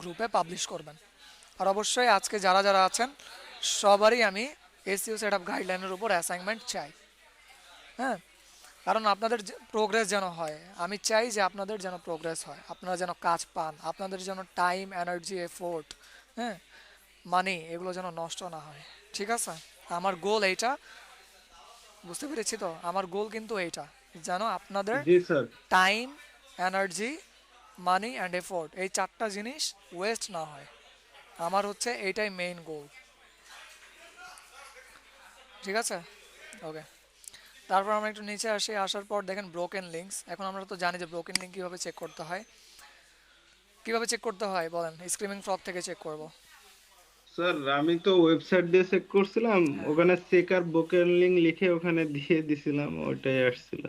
গ্রুপে পাবলিশ করবেন। আর অবশ্যই আজকে যারা যারা আছেন সবারই আমি এসইও সেটআপ গাইডলাইনের উপর অ্যাসাইনমেন্ট চাই, হ্যাঁ কারণ আপনাদের প্রোগ্রেস যেন হয়, আমি চাই যে আপনাদের যেন প্রোগ্রেস হয়, আপনারা যেন কাজ পান, আপনাদের যেন টাইম এনার্জি এফোর্ট, হ্যাঁ মানি এগুলো যেন নষ্ট না হয়, ঠিক আছে। আমার গোল এইটা, বুঝতে পেরেছি তো, আমার গোল কিন্তু এইটা, যেন আপনাদের জি sir. Time energy money and effort এই চারটা জিনিস ওয়েস্ট না হয়, আমার হচ্ছে এইটাই মেইন গোল, ঠিক আছে। ওকে, তারপর আমরা একটু নিচে আসি, আসার পর দেখেন ব্রোকেন লিঙ্কস। এখন আমরা তো জানি যে ব্রোকেন লিঙ্ক কীভাবে চেক করতে হয়, কীভাবে চেক করতে হয় বলেন, স্ক্রিমিং ফ্রগ থেকে চেক করব। স্যার আমি তো ওয়েবসাইট দিয়ে চেক করছিলাম, ওখানে চেক আর ব্রোকেন লিংক লিখে ওখানে দিয়ে দিছিলাম, ওইটাই আসছিল।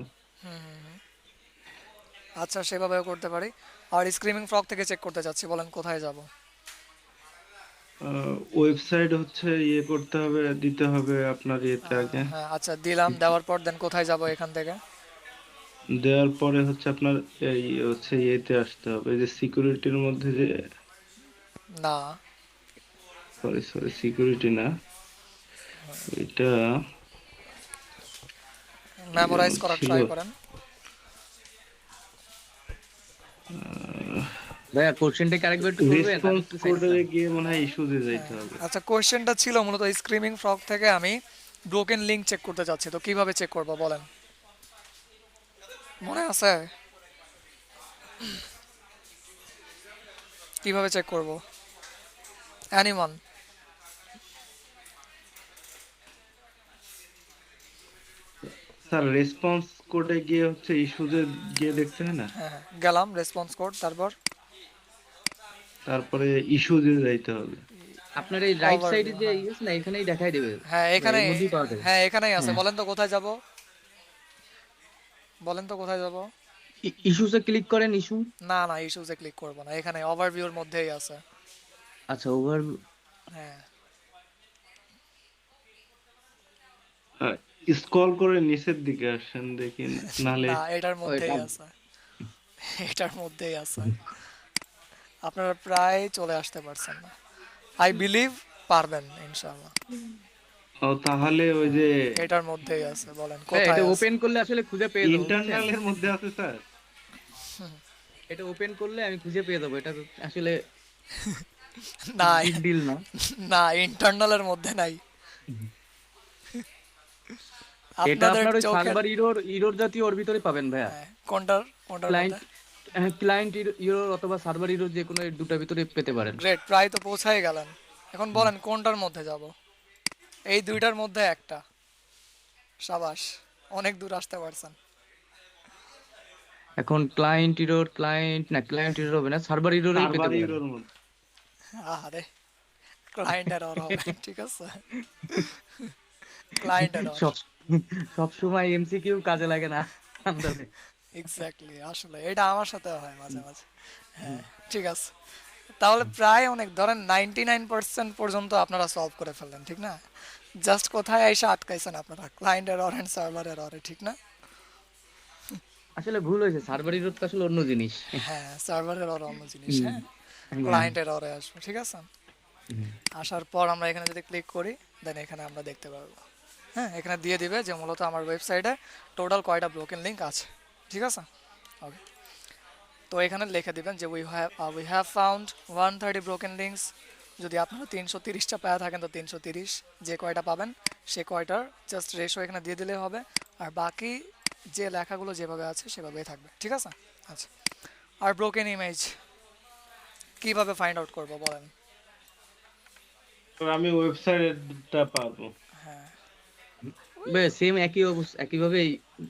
আচ্ছা সেভাবেও করতে পারি। আর স্ক্রিমিং ফ্রগ থেকে চেক করতে চাচ্ছি, বলেন কোথায় যাব। ওয়েবসাইট হচ্ছে ইয়ে করতে হবে, দিতে হবে আপনার ইয়েতে আগে। হ্যাঁ আচ্ছা দিলাম, দেওয়ার পর দেন কোথায় যাব এখান থেকে। দেওয়ার পরে হচ্ছে আপনার এই হচ্ছে ইয়েতে আসতে হবে, এই যে সিকিউরিটির মধ্যে যে, না সরি সরি সিকিউরিটি না, এটা কি যেন মেমোরাইজ করার ছিল, ট্রাই করেন। ভাইয়া কোশ্চেনটা কি আরেকবার একটু করবেন, আমি রেসপন্স একটু কোডে চাইছিলাম। গিয়ে মনে হয় ইস্যুতে যাইতে হবে। আচ্ছা কোয়েশ্চেনটা ছিল মূলত স্ক্রিমিং ফ্রগ থেকে আমি ব্রোকেন লিঙ্ক চেক করতে চাচ্ছি, তো কিভাবে চেক করব বলেন, মনে আছে কিভাবে চেক করব, অ্যানিমন। স্যার রেসপন্স কোডে গিয়ে হচ্ছে ইস্যুতে গিয়ে দেখতে হয় না, হ্যাঁ হ্যাঁ, গেলাম রেসপন্স কোড, তারপর তারপরে ইস্যুতে যাইতে হবে। আপনার এই রাইট সাইডে ওভারভিউ, যে হ্যাঁ ইয়েস না, এখানেই দেখাই দেবে, হ্যাঁ এখানে, এর মধ্যেই পাওয়া যাবে। হ্যাঁ এখানেই আছে, হ্যাঁ, বলেন তো কোথায় যাব, বলেন তো কোথায় যাব। ইস্যুসে ক্লিক করেন, ইস্যু। না না ইস্যুসে ক্লিক করব না, এখানে ওভারভিউর মধ্যেই আছে। আচ্ছা ওভার, হ্যাঁ স্ক্রল করে নিচের দিকে আসেন দেখি, নালে না এটার ও মধ্যেই এটা, আছে, এটার মধ্যেই আছে, আপনারা প্রায় চলে আসতে পারছেন না, আই বিলিভ পারবেন ইনশাআল্লাহ। ও তাহলে ওই যে এটার মধ্যেই আছে, বলেন ভাই এটা কোথায় আছে? ওপেন করলে আসলে খুঁজে পেয়ে যাবো বুঝছেন? ইন্টারনালের মধ্যে আছে স্যার। এটা ওপেন করলে আমি খুঁজে পেয়ে যাবো, এটা তো আসলে না, বিগ ডিল না। না ইন্টারনালের মধ্যে নাই। এটা আপনাদের আপনার ওই চোখের সার্ভার ইরোর জাতীয় ওর ভিতরে পাবেন ভাইয়া। হ্যাঁ, কোনটার ক্লায়েন্ট মধ্যে? ক্লায়েন্ট ইরোর অথবা সার্ভার ইরোর যে কোনো এর দুটার ভিতরে পেতে পারেন। গ্রেট, প্রায় তো পৌঁছাই গেলেন। এখন বলেন কোনটার মধ্যে যাব? এই দুইটার মধ্যে একটা। সাবাস, অনেক দূর আসতে পারছেন। এখন ক্লায়েন্ট ইরোর হবে না, সার্ভার ইরোরেই পেতে সার্ভার পারেন। ইউরোর মধ্যে। আরে ক্লায়েন্ট এরর হবে, ঠিক আছে, ক্লায়েন্ট এরর। সব সব সময় এমসিকিউ কাজে লাগে না আন্দাজে। এক্স্যাক্টলি, আসলে এটা আমার সাথে হয় মাঝে মাঝে। হ্যাঁ, ঠিক আছে। তাহলে প্রায় অনেক ধরেন 99% পর্যন্ত আপনারা সলভ করে ফেললেন, ঠিক না? জাস্ট কোথায় এসে আটকাইছেন আপনারা? ক্লায়েন্ট এরর এন্ড সার্ভার এররে, ঠিক না? আসলে ভুল হয়েছে, সার্ভার ইরোর তো আসলে অন্য জিনিস। হ্যাঁ, সার্ভার এরর অন্য জিনিস, হুম, হ্যাঁ। হুম, ক্লায়েন্ট এররে আসবে, ঠিক আছে। হুম। আসার পর আমরা এখানে যদি ক্লিক করি, দেন এখানে আমরা দেখতে পারবো, হ্যাঁ, এখানে দিয়ে দিবে যে মূলত আমার ওয়েবসাইটে টোটাল কয়টা ব্রোকেন লিঙ্ক আছে, ঠিক আছে। ওকে, তো এখানে লিখে দিবেন যে we have found 130 broken links. যদি আপনারা 330টা পাওয়া থাকেন তো 330, যে কয়টা পাবেন সে কয়টার জাস্ট রেশো এখানে দিয়ে দিলেই হবে। আর বাকি যে লেখাগুলো যেভাবে আছে সেভাবেই থাকবে, ঠিক আছে। আচ্ছা, আর ব্রোকেন ইমেজ কিভাবে ফাইন্ড আউট করবো বলেন? তো আমি ওয়েবসাইটটা পাবো। হ্যাঁ, সেম একইভাবে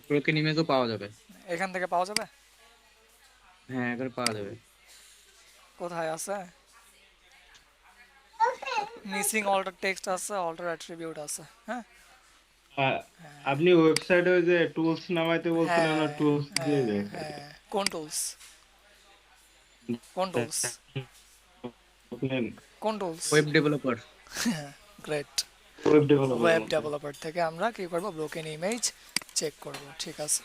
ব্রোকেন ইমেজও পাওয়া যাবে। এখান থেকে পাওয়া যাবে। হ্যাঁ, এখানে পাওয়া যাবে। কোথায় আছে? মিসিং অল্টার টেক্সট আছে, অল্টার অ্যাট্রিবিউট আছে, হ্যাঁ। আ- আপনি ওয়েবসাইটে ওই যে টুলস নামাইতে বলছিলেন না, হ্যাঁ, টুলস দিয়ে হ্যাঁ, দেয়। হ্যাঁ। কোন টুলস? কোন টুলস? কোন tools? Web developer. Great. Web developer. Web developer থেকে আমরা কি করব? ব্রোকেন ইমেজ চেক করব, ঠিক আছে।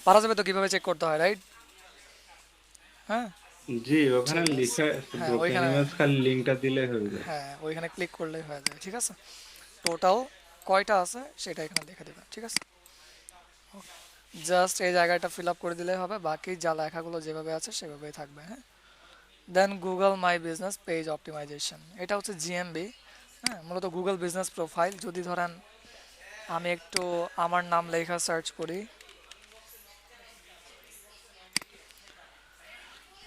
পারা যাবে তো কিভাবে চেক করতে হয়, রাইট? হ্যাঁ, জি, ওখানে ঠিক আছে। লেখা আছে হ্যাঁ, ব্রোকেন ওইখানে, ইমেজ, খালি লিংকটা দিলে হয়ে যায়। হ্যাঁ ওইখানে ক্লিক করলেই হয়ে যাবে, ঠিক আছে। টোটাল কয়টা আছে সেটা এখানে লিখে দেবেন, ঠিক আছে। জাস্ট এই জায়গাটা ফিল আপ করে দিলেই হবে, বাকি যা লেখাগুলো যেভাবে আছে সেভাবেই থাকবে, হ্যাঁ। Then Google my business page optimization, এটা হচ্ছে জিএমবি। হ্যাঁ, মূলত গুগল বিজনেস প্রোফাইল। যদি ধরেন আমি একটু আমার নাম লেখা সার্চ করি,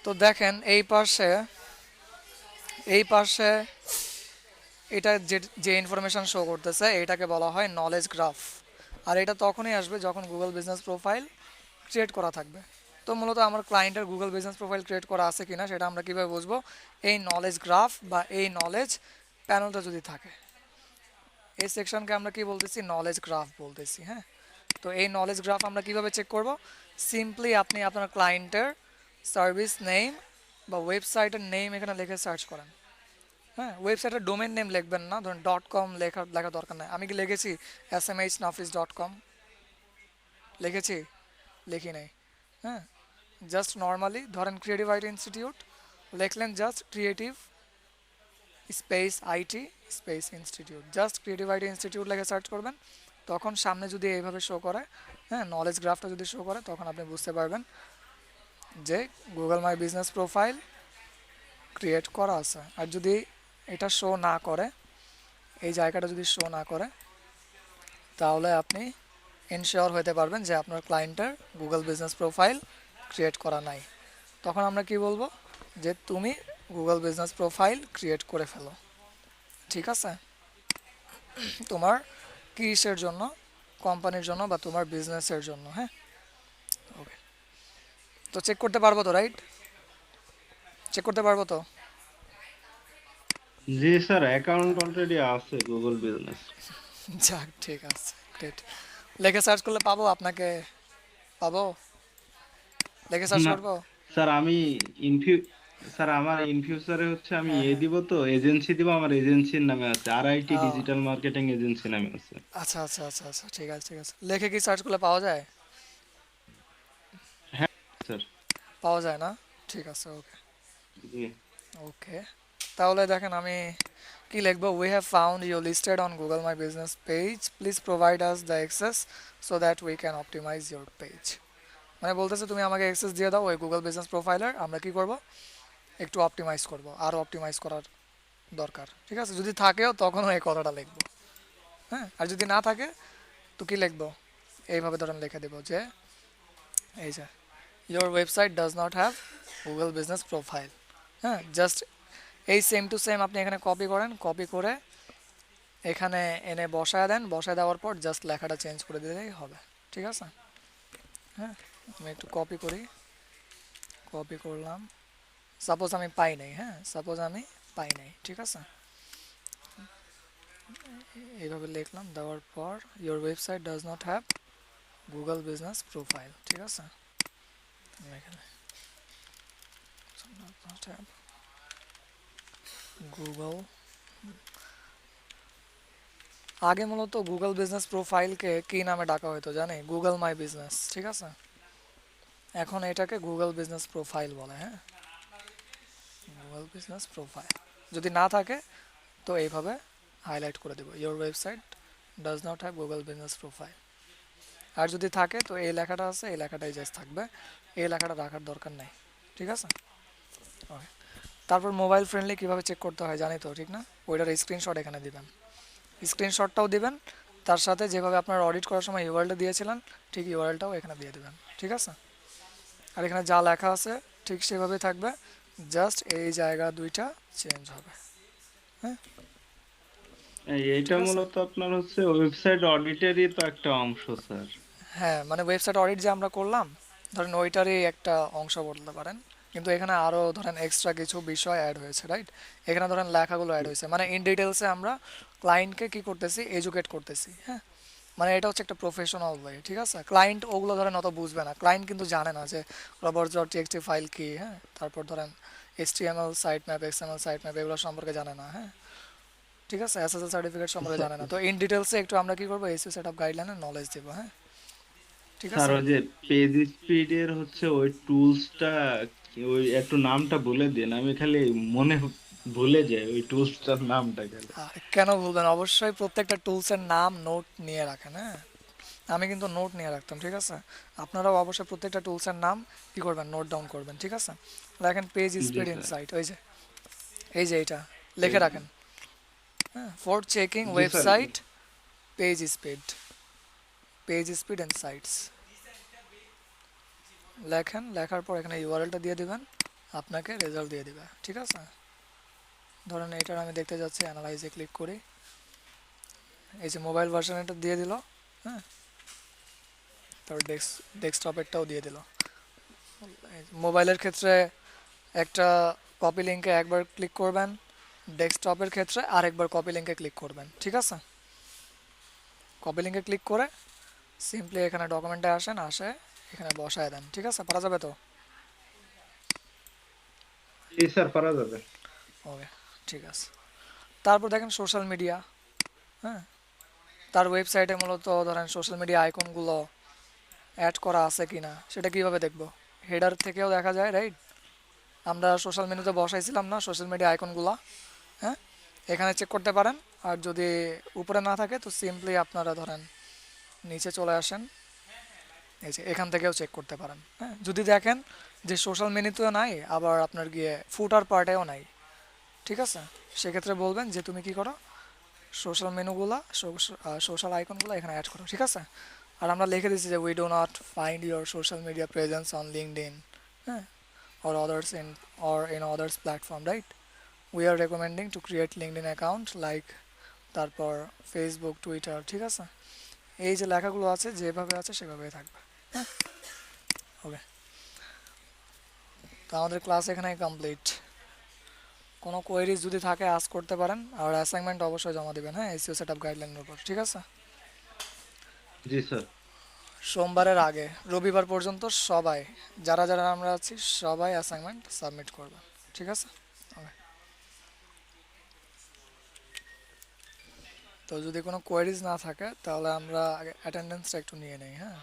তো দেখেন এই পাশে এটা যে যে ইনফরমেশন শো করতেছে এটাকে বলা হয় নলেজ গ্রাফ। আর এটা তখনই আসবে যখন গুগল বিজনেস প্রোফাইল ক্রিয়েট করা থাকবে। তো মূলত আমার ক্লায়েন্টের গুগল বিজনেস প্রোফাইল ক্রিয়েট করা আছে কিনা সেটা আমরা কীভাবে বুঝবো? এই নলেজ গ্রাফ বা এই নলেজ প্যানেলটা যদি থাকে, এই সেকশনকে আমরা কি বলতেছি? নলেজ গ্রাফ বলতেছি, হ্যাঁ। তো এই নলেজ গ্রাফ আমরা কিভাবে চেক করব? সিম্পলি আপনি আপনার ক্লায়েন্টের সার্ভিস নেম বা ওয়েবসাইটের নেম এখানে লিখে সার্চ করেন, হ্যাঁ। ওয়েবসাইটের ডোমেন নেম লিখবেন না, ধরুন .com লেখা দরকার নাই। আমি কি লিখেছি smhnafis.com? লিখেছি? লিখি নাই, হ্যাঁ। জাস্ট নর্মালি ধরেন ক্রিয়েটিভ আইটি ইনস্টিটিউট লিখলেন, just creative space IT space institute, just creative IT institute লিখে সার্চ করবেন। তখন সামনে যদি এইভাবে শো করে, হ্যাঁ, নলেজ গ্রাফটা যদি শো করে, তখন আপনি বুঝতে পারবেন যে Google my business profile create করা আছে। আর যদি এটা শো না করে, এই জায়গাটা যদি শো না করে, তাহলে আপনি এনশিওর হতে পারবেন যে আপনার ক্লায়েন্টের গুগল বিজনেস প্রোফাইল ক্রিয়েট করা নাই। তখন আমরা কি বলবো? যে তুমি গুগল বিজনেস প্রোফাইল ক্রিয়েট করে ফেলো, ঠিক আছে। তোমার কিসের জন্য? কোম্পানির জন্য বা তোমার বিজনেসের জন্য, হ্যাঁ। ওকে, তো চেক করতে পারবো তো, রাইট? চেক করতে পারবো তো? জি স্যার, অ্যাকাউন্ট অলরেডি আছে গুগল বিজনেস। যাক, ঠিক আছে, গ্রেট। লেখে সার্চ করলে পাবো আপনাকে? পাবো? লেখে সার্চ না করবো? স্যার, আমি স্যার আমার ইন ফিউচারে হচ্ছে আমি হ্যাঁ, হ্যাঁ। দিব, তো এজেন্সি দিব, আমার এজেন্সির নামে আছে, RIT আহ, ডিজিটাল মার্কেটিং এজেন্সি নামে আছে। আচ্ছা আচ্ছা আচ্ছা আচ্ছা, ঠিক আছে ঠিক আছে। লেখে কি সার্চ করলে পাওয়া যায়? হ্যাঁ স্যার। পাওয়া যায় না? ঠিক আছে, ওকে জি। ওকে। তাহলে দেখেন আমি কি লিখবো, we have found you listed on Google my business page, please provide us the access so that we can optimize your page. মানে বলতেছে তুমি আমাকে অ্যাক্সেস দিয়ে দাও ওই গুগল বিজনেস প্রোফাইলের, আমরা কি করব, একটু অপটিমাইজ করব, আরও অপটিমাইজ করার দরকার। ঠিক আছে, যদি থাকেও তখনও এই কথাটা লিখবো। হ্যাঁ, আর যদি না থাকে তো কি লিখবো, এইভাবে ধরেন লিখে দেবো যে এই যে your website does not have Google business profile. হ্যাঁ, জাস্ট এই সেম টু সেম আপনি এখানে কপি করেন, কপি করে এখানে এনে বসায় দেন, বসায় দেওয়ার পর জাস্ট লেখাটা চেঞ্জ করে দিলেই হবে। ঠিক আছে, হ্যাঁ আমি একটু কপি করি, কপি করলাম, সাপোজ আমি পাই নাই, হ্যাঁ সাপোজ আমি পাই নাই, ঠিক আছে, এইভাবে লিখলাম, দেওয়ার পর your website does not have Google business profile. ঠিক আছে, এখানে গুগল, আগে মূলত গুগল বিজনেস প্রোফাইলকে কি নামে ডাকা হতো জানি, গুগল মাই বিজনেস। ঠিক আছে, এখন এটাকে গুগল বিজনেস প্রোফাইল বলে। হ্যাঁ, গুগল বিজনেস প্রোফাইল যদি না থাকে তো এইভাবে হাইলাইট করে দেবো, your website does not have Google business profile. আর যদি থাকে তো এই লেখাটা আছে, এই লেখাটাই জাস্ট থাকবে, এই লেখাটা রাখার দরকার নেই। ঠিক আছে, ওকে। তারপর মোবাইল ফ্রেন্ডলি কীভাবে চেক করতে হয় জানি তো, ঠিক না, ওইটার স্ক্রিনশট এখানে দিবেন, স্ক্রিনশটটাও দিবেন, তার সাথে যেভাবে আপনার অডিট করার সময় ইউআরএলটা দিয়েছিলেন ঠিক ইউআরএলটাও এখানে দিয়ে দেবেন। ঠিক আছে, আর এখানে যা লেখা আছে ঠিক সেভাবেই থাকবে, জাস্ট এই জায়গা দুইটা চেঞ্জ হবে। হ্যাঁ, এইটা মূলত আপনার হচ্ছে ওয়েবসাইট অডিটেরই তো একটা অংশ স্যার। হ্যাঁ মানে ওয়েবসাইট অডিট যে আমরা করলাম ধরেন ওইটারই একটা অংশ বলতে পারেন, কিন্তু এখানে আরও ধরেন এক্সট্রা কিছু বিষয় অ্যাড হয়েছে, রাইট, এখানে ধরেন লেখাগুলো অ্যাড হয়েছে, মানে ইন ডিটেলসে আমরা ক্লায়েন্টকে কি করতেছি, এডুকেট করতেছি। হ্যাঁ, মানে এটা হচ্ছে একটা প্রফেশনাল ওয়ে। ঠিক আছে, ক্লায়েন্ট ওগুলো ধরেন অত বুঝবে না, ক্লায়েন্ট কিন্তু জানে না যে রবার্টস ডট টিএক্সটি ফাইল কি, হ্যাঁ, তারপর ধরেন HTML site map, XML site map এগুলো সম্পর্কে জানে না। হ্যাঁ, ঠিক আছে, এসএসএল সার্টিফিকেট সম্পর্কে জানে না, তো ইন ডিটেলসে একটু আমরা কি করবো, এসইও সেটআপ গাইডলাইনের নলেজ দেবো। হ্যাঁ, ঠিক স্যার আছে, ওই যে পেজ স্পিডের হচ্ছে ওই টুলসটা, ওই একটু নামটা বলে দিন, আমি খালি মনে ভুলে যাই ওই টুলসটার নামটা খালি। আর কেন বলবেন, অবশ্যই প্রত্যেকটা টুলসের নাম নোট নিয়ে রাখেন। হ্যাঁ, আমি কিন্তু নোট নিয়ে রাখতাম। ঠিক আছে, আপনারাও অবশ্যই প্রত্যেকটা টুলসের নাম কি করবেন, নোট ডাউন করবেন। ঠিক আছে, দেখেন page G speed sir. Insight, ওই যে এই যে এটা লিখে রাখেন। হ্যাঁ, for checking G sir. Website page speed, page speed insights লেখেন, লেখার পর এখানে ইউআরএলটা দিয়ে দিবেন, আপনাকে রেজাল্ট দিয়ে দিবে। ঠিক আছে, ধরেন এটার আমি দেখতে যাচ্ছি, অ্যানালাইজে ক্লিক করি, এই যে মোবাইল ভার্সন এটা দিয়ে দিল। হ্যাঁ, তারপর ডেস্কটপেরটাও দিয়ে দিল। মোবাইলের ক্ষেত্রে একটা কপি লিঙ্কে একবার ক্লিক করবেন, ডেস্কটপের ক্ষেত্রে আরেকবার কপি লিঙ্কে ক্লিক করবেন। ঠিক আছে, কপি লিঙ্কে ক্লিক করে সিম্পলি এখানে ডকুমেন্টে আসেন, আসে এখানে বসায় দেন। ঠিক আছে, পারা যাবে তো? জি স্যার, পারা যাবে। ওকে, ঠিক আছে। তারপর দেখেন সোশ্যাল মিডিয়া। হ্যাঁ, তার ওয়েবসাইটে মূলত ধরেন সোশ্যাল মিডিয়া আইকনগুলো অ্যাড করা আছে কি না সেটা কীভাবে দেখবো, হেডার থেকেও দেখা যায়, রাইট, আমরা সোশ্যাল মেনুতে বসাইছিলাম না সোশ্যাল মিডিয়া আইকনগুলো। হ্যাঁ, এখানে চেক করতে পারেন, আর যদি উপরে না থাকে তো সিম্পলি আপনারা ধরেন নিচে চলে আসেন, এই যে এখান থেকেও চেক করতে পারেন। হ্যাঁ, যদি দেখেন যে সোশ্যাল মেনুতেও নাই, আবার আপনার গিয়ে ফুটার পার্টেও নাই, ঠিক আছে, সেক্ষেত্রে বলবেন যে তুমি কি করো, সোশ্যাল মেনুগুলা, সোশ্যাল আইকনগুলো এখানে অ্যাড করো। ঠিক আছে, আর আমরা লিখে দিচ্ছি যে we do not find your social media presence on LinkedIn, হ্যাঁ, or others in others platform, right, we are recommending to create LinkedIn account like তারপর ফেসবুক, টুইটার। ঠিক আছে, এই যে লেখাগুলো আছে যেভাবে আছে সেভাবেই থাকবে। হ্যাঁ, ওকে, তো আমাদের ক্লাস এখানেই কমপ্লিট। কোনো কোয়েরিজ যদি থাকে আস্ক করতে পারেন, আর অ্যাসাইনমেন্ট অবশ্যই জমা দেবেন। হ্যাঁ, এসইও সেটআপ গাইডলাইনের উপর। ঠিক আছে, জি স্যার। সোমবারের আগে রবিবার পর্যন্ত সবাই, যারা যারা আমরা আছি সবাই অ্যাসাইনমেন্ট সাবমিট করবে। ঠিক আছে, ওকে, তো যদি কোনো কোয়েরিজ না থাকে তাহলে আমরা আগে অ্যাটেন্ডেন্সটা একটু নিয়ে নেই। হ্যাঁ,